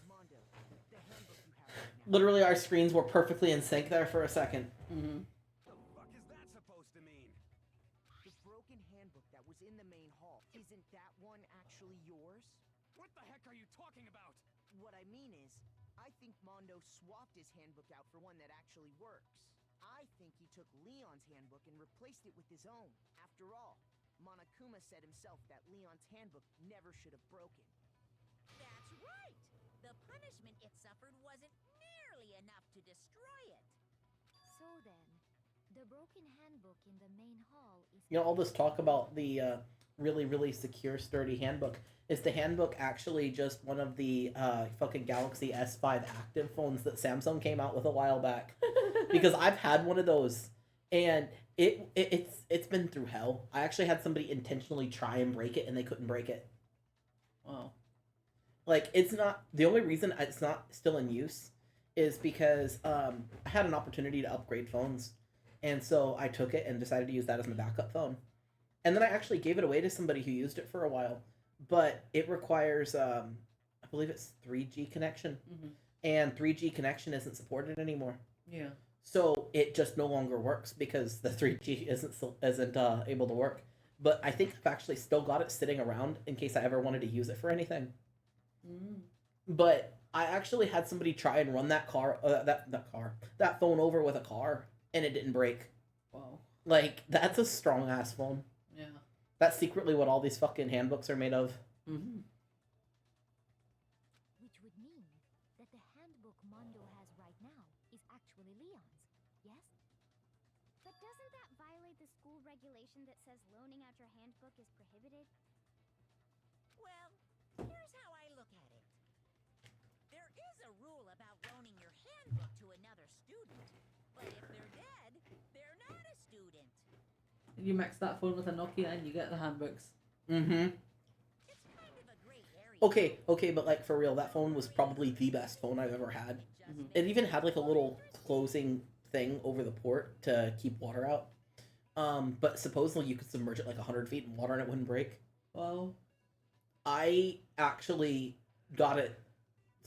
Mondo, the handbook you have right now. Literally, our screens were perfectly in sync there for a second. Mm-hmm. The fuck is that supposed to mean? The broken handbook that was in the main hall, isn't that one actually yours? What the heck are you talking about? What I mean is, I think Mondo swapped his handbook out for one that actually works. I think he took Leon's handbook and replaced it with his own. After all, Monokuma said himself that Leon's handbook never should have broken. That's right! The punishment it suffered wasn't nearly enough to destroy it. So then, the broken handbook in the main hall is... You know, all this talk about the really, really secure, sturdy handbook. Is the handbook actually just one of the fucking Galaxy S5 active phones that Samsung came out with a while back? Because I've had one of those, and it's been through hell. I actually had somebody intentionally try and break it, and they couldn't break it. Wow. Like, it's not, the only reason it's not still in use is because I had an opportunity to upgrade phones, and so I took it and decided to use that as my backup phone. And then I actually gave it away to somebody who used it for a while, but it requires I believe it's 3G connection, and 3G connection isn't supported anymore. Yeah. So it just no longer works because the 3G isn't able to work. But I think I've actually still got it sitting around in case I ever wanted to use it for anything. But I actually had somebody try and run that phone over with a car, and it didn't break. Wow. Like, that's a strong ass phone. Yeah. That's secretly what all these fucking handbooks are made of. Which would mean that the handbook Mondo has right now is actually Leon's, yes? But doesn't that violate the school regulation that says loaning out your handbook is prohibited? Well, here's how I look at it. There is a rule about loaning your handbook to another student, but if they're dead, they're not a student. You mix that phone with a Nokia and you get the handbooks. It's kind of a gray area. Okay, but like for real, that phone was probably the best phone I've ever had. It even had like a little closing thing over the port to keep water out. But supposedly you could submerge it like 100 feet in water and it wouldn't break. Wow. I actually got it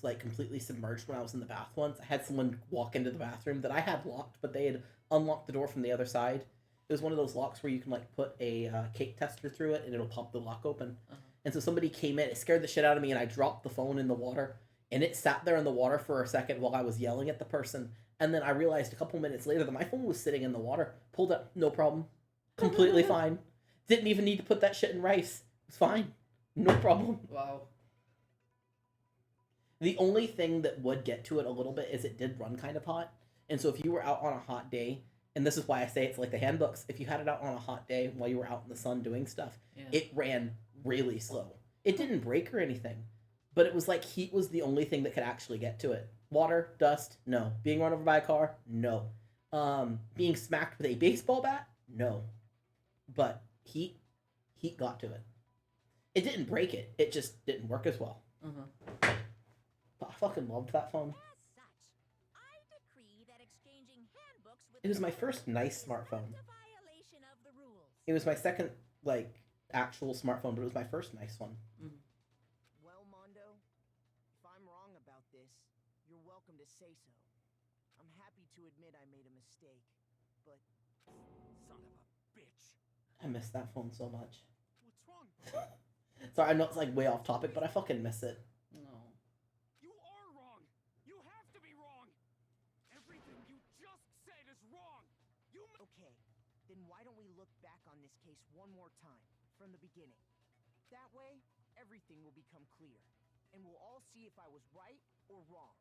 like completely submerged when I was in the bath once. I had someone walk into the bathroom that I had locked, but they had unlocked the door from the other side. It was one of those locks where you can like put a cake tester through it and it'll pop the lock open. And so somebody came in, it scared the shit out of me, and I dropped the phone in the water, and it sat there in the water for a second while I was yelling at the person. And then I realized a couple minutes later that my phone was sitting in the water. Pulled up, no problem. Completely fine. Didn't even need to put that shit in rice. It's fine. No problem. Wow. The only thing that would get to it a little bit is it did run kind of hot. And so if you were out on a hot day, and this is why I say it's like the handbooks, if you had it out on a hot day while you were out in the sun doing stuff, it ran really slow. It didn't break or anything, but it was like heat was the only thing that could actually get to it. Water, dust, no. Being run over by a car, no. Being smacked with a baseball bat, no. But heat got to it. It didn't break it. It just didn't work as well. But I fucking loved that phone. It was my first nice smartphone. It was my second, like, actual smartphone, but it was my first nice one. Well, Mondo, if I'm wrong about this, you're welcome to say so. I'm happy to admit I made a mistake, but... Son of a bitch. I miss that phone so much. What's wrong, bro? Sorry, I know it's like way off topic, but I fucking miss it. No. You are wrong. You have to be wrong. Everything you just said is wrong. Okay, then why don't we look back on this case one more time, from the beginning? That way, everything will become clear, and we'll all see if I was right or wrong.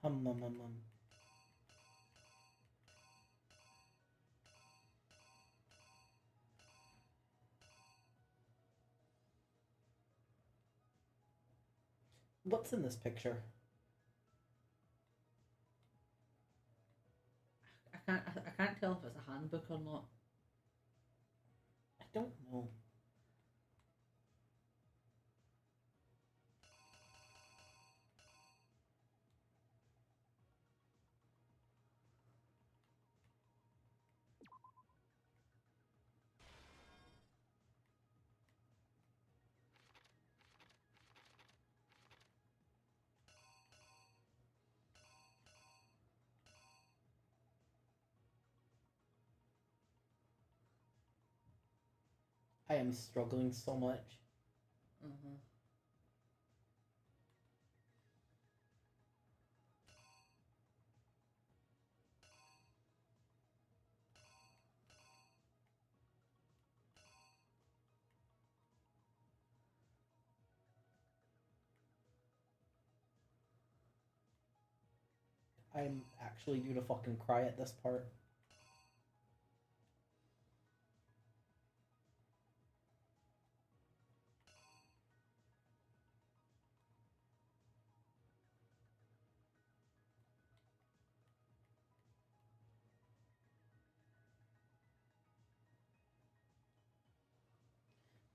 Hum hum hum hum. What's in this picture? I can't tell if it's a handbook or not. I don't know. I am struggling so much. Mm-hmm. I'm actually due to fucking cry at this part.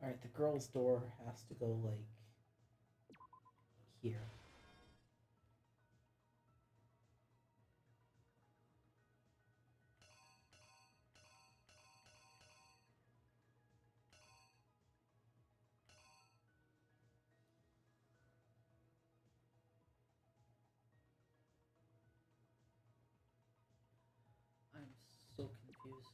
Alright, the girl's door has to go, like, here. I'm so confused.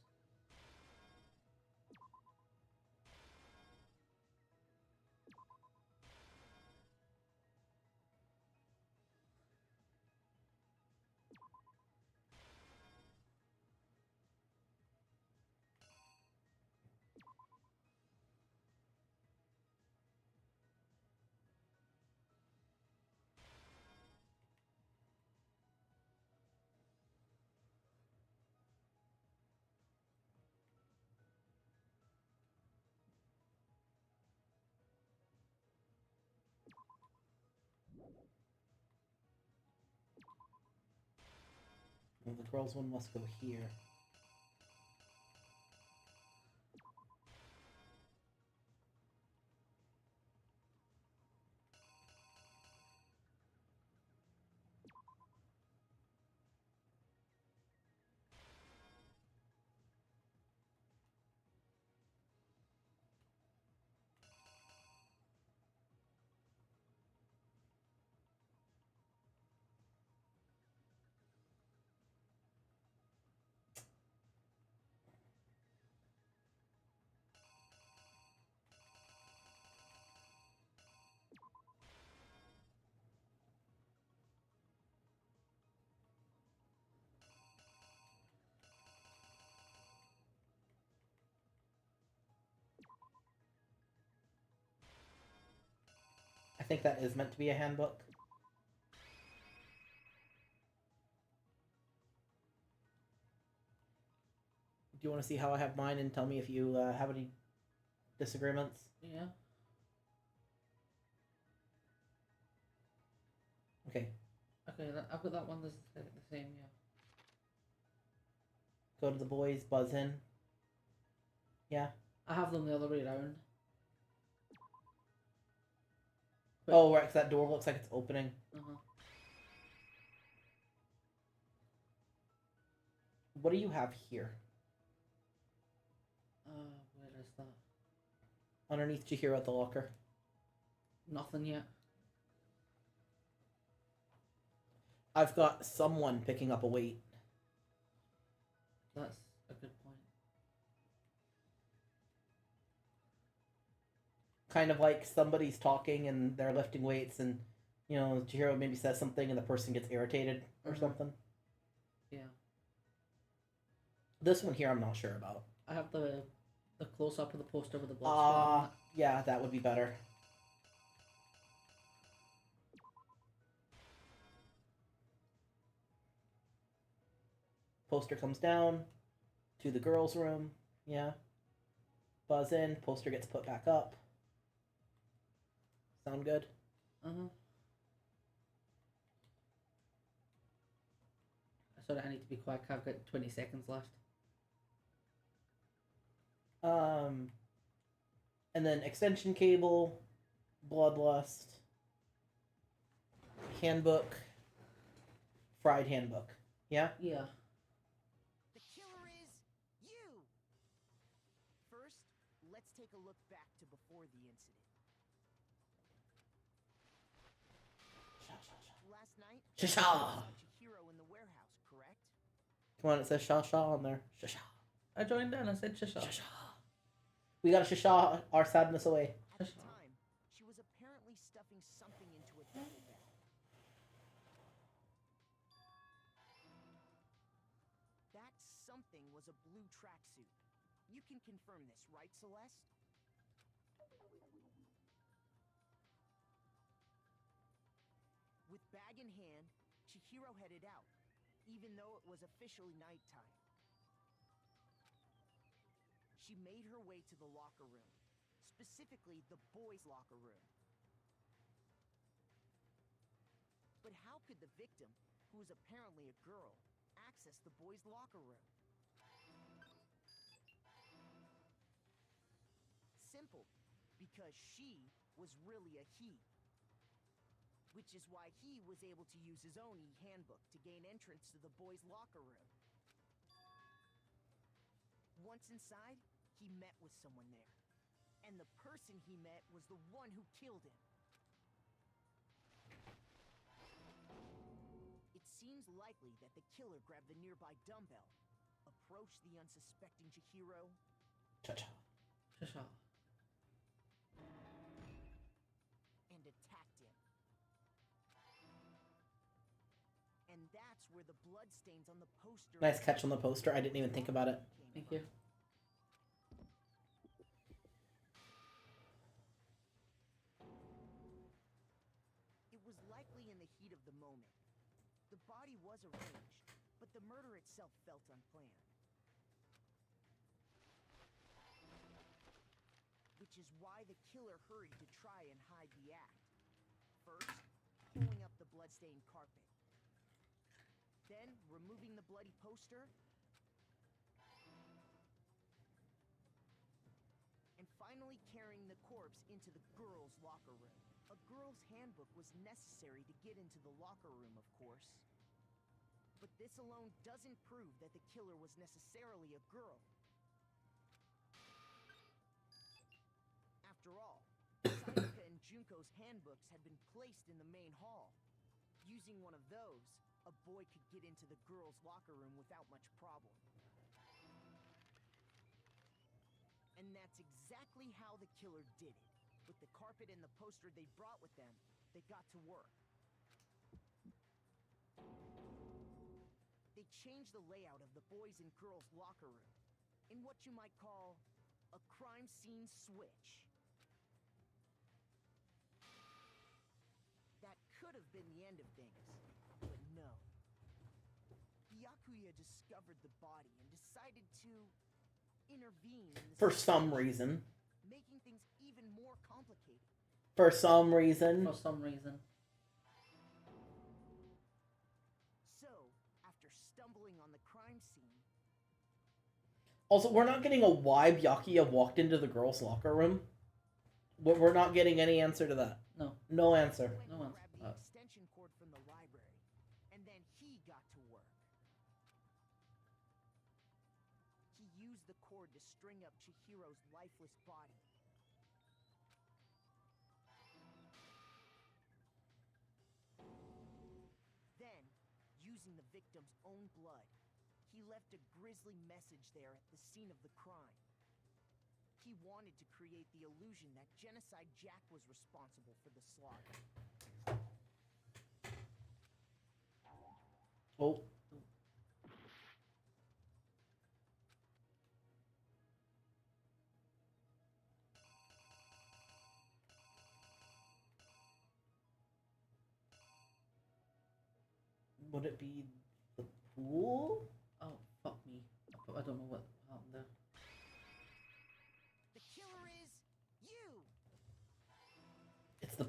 Well, the girl's one must go here. I think that is meant to be a handbook. Do you want to see how I have mine and tell me if you have any disagreements? Yeah. Okay. Okay, I've got that one that's the same, yeah. Go to the boys, buzz in. Yeah. I have them the other way around. But, oh, right, 'cause that door looks like it's opening. Uh-huh. What do you have here? Where is that? Underneath Chihiro at the locker. Nothing yet. I've got someone picking up a weight. That's a good point. Kind of like somebody's talking and they're lifting weights and, you know, Chihiro maybe says something and the person gets irritated or something. Yeah. This one here I'm not sure about. I have the close-up of the poster with the blood spot on it. Yeah, that would be better. Poster comes down to the girls' room. Yeah. Buzz in. Poster gets put back up. Sound good? Uh-huh. Sorry, I need to be quick. I've got 20 seconds left. And then extension cable, bloodlust, handbook, fried handbook. Yeah? Yeah. The killer is you! First, let's take a look back to before the incident. Last night, Shasha! you saw Chihiro in the warehouse, correct? Come on, it says Shasha on there. Shasha. I joined in. I said shasha. Shasha. We gotta Shasha our sadness away. At the time, she was apparently stuffing something into a duffel bag. That something was a blue tracksuit. You can confirm this, right, Celeste? With bag in hand, Chihiro headed out, even though it was officially nighttime. She made her way to the locker room, specifically the boys' locker room. But how could the victim, who was apparently a girl, access the boys' locker room? Simple, because she was really a he. Which is why he was able to use his own e-handbook to gain entrance to the boys' locker room. Once inside, he met with someone there. And the person he met was the one who killed him. It seems likely that the killer grabbed the nearby dumbbell, approached the unsuspecting Chihiro, Cha-cha. Shasha. and attacked him. And that's where the bloodstains on the poster... Nice catch on the poster. I didn't even think about it. Thank you. It was likely in the heat of the moment. The body was arranged, but the murder itself felt unplanned. Which is why the killer hurried to try and hide the act. First, pulling up the bloodstained carpet. Then, removing the bloody poster. And finally carrying the corpse into the girls' locker room. A girl's handbook was necessary to get into the locker room, of course. But this alone doesn't prove that the killer was necessarily a girl. After all, Sayaka and Junko's handbooks had been placed in the main hall. Using one of those, a boy could get into the girls' locker room without much problem. And that's exactly how the killer did it. With the carpet and the poster they brought with them, they got to work. They changed the layout of the boys' and girls' locker room in what you might call a crime scene switch. That could have been the end of things, but no. Byakuya discovered the body and decided to intervene in the For some reason. making things even more complicated. For some reason. For some reason. So, after stumbling on the crime scene, Also, we're not getting a why Byakuya walked into the girls' locker room. We're not getting any answer to that. No. No answer. went No and one's- grabbed the extension cord from the library, and then he got to work. He used the cord to string up Chihiro's lifeless body. Then, using the victim's own blood, he left a grisly message there at the scene of the crime. He wanted to create the illusion that Genocide Jack was responsible for the slaughter. Oh. Would it be the pool? Oh,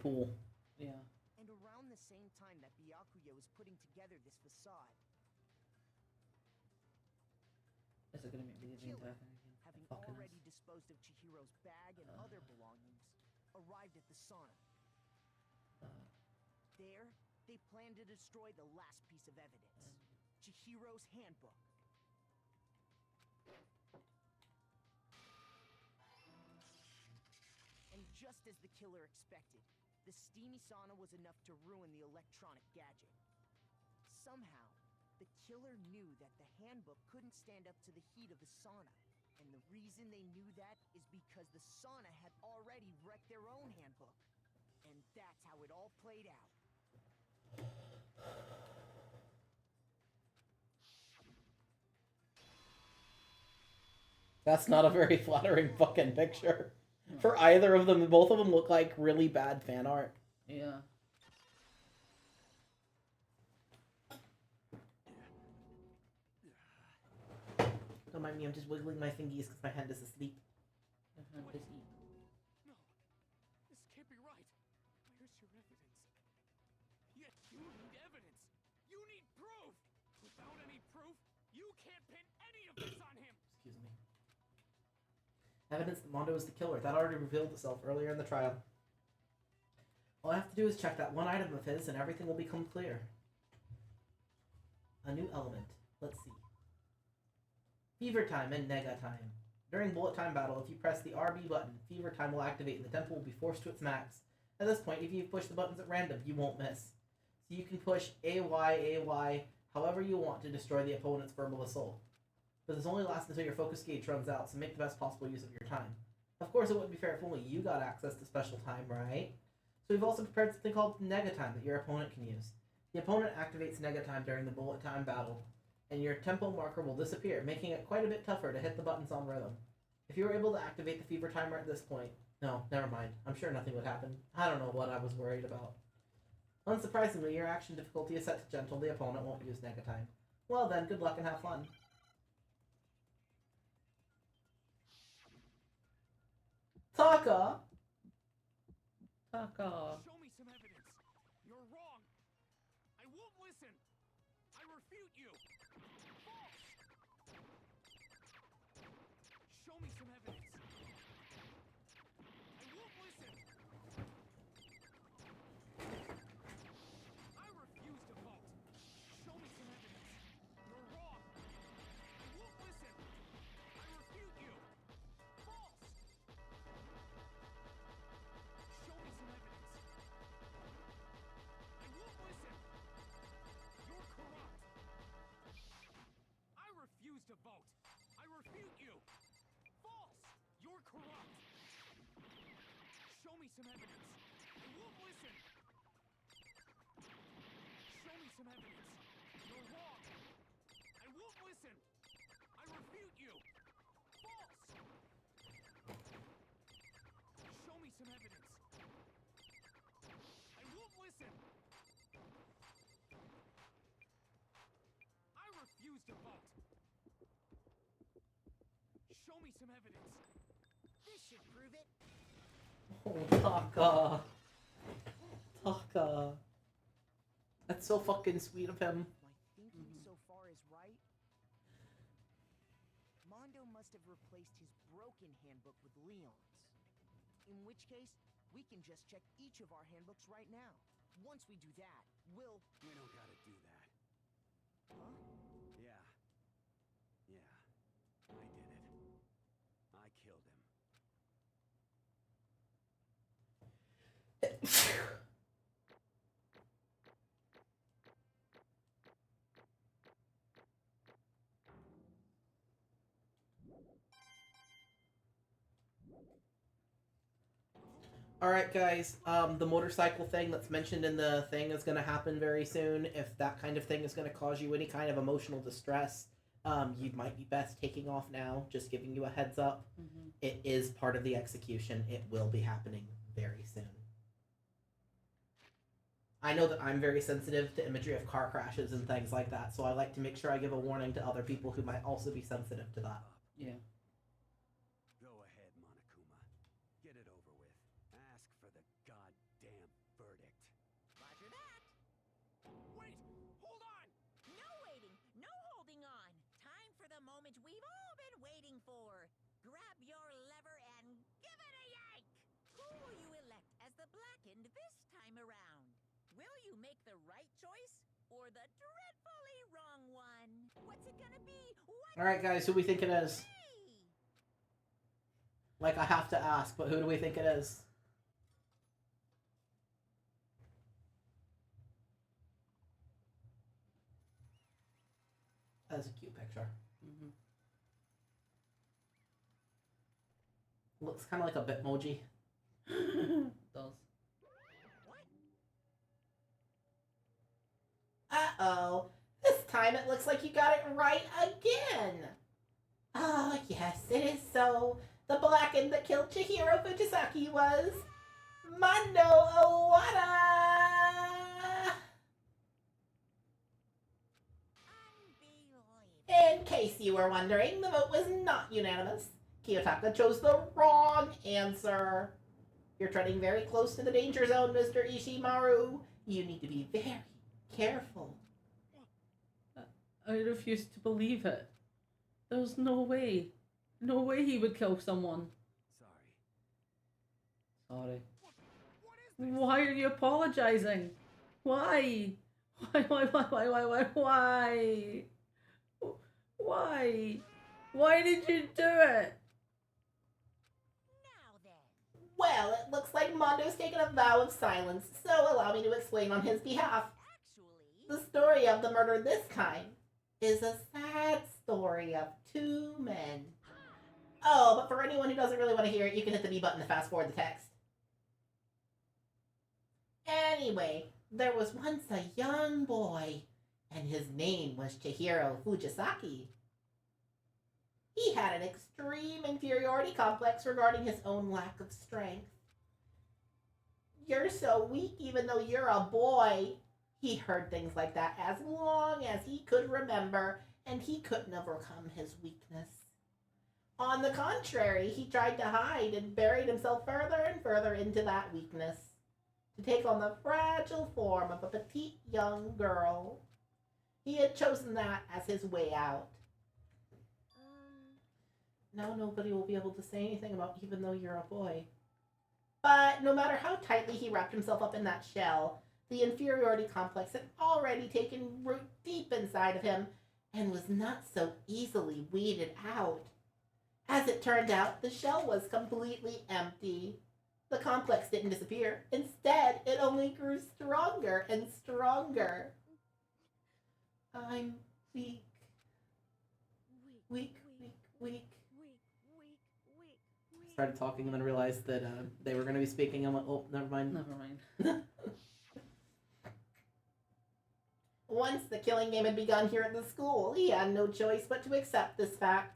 pool. Yeah. And around the same time that Byakuya was putting together this facade, Is it gonna make me the entire thing again? having Fucking already disposed of Chihiro's bag and other belongings, arrived at the sauna. There, they planned to destroy the last piece of evidence, Chihiro's handbook. And just as the killer expected, the steamy sauna was enough to ruin the electronic gadget. Somehow, the killer knew that the handbook couldn't stand up to the heat of the sauna. And the reason they knew that is because the sauna had already wrecked their own handbook. And that's how it all played out. That's not a very flattering fucking picture. For either of them, both of them look like really bad fan art. Yeah. Don't mind me, I'm just wiggling my fingies because my hand is asleep. No, this can't be right. Where's your evidence? Yet you need evidence. You need proof. Without any proof, you can't pin any of this on him. Excuse me. Evidence that Mondo is the killer. That already revealed itself earlier in the trial. All I have to do is check that one item of his and everything will become clear. A new element. Let's see. Fever time and Nega time. During bullet time battle, if you press the RB button, fever time will activate and the tempo will be forced to its max. At this point, if you push the buttons at random, you won't miss. So you can push AY, however you want to destroy the opponent's verbal assault. But this only lasts until your focus gauge runs out, so make the best possible use of your time. Of course, it wouldn't be fair if only you got access to special time, right? So we've also prepared something called Nega time that your opponent can use. The opponent activates Nega time during the bullet time battle, and your tempo marker will disappear, making it quite a bit tougher to hit the buttons on rhythm. If you were able to activate the fever timer at this point, no, never mind. I'm sure nothing would happen. I don't know what I was worried about. Unsurprisingly, your action difficulty is set to gentle. The opponent won't use Nega time. Well then, good luck and have fun. Taka! Taka. Show me some evidence. You're wrong. I won't listen. I refute you. False. Show me some evidence. I won't listen. I refuse to vote. Show me some evidence. You're wrong. I won't listen. I refute you. False. Show me some evidence. I won't listen. You're corrupt. I refuse to vote. I refute you. False. You're corrupt. Show me some evidence. I won't listen. Show me some evidence. You're wrong. I won't listen. I refute you. False. Show me some evidence. I won't listen. I refuse to vote. Show me some evidence. This should prove it. Oh, Taka. Taka. That's so fucking sweet of him. My thinking so far is right. Mondo must have replaced his broken handbook with Leon's. In which case, we can just check each of our handbooks right now. Once we do that, we'll... We don't gotta do that. Huh? Yeah. Yeah. I did it. I killed him. Alright guys, the motorcycle thing that's mentioned in the thing is going to happen very soon. If that kind of thing is going to cause you any kind of emotional distress, you might be best taking off now, just giving you a heads up. It is part of the execution. It will be happening very soon. I know that I'm very sensitive to imagery of car crashes and things like that, so I like to make sure I give a warning to other people who might also be sensitive to that. Yeah. Go ahead, Monokuma. Get it over with. Ask for the goddamn moment we've all been waiting for. Grab your lever and give it a yank! Who will you elect as the Blackened this time around? Will you make the right choice or the dreadfully wrong one? What's it gonna be? Alright, guys, who we think it is? Like, I have to ask, but who do we think it is? That's a cute picture. Mm-hmm. Looks kind of like a Bitmoji. Does. Uh-oh. This time it looks like you got it right again. Oh, yes, it is so. The Blackened that killed Chihiro Fujisaki was Mando Owada! In case you were wondering, the vote was not unanimous. Kiyotaka chose the wrong answer. You're treading very close to the danger zone, Mr. Ishimaru. You need to be very careful. I refuse to believe it. There's no way. No way he would kill someone. Sorry. Why are you apologizing? Why? Why? Why? Why did you do it? Well, it looks like Mondo's taken a vow of silence, so allow me to explain on his behalf. The story of the murder this time is a sad story of two men. Oh, but for anyone who doesn't really want to hear it, you can hit the B button to fast forward the text. Anyway, there was once a young boy, and his name was Chihiro Fujisaki. He had an extreme inferiority complex regarding his own lack of strength. You're so weak even though you're a boy. He heard things like that as long as he could remember, and he couldn't overcome his weakness. On the contrary, he tried to hide and buried himself further and further into that weakness, to take on the fragile form of a petite young girl. He had chosen that as his way out. Now nobody will be able to say anything about even though you're a boy. But no matter how tightly he wrapped himself up in that shell, the inferiority complex had already taken root deep inside of him and was not so easily weeded out. As it turned out, the shell was completely empty. The complex didn't disappear. Instead, it only grew stronger and stronger. I'm weak. Weak. Started talking and then realized that they were going to be speaking. I'm like, oh, never mind. Once the killing game had begun here at the school, he had no choice but to accept this fact.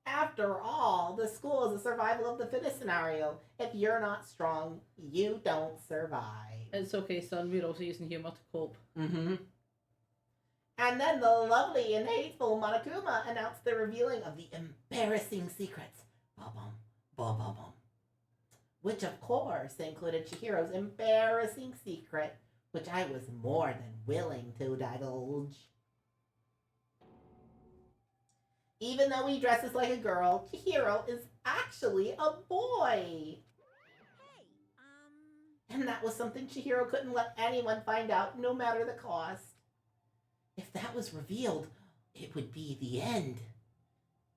After all, the school is a survival of the fittest scenario. If you're not strong, you don't survive. It's okay, son. We're also using humor to cope. Mm-hmm. And then the lovely and hateful Monokuma announced the revealing of the embarrassing secrets. Ba-bum. Which, of course, included Chihiro's embarrassing secret, which I was more than willing to divulge. Even though he dresses like a girl, Chihiro is actually a boy. And that was something Chihiro couldn't let anyone find out, no matter the cost. If that was revealed, it would be the end.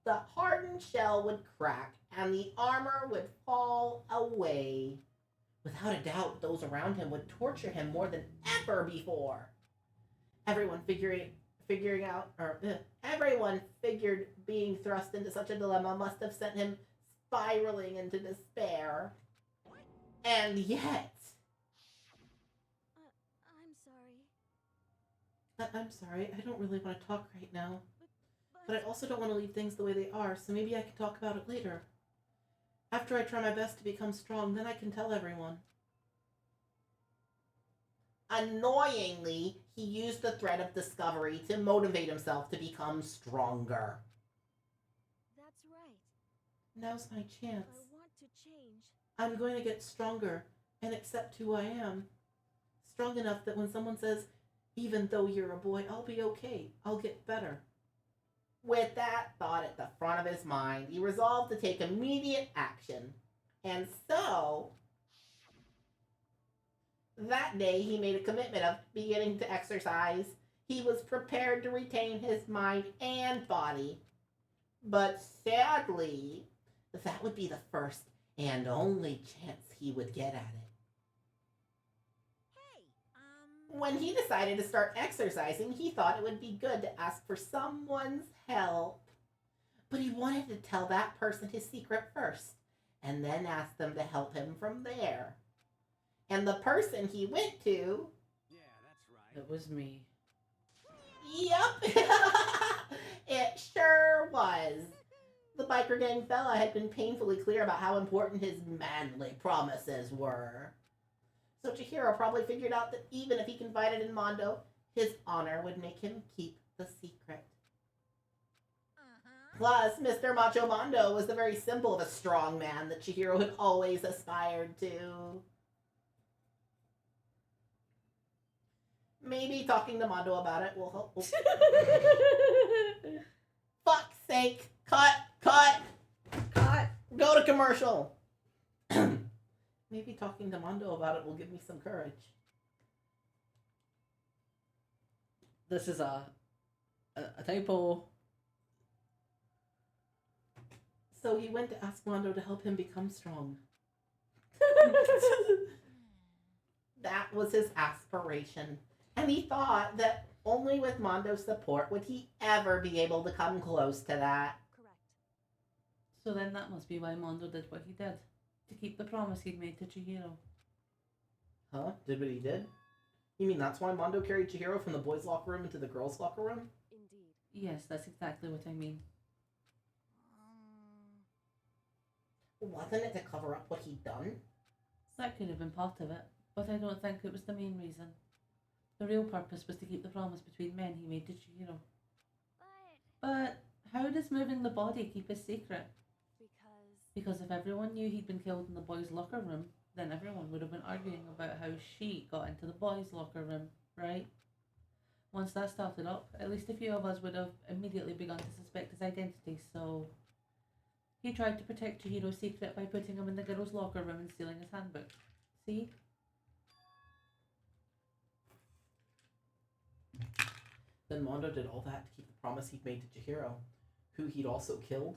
The hardened shell would crack, and the armor would fall away. Without a doubt, those around him would torture him more than ever before. Everyone figured being thrust into such a dilemma must have sent him spiraling into despair. And yet... I'm sorry, I don't really want to talk right now. But I also don't want to leave things the way they are, so maybe I can talk about it later. After I try my best to become strong, then I can tell everyone. Annoyingly, he used the thread of discovery to motivate himself to become stronger. That's right. Now's my chance. I want to change. I'm going to get stronger and accept who I am. Strong enough that when someone says, even though you're a boy, I'll be okay. I'll get better. With that thought at the front of his mind, he resolved to take immediate action. And so, that day he made a commitment of beginning to exercise. He was prepared to retain his mind and body. But sadly, that would be the first and only chance he would get at it. When he decided to start exercising, he thought it would be good to ask for someone's help. But he wanted to tell that person his secret first, and then ask them to help him from there. And the person he went to... Yeah, that's right. It was me. Yep! It sure was. The biker gang fella had been painfully clear about how important his manly promises were. So Chihiro probably figured out that even if he confided in Mondo, his honor would make him keep the secret. Plus, Mr. Macho Mondo was the very symbol of a strong man that Chihiro had always aspired to. Maybe talking to Mondo about it will help. Fuck's sake! Cut! Go to commercial! Maybe talking to Mondo about it will give me some courage. This is a typo. So he went to ask Mondo to help him become strong. That was his aspiration. And he thought that only with Mondo's support would he ever be able to come close to that. Correct. So then that must be why Mondo did what he did. To keep the promise he'd made to Chihiro. Huh? Did what he did? You mean that's why Mondo carried Chihiro from the boys' locker room into the girls' locker room? Indeed. Yes, that's exactly what I mean. Wasn't it to cover up what he'd done? That could have been part of it, but I don't think it was the main reason. The real purpose was to keep the promise between men he made to Chihiro. But how does moving the body keep his secret? Because if everyone knew he'd been killed in the boys' locker room, then everyone would have been arguing about how she got into the boys' locker room, right? Once that started up, at least a few of us would have immediately begun to suspect his identity, so... He tried to protect Chihiro's secret by putting him in the girls' locker room and stealing his handbook. See? Then Mondo did all that to keep the promise he'd made to Chihiro, who he'd also killed.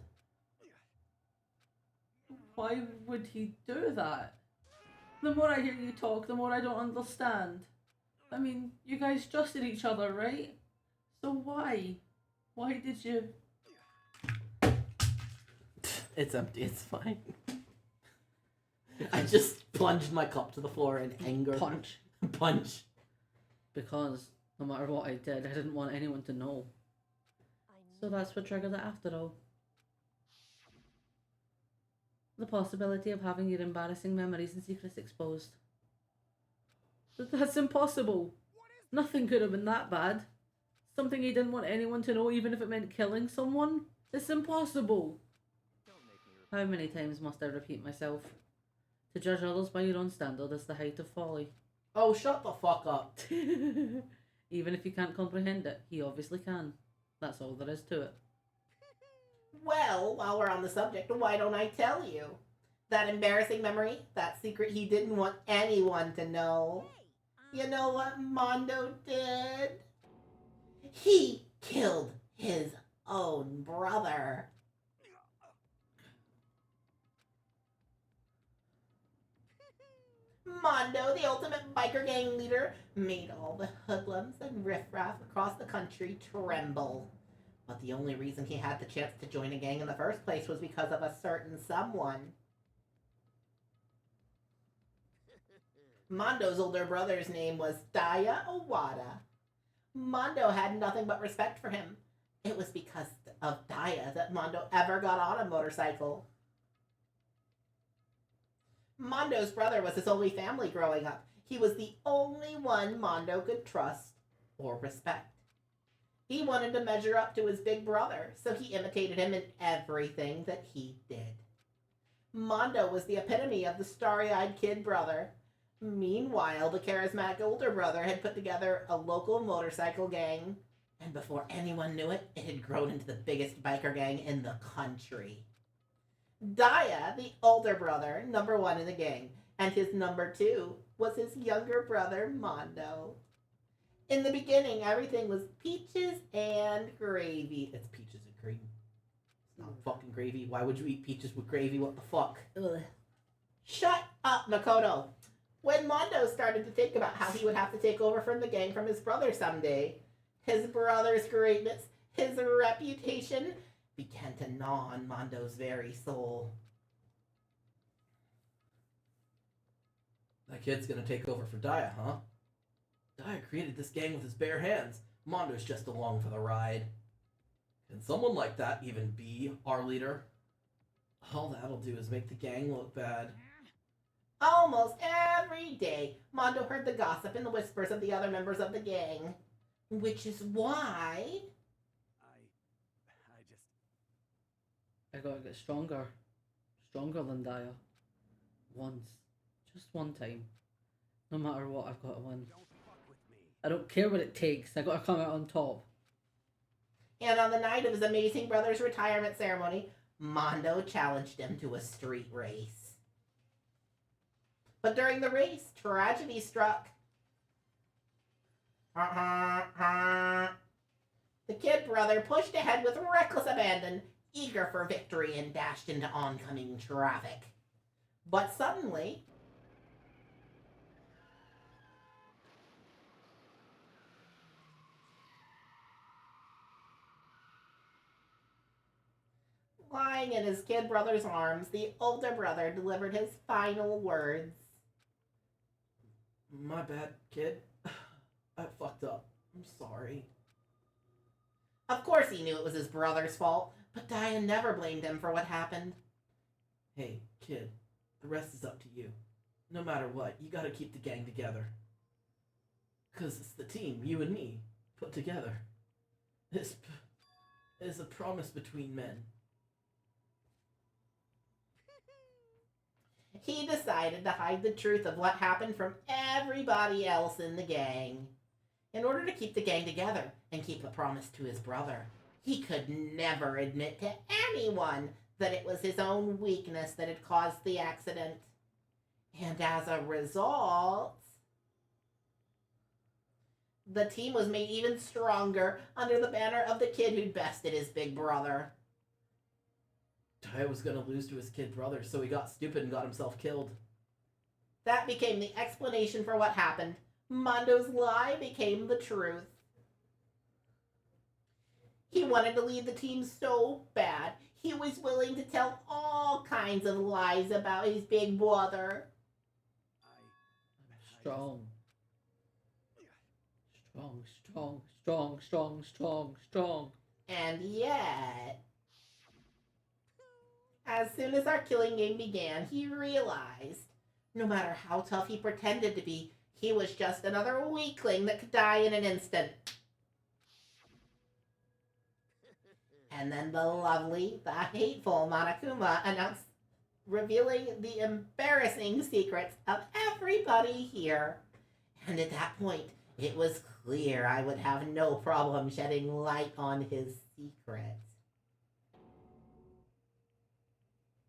Why would he do that? The more I hear you talk, the more I don't understand. I mean, you guys trusted each other, right? So why? Why did you... It's empty, it's fine. I just plunged my cup to the floor in anger. Punch. Because no matter what I did, I didn't want anyone to know. So that's what triggered it after all. The possibility of having your embarrassing memories and secrets exposed. But that's impossible. Nothing could have been that bad. Something you didn't want anyone to know, even if it meant killing someone. It's impossible. How many times must I repeat myself? To judge others by your own standard is the height of folly. Oh, shut the fuck up. Even if you can't comprehend it, he obviously can. That's all there is to it. Well, while we're on the subject, why don't I tell you? That embarrassing memory, that secret he didn't want anyone to know. You know what Mondo did? He killed his own brother. Mondo, the ultimate biker gang leader, made all the hoodlums and riffraff across the country tremble. But the only reason he had the chance to join a gang in the first place was because of a certain someone. Mondo's older brother's name was Daya Owada. Mondo had nothing but respect for him. It was because of Daya that Mondo ever got on a motorcycle. Mondo's brother was his only family growing up. He was the only one Mondo could trust or respect. He wanted to measure up to his big brother, so he imitated him in everything that he did. Mondo was the epitome of the starry-eyed kid brother. Meanwhile, the charismatic older brother had put together a local motorcycle gang, And before anyone knew it, it had grown into the biggest biker gang in the country. Daya, the older brother, number one in the gang, and his number two was his younger brother, Mondo. In the beginning, everything was peaches and gravy. It's peaches and cream. It's not fucking gravy. Why would you eat peaches with gravy? What the fuck? Ugh. Shut up, Makoto. When Mondo started to think about how he would have to take over from the gang from his brother someday, his brother's greatness, his reputation, began to gnaw on Mondo's very soul. That kid's gonna take over for Daya, huh? Daya created this gang with his bare hands. Mondo's just along for the ride. Can someone like that even be our leader? All that'll do is make the gang look bad. Almost every day, Mondo heard the gossip and the whispers of the other members of the gang. Which is why... I gotta get stronger. Stronger than Daya. Once. Just one time. No matter what, I've got to win. I don't care what it takes. I gotta come out on top. And on the night of his amazing brother's retirement ceremony, Mondo challenged him to a street race. But during the race, tragedy struck. The kid brother pushed ahead with reckless abandon, eager for victory, and dashed into oncoming traffic. But suddenly... lying in his kid brother's arms, the older brother delivered his final words. My bad, kid. I fucked up. I'm sorry. Of course he knew it was his brother's fault, but Daya never blamed him for what happened. Hey, kid, the rest is up to you. No matter what, you gotta keep the gang together. 'Cause it's the team, you and me, put together. It's a promise between men. He decided to hide the truth of what happened from everybody else in the gang. In order to keep the gang together and keep a promise to his brother, he could never admit to anyone that it was his own weakness that had caused the accident. And as a result, the team was made even stronger under the banner of the kid who'd bested his big brother. Daya was gonna lose to his kid brother, so he got stupid and got himself killed. That became the explanation for what happened. Mondo's lie became the truth. He wanted to lead the team so bad, he was willing to tell all kinds of lies about his big brother. Strong. Strong, strong, strong, strong, strong, strong. And yet, as soon as our killing game began, he realized, no matter how tough he pretended to be, he was just another weakling that could die in an instant. And then the lovely, the hateful Monokuma announced, revealing the embarrassing secrets of everybody here. And at that point, it was clear I would have no problem shedding light on his secrets.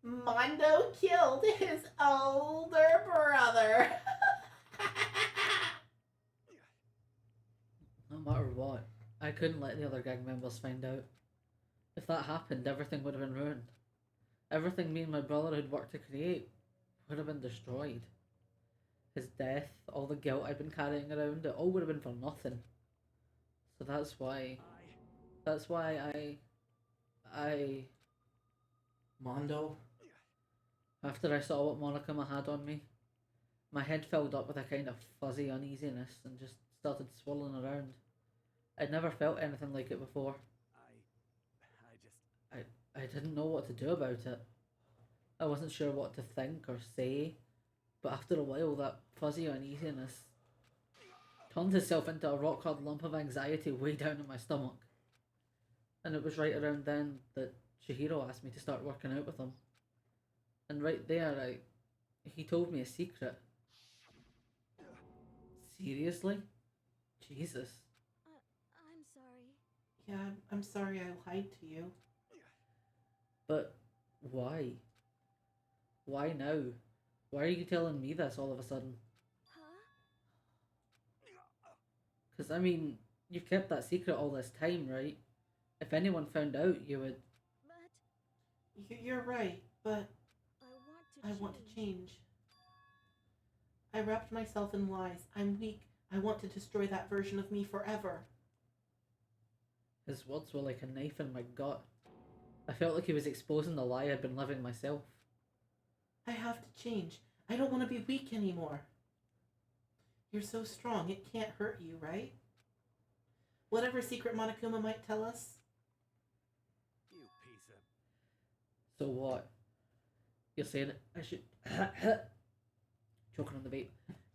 Mondo killed his older brother. No matter what, I couldn't let the other gang members find out. If that happened, everything would have been ruined. Everything me and my brother had worked to create would have been destroyed. His death, all the guilt I'd been carrying around, it all would have been for nothing. So that's why I... Mondo? After I saw what Monokuma had on me, my head filled up with a kind of fuzzy uneasiness and just started swirling around. I'd never felt anything like it before. I didn't know what to do about it. I wasn't sure what to think or say, but after a while that fuzzy uneasiness turned itself into a rock-hard lump of anxiety way down in my stomach. And it was right around then that Chihiro asked me to start working out with him. And right there, he told me a secret. Seriously? Jesus. I'm sorry. Yeah, I'm sorry I lied to you. But why? Why now? Why are you telling me this all of a sudden? Because, I mean, you've kept that secret all this time, right? If anyone found out, you would... You're right, but I want to change. I wrapped myself in lies. I'm weak. I want to destroy that version of me forever. His words were like a knife in my gut. I felt like he was exposing the lie I'd been living myself. I have to change. I don't want to be weak anymore. You're so strong, it can't hurt you, right? Whatever secret Monokuma might tell us. You piece of... So what? You're saying I should... Choking on the vape.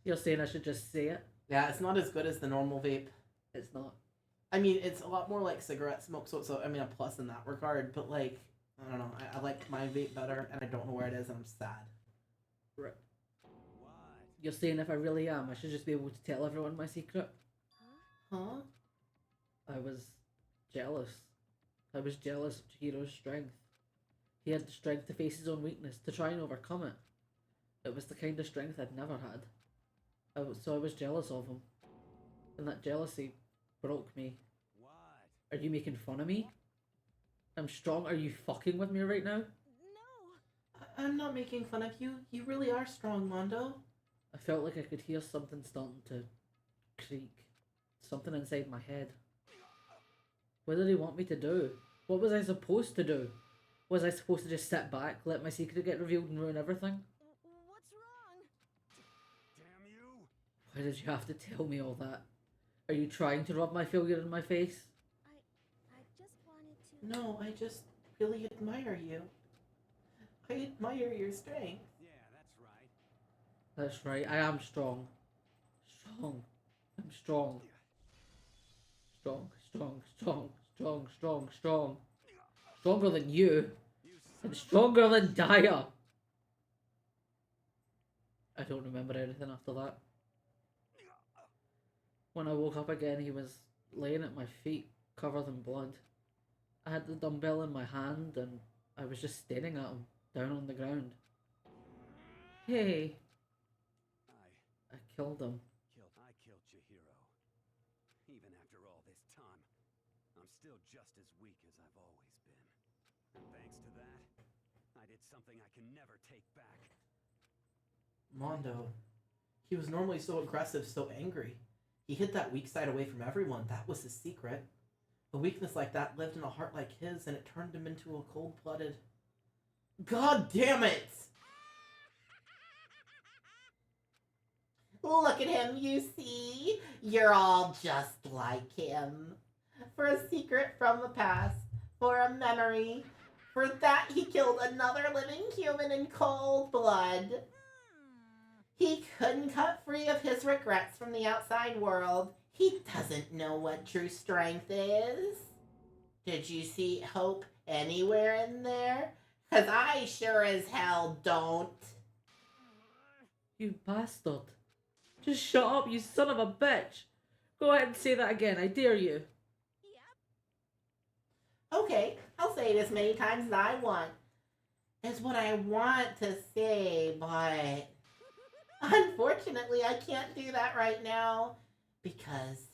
You're saying I should just say it? Yeah, it's not as good as the normal vape. It's not. I mean, it's a lot more like cigarette smoke, so I mean, a plus in that regard, but like, I don't know, I like my vape better, and I don't know where it is, and I'm sad. Right. You're saying if I really am, I should just be able to tell everyone my secret? Huh? I was jealous. I was jealous of Chihiro's strength. He had the strength to face his own weakness, to try and overcome it. It was the kind of strength I'd never had. So I was jealous of him. And that jealousy broke me. What? Are you making fun of me? I'm strong. Are you fucking with me right now? I'm not making fun of you. You really are strong, Mondo. I felt like I could hear something starting to creak. Something inside my head. What did he want me to do? What was I supposed to do? Was I supposed to just sit back, let my secret get revealed and ruin everything? What's wrong? Damn you! Why did you have to tell me all that? Are you trying to rub my failure in my face? I just wanted to... No, I just really admire you. I admire your strength. Yeah, that's right. That's right, I am strong. Strong. I'm strong. Strong, strong, strong, strong, strong, strong. Stronger than you. And stronger than Daya. I don't remember anything after that. When I woke up again, he was laying at my feet, covered in blood. I had the dumbbell in my hand and I was just staring at him, down on the ground. Hey. I killed him. I killed Chihiro. Even after all this time, I'm still just as weak as I've always been. And thanks to that, I did something I can never take back. Mondo. He was normally so aggressive, so angry. He hid that weak side away from everyone. That was his secret. A weakness like that lived in a heart like his, and it turned him into a cold-blooded... God damn it! Look at him, you see? You're all just like him. For a secret from the past. For a memory. For that, he killed another living human in cold blood. He couldn't cut free of his regrets from the outside world. He doesn't know what true strength is. Did you see hope anywhere in there? 'Cause I sure as hell don't. You bastard. Just shut up, you son of a bitch. Go ahead and say that again, I dare you. Okay, I'll say it as many times as I want. It's what I want to say, but... Unfortunately, I can't do that right now. Because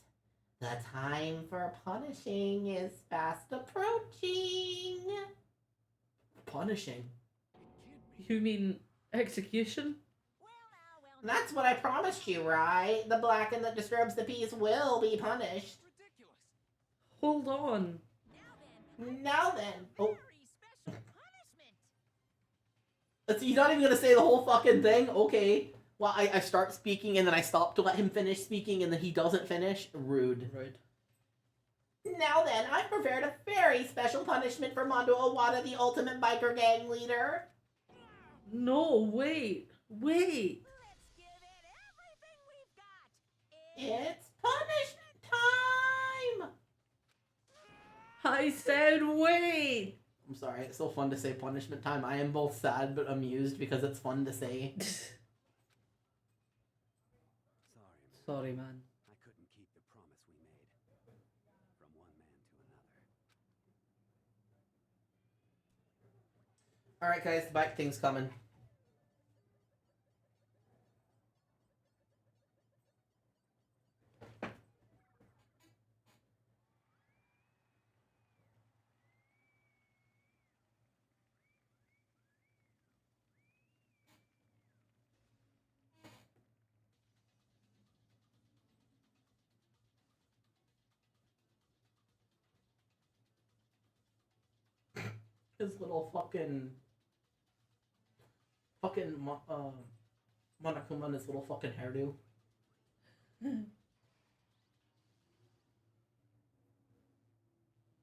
the time for punishing is fast approaching. Punishing? You mean execution? That's what I promised you, right? The blackened that disturbs the peace will be punished. Hold on. Now then. Oh. So you're not even gonna say the whole fucking thing? Okay. Well, I start speaking and then I stop to let him finish speaking and then he doesn't finish? Rude. Rude. Now then, I've prepared a very special punishment for Mondo Owada, the ultimate biker gang leader. No, wait. Wait. It's punishment time! I said wait! I'm sorry, it's so fun to say punishment time. I am both sad but amused because it's fun to say. Sorry, man. I couldn't keep the promise we made. From one man to another. Alright, guys, the bike thing's coming. His little Monokuma and his little fucking hairdo.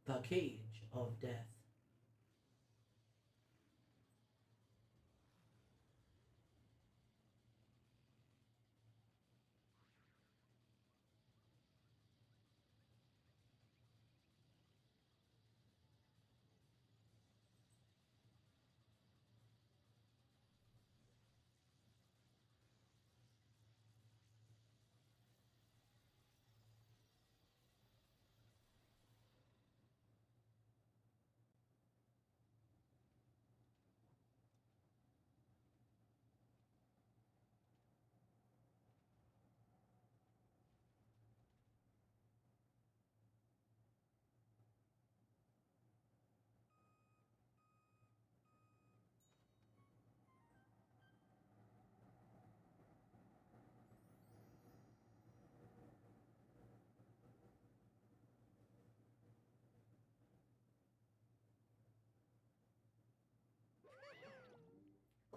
The Cage of Death.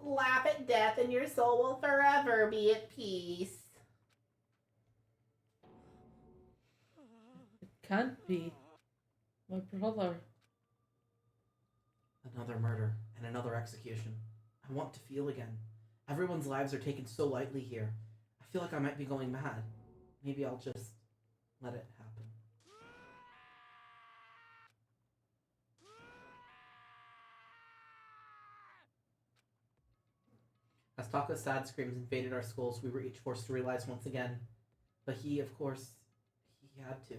Laugh at death and your soul will forever be at peace. It can't be. My brother. Another murder and another execution. I want to feel again. Everyone's lives are taken so lightly here. I feel like I might be going mad. Maybe I'll just let it happen. As Taka's sad screams invaded our skulls, we were each forced to realize once again. But he, of course, he had to.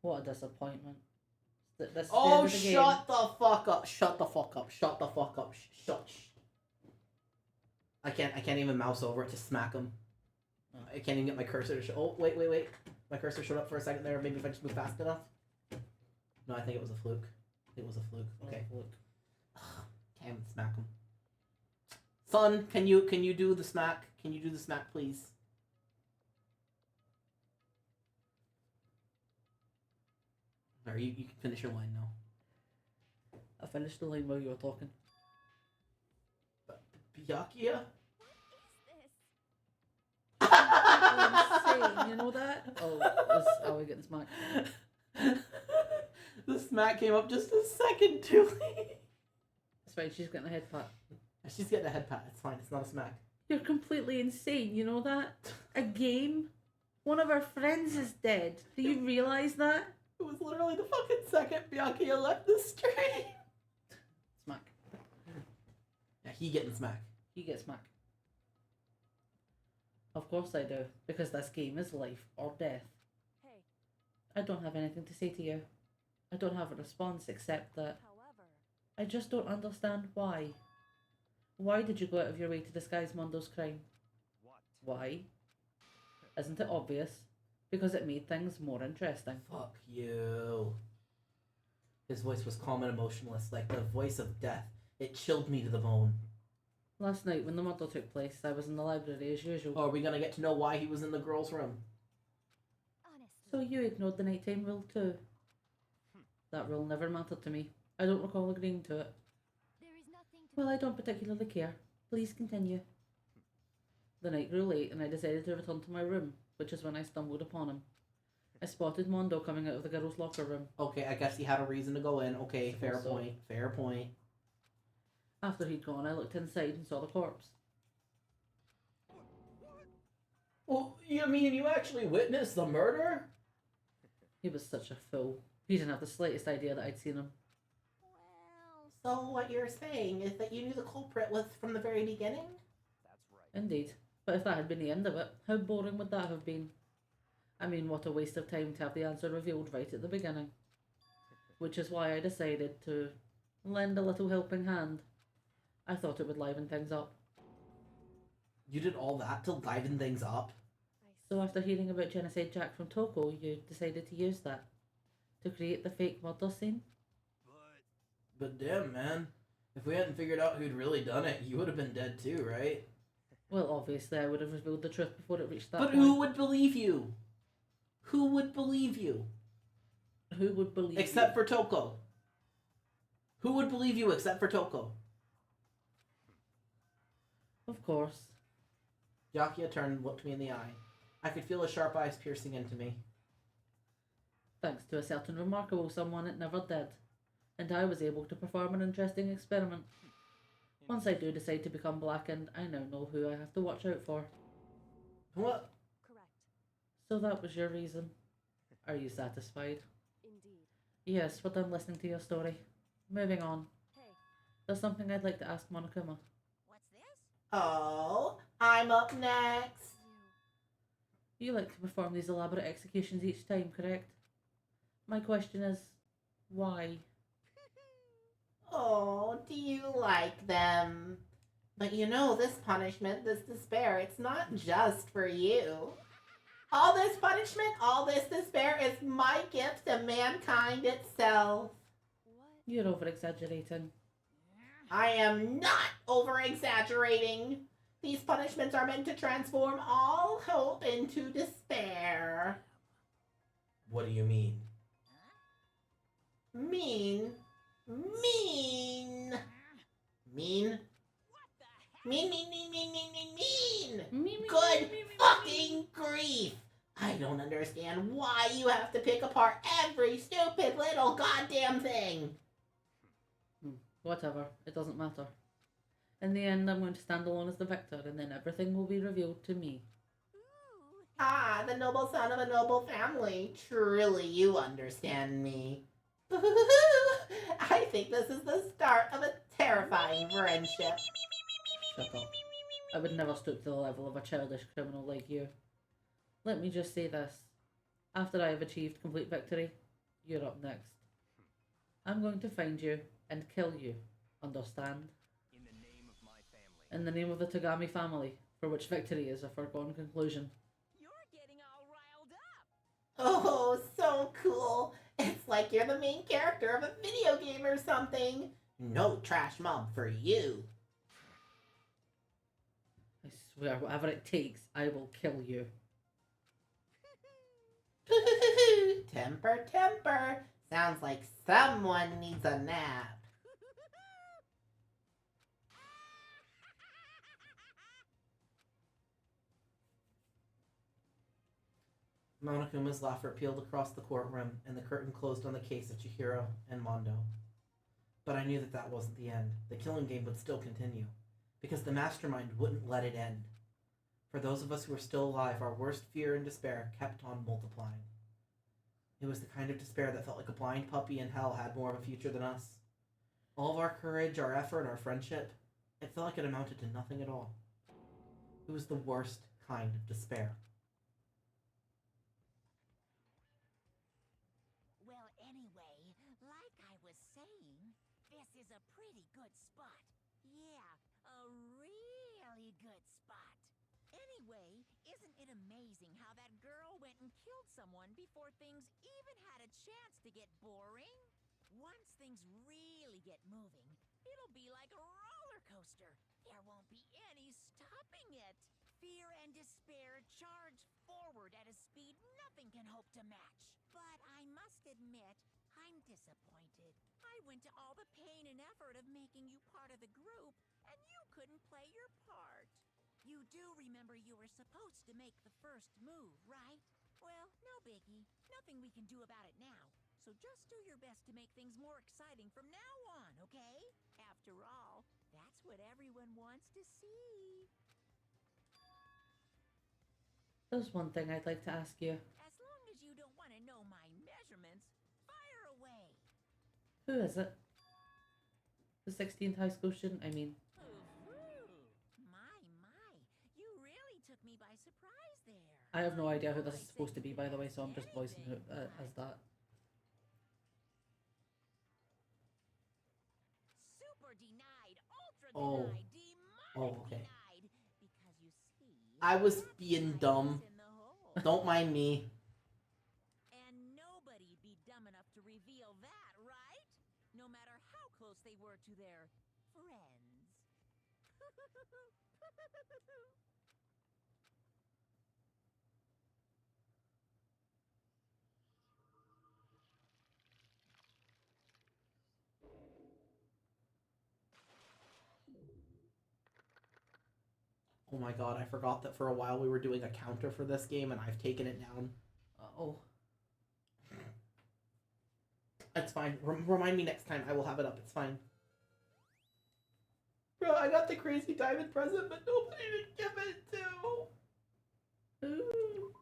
What a disappointment. This Oh, shut the fuck up! Shut the fuck up! Shut the fuck up! Shut! I can't even mouse over it to smack him. I can't even get my cursor to show. Oh, wait! My cursor showed up for a second there. Maybe if I just move fast enough. No, I think it was a fluke. It was a fluke. Okay, fluke. Can't even smack him. Son, can you do the smack? Can you do the smack, please? Alright, you can finish your line now. I finished the line while you were talking. Byakuya? Insane, you know that? Oh, are we getting smacked? The smack came up just a second too late. That's right, she's getting a head pat. She's getting a head pat. It's fine. It's not a smack. You're completely insane, you know that? A game? One of our friends is dead. Do you realise that? It was literally the fucking second Byakuya left the stream. Smack. Yeah, he getting smack. You get smack. Of course I do, because this game is life or death. Hey. I don't have anything to say to you. I don't have a response except that However, I just don't understand why. Why did you go out of your way to disguise Mondo's crime? What? Why? Isn't it obvious? Because it made things more interesting. Fuck you. His voice was calm and emotionless, like the voice of death. It chilled me to the bone. Last night, when the murder took place, I was in the library as usual. Oh, are we gonna get to know why he was in the girls' room? honestly, So you ignored the nighttime rule too? That rule never mattered to me. I don't recall agreeing to it. There is nothing to Well, I don't particularly care. Please continue. The night grew late and I decided to return to my room, which is when I stumbled upon him. I spotted Mondo coming out of the girls' locker room. Okay, I guess he had a reason to go in. Okay, fair So- point. Fair point. After he'd gone, I looked inside and saw the corpse. Well, you mean you actually witnessed the murder? He was such a fool. He didn't have the slightest idea that I'd seen him. So what you're saying is that you knew the culprit was from the very beginning? That's right. Indeed. But if that had been the end of it, how boring would that have been? I mean, what a waste of time to have the answer revealed right at the beginning. Which is why I decided to lend a little helping hand I thought it would liven things up. You did all that to liven things up? So after hearing about Genocide Jack from Toko, you decided to use that to create the fake murder scene? But damn, man. If we hadn't figured out who'd really done it, you would have been dead too, right? Well, obviously I would have revealed the truth before it reached that But point. who would believe you? Who would believe you? Who would believe Except for Toko. Who would believe you except for Toko? Of course. Yakia turned and looked me in the eye. I could feel his sharp eyes piercing into me. Thanks to a certain remarkable someone it never did. And I was able to perform an interesting experiment. Once I do decide to become blackened, I now know who I have to watch out for. What? Correct. So that was your reason. Are you satisfied? Indeed. Yes, we're done listening to your story. Moving on. Hey. There's something I'd like to ask Monokuma. What's this? Oh, I'm up next. You like to perform these elaborate executions each time, correct? My question is, why? Oh, do you like them? But you know, this punishment, this despair, it's not just for you. All this punishment, all this despair is my gift to mankind itself. You're over-exaggerating. I am not over-exaggerating. These punishments are meant to transform all hope into despair. What do you mean? Mean. Mean. Mean. Mean, mean, mean, mean, mean, mean, mean. Good fucking grief. I don't understand why you have to pick apart every stupid little goddamn thing. Whatever, it doesn't matter. In the end, I'm going to stand alone as the victor, and then everything will be revealed to me. Ah, the noble son of a noble family. Truly, you understand me. I think this is the start of a terrifying friendship. Shut up. I would never stoop to the level of a childish criminal like you. Let me just say this. After I have achieved complete victory, you're up next. I'm going to find you and kill you. Understand? In the name of my family. In the name of the Tagami family, for which victory is a foregone conclusion. You're getting all riled up. Oh, so cool. It's like you're the main character of a video game or something. No trash mob for you. I swear, whatever it takes, I will kill you. Temper, temper. Sounds like someone needs a nap. Monokuma's laughter peeled across the courtroom, and the curtain closed on the case of Chihiro and Mondo. But I knew that that wasn't the end. The killing game would still continue, because the mastermind wouldn't let it end. For those of us who were still alive, our worst fear and despair kept on multiplying. It was the kind of despair that felt like a blind puppy in hell had more of a future than us. All of our courage, our effort, our friendship, it felt like it amounted to nothing at all. It was the worst kind of despair. Well, anyway, like I was saying, this is a pretty good spot. Yeah, a really good spot. Anyway, isn't it amazing how that girl went and killed someone before things even had a chance to get boring? Once things really get moving, it'll be like a roller coaster. There won't be any stopping it. Fear and despair charge forward at a speed nothing can hope to match. But I must admit, I'm disappointed. I went to all the pain and effort of making you part of the group, and you couldn't play your part. You do remember you were supposed to make the first move, right? Well, no biggie. Nothing we can do about it now. So just do your best to make things more exciting from now on, okay? After all, that's what everyone wants to see. There's one thing I'd like to ask you. As long as you don't want to know my measurements, fire away. Who is it? The 16th high school student, I mean. My, you really took me by surprise there. I have no idea who this is supposed to be, by the way, so I'm just voicing it as that. Super denied, ultra Oh. deny, Oh, okay. denied, because you see, I was being dumb. in the hole. Don't mind me. And nobody'd be dumb enough to reveal that, right? No matter how close they were to their friends. Oh my god, I forgot that for a while we were doing a counter for this game and I've taken it down. Uh-oh. It's fine. Remind me next time. I will have it up. It's fine. Bro, I got the crazy diamond present, but nobody to give it to. Ooh.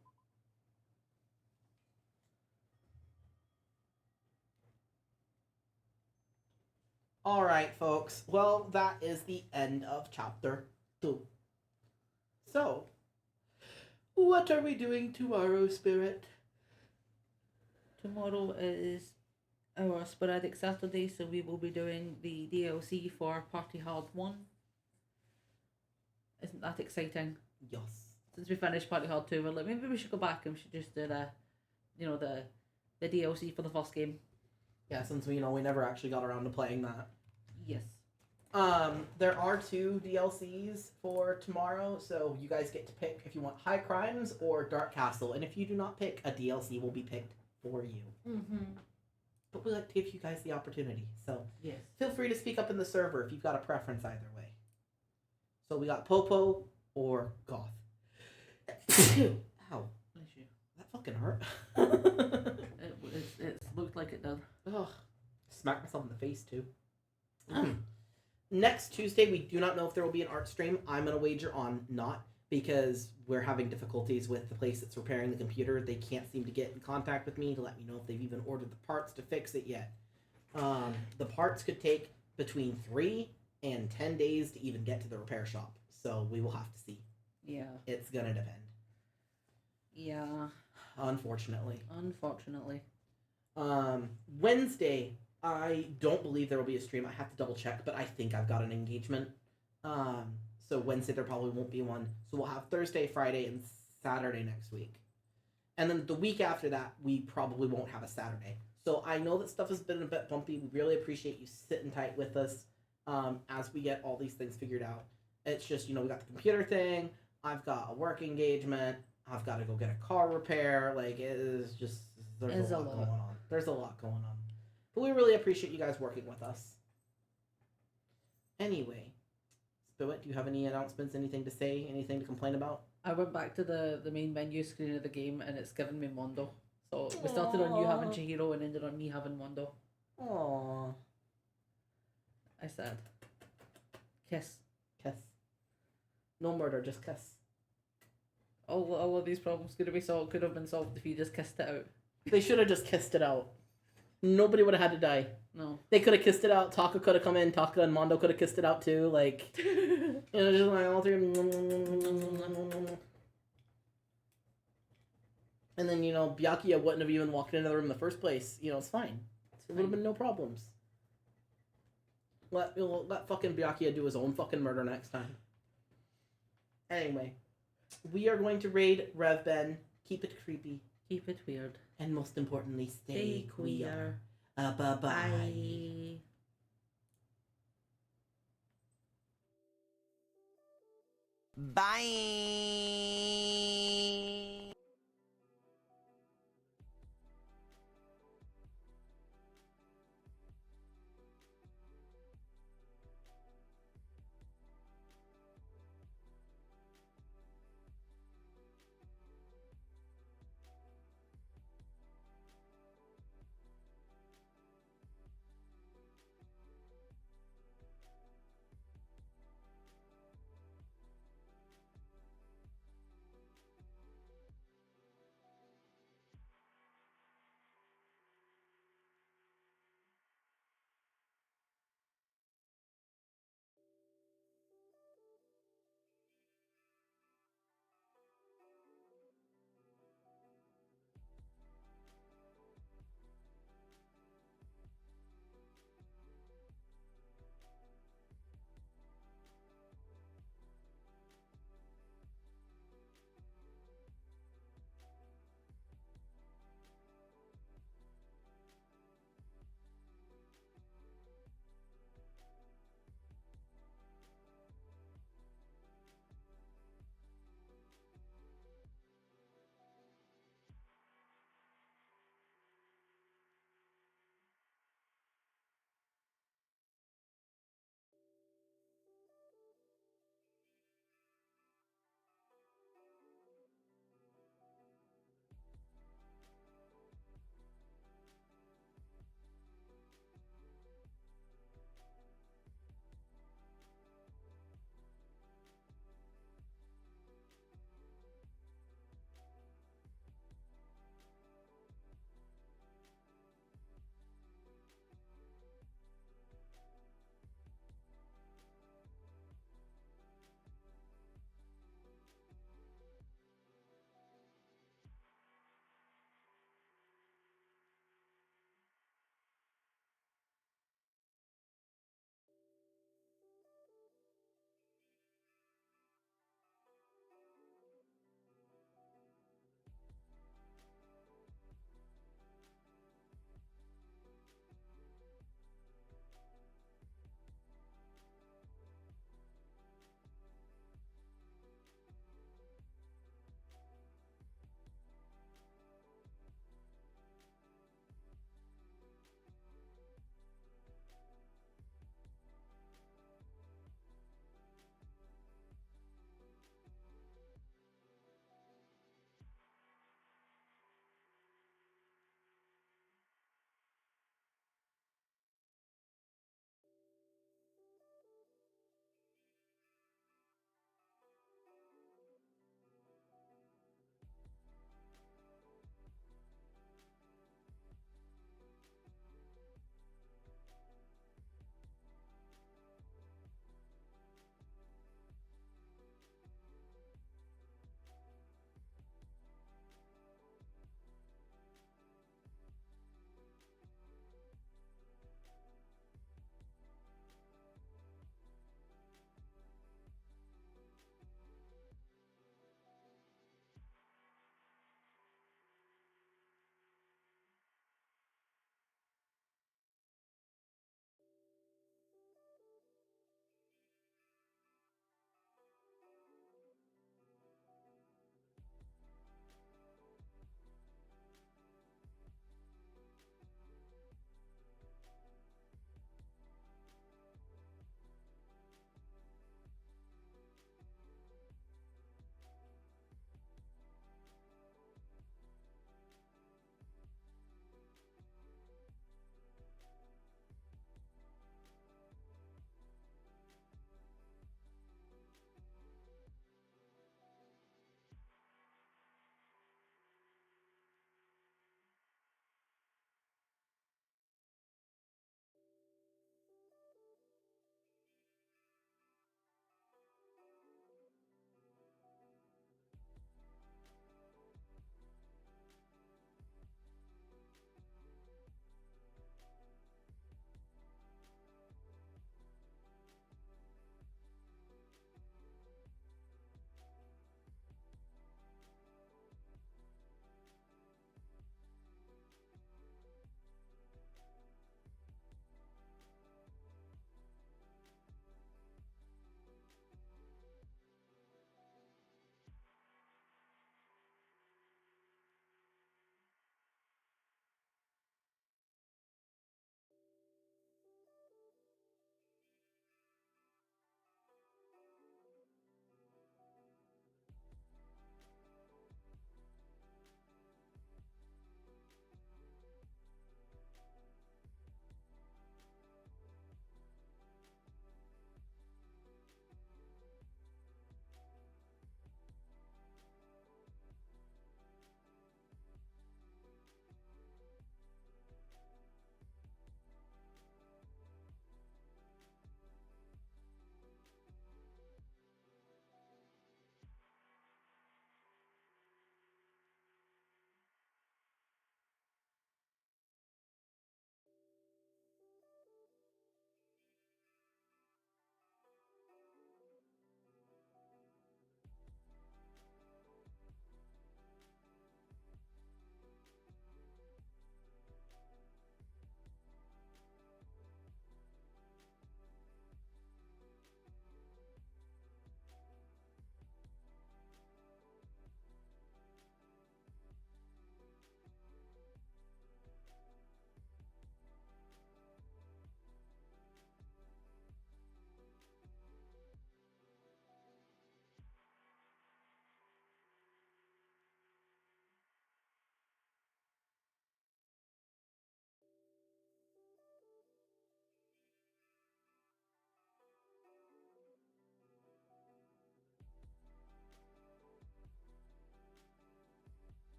Alright, folks. Well, that is the end of chapter 2. So, what are we doing tomorrow, Spirit? Tomorrow is our sporadic Saturday, so we will be doing the DLC for Party Hard 1. Isn't that exciting? Yes. Since we finished Party Hard 2, we're like, maybe we should go back and we should just do the DLC for the first game. Yeah, since we never actually got around to playing that. Yes. There are 2 DLCs for tomorrow, so you guys get to pick if you want High Crimes or Dark Castle, and if you do not pick, a DLC will be picked for you. Mm-hmm. But we like to give you guys the opportunity, so yes, feel free to speak up in the server if you've got a preference either way. So we got Popo or Goth. Ow. Bless you. That fucking hurt. It looked like it did. Ugh. Smacked myself in the face too. Next Tuesday, we do not know if there will be an art stream. I'm going to wager on not, because we're having difficulties with the place that's repairing the computer. They can't seem to get in contact with me to let me know if they've even ordered the parts to fix it yet. The parts could take between 3 and 10 days to even get to the repair shop. So we will have to see. Yeah. It's going to depend. Yeah. Unfortunately. Wednesday, I don't believe there will be a stream. I have to double check, but I think I've got an engagement. So Wednesday there probably won't be one. So we'll have Thursday, Friday, and Saturday next week. And then the week after that, we probably won't have a Saturday. So I know that stuff has been a bit bumpy. We really appreciate you sitting tight with us as we get all these things figured out. It's just, we got the computer thing. I've got a work engagement. I've got to go get a car repair. Like, it is just, there's a lot going on. There's a lot going on. But we really appreciate you guys working with us. Anyway, Spirit, do you have any announcements, anything to say, anything to complain about? I went back to the main menu screen of the game and it's given me Mondo. So we started on you having Chihiro and ended on me having Mondo. Aww. I said, kiss. Kiss. No murder, just kiss. All of these problems could have been solved if you just kissed it out. They should have just kissed it out. Nobody would have had to die. No. They could have kissed it out. Taka could have come in. Taka and Mondo could have kissed it out too. Like, just like all three. And then, Byakuya wouldn't have even walked into the room in the first place. It's fine. There would have been no problems. Let fucking Byakuya do his own fucking murder next time. Anyway, we are going to raid Rev Ben. Keep it creepy. Keep it weird. And most importantly, stay queer. Bye-bye. Bye.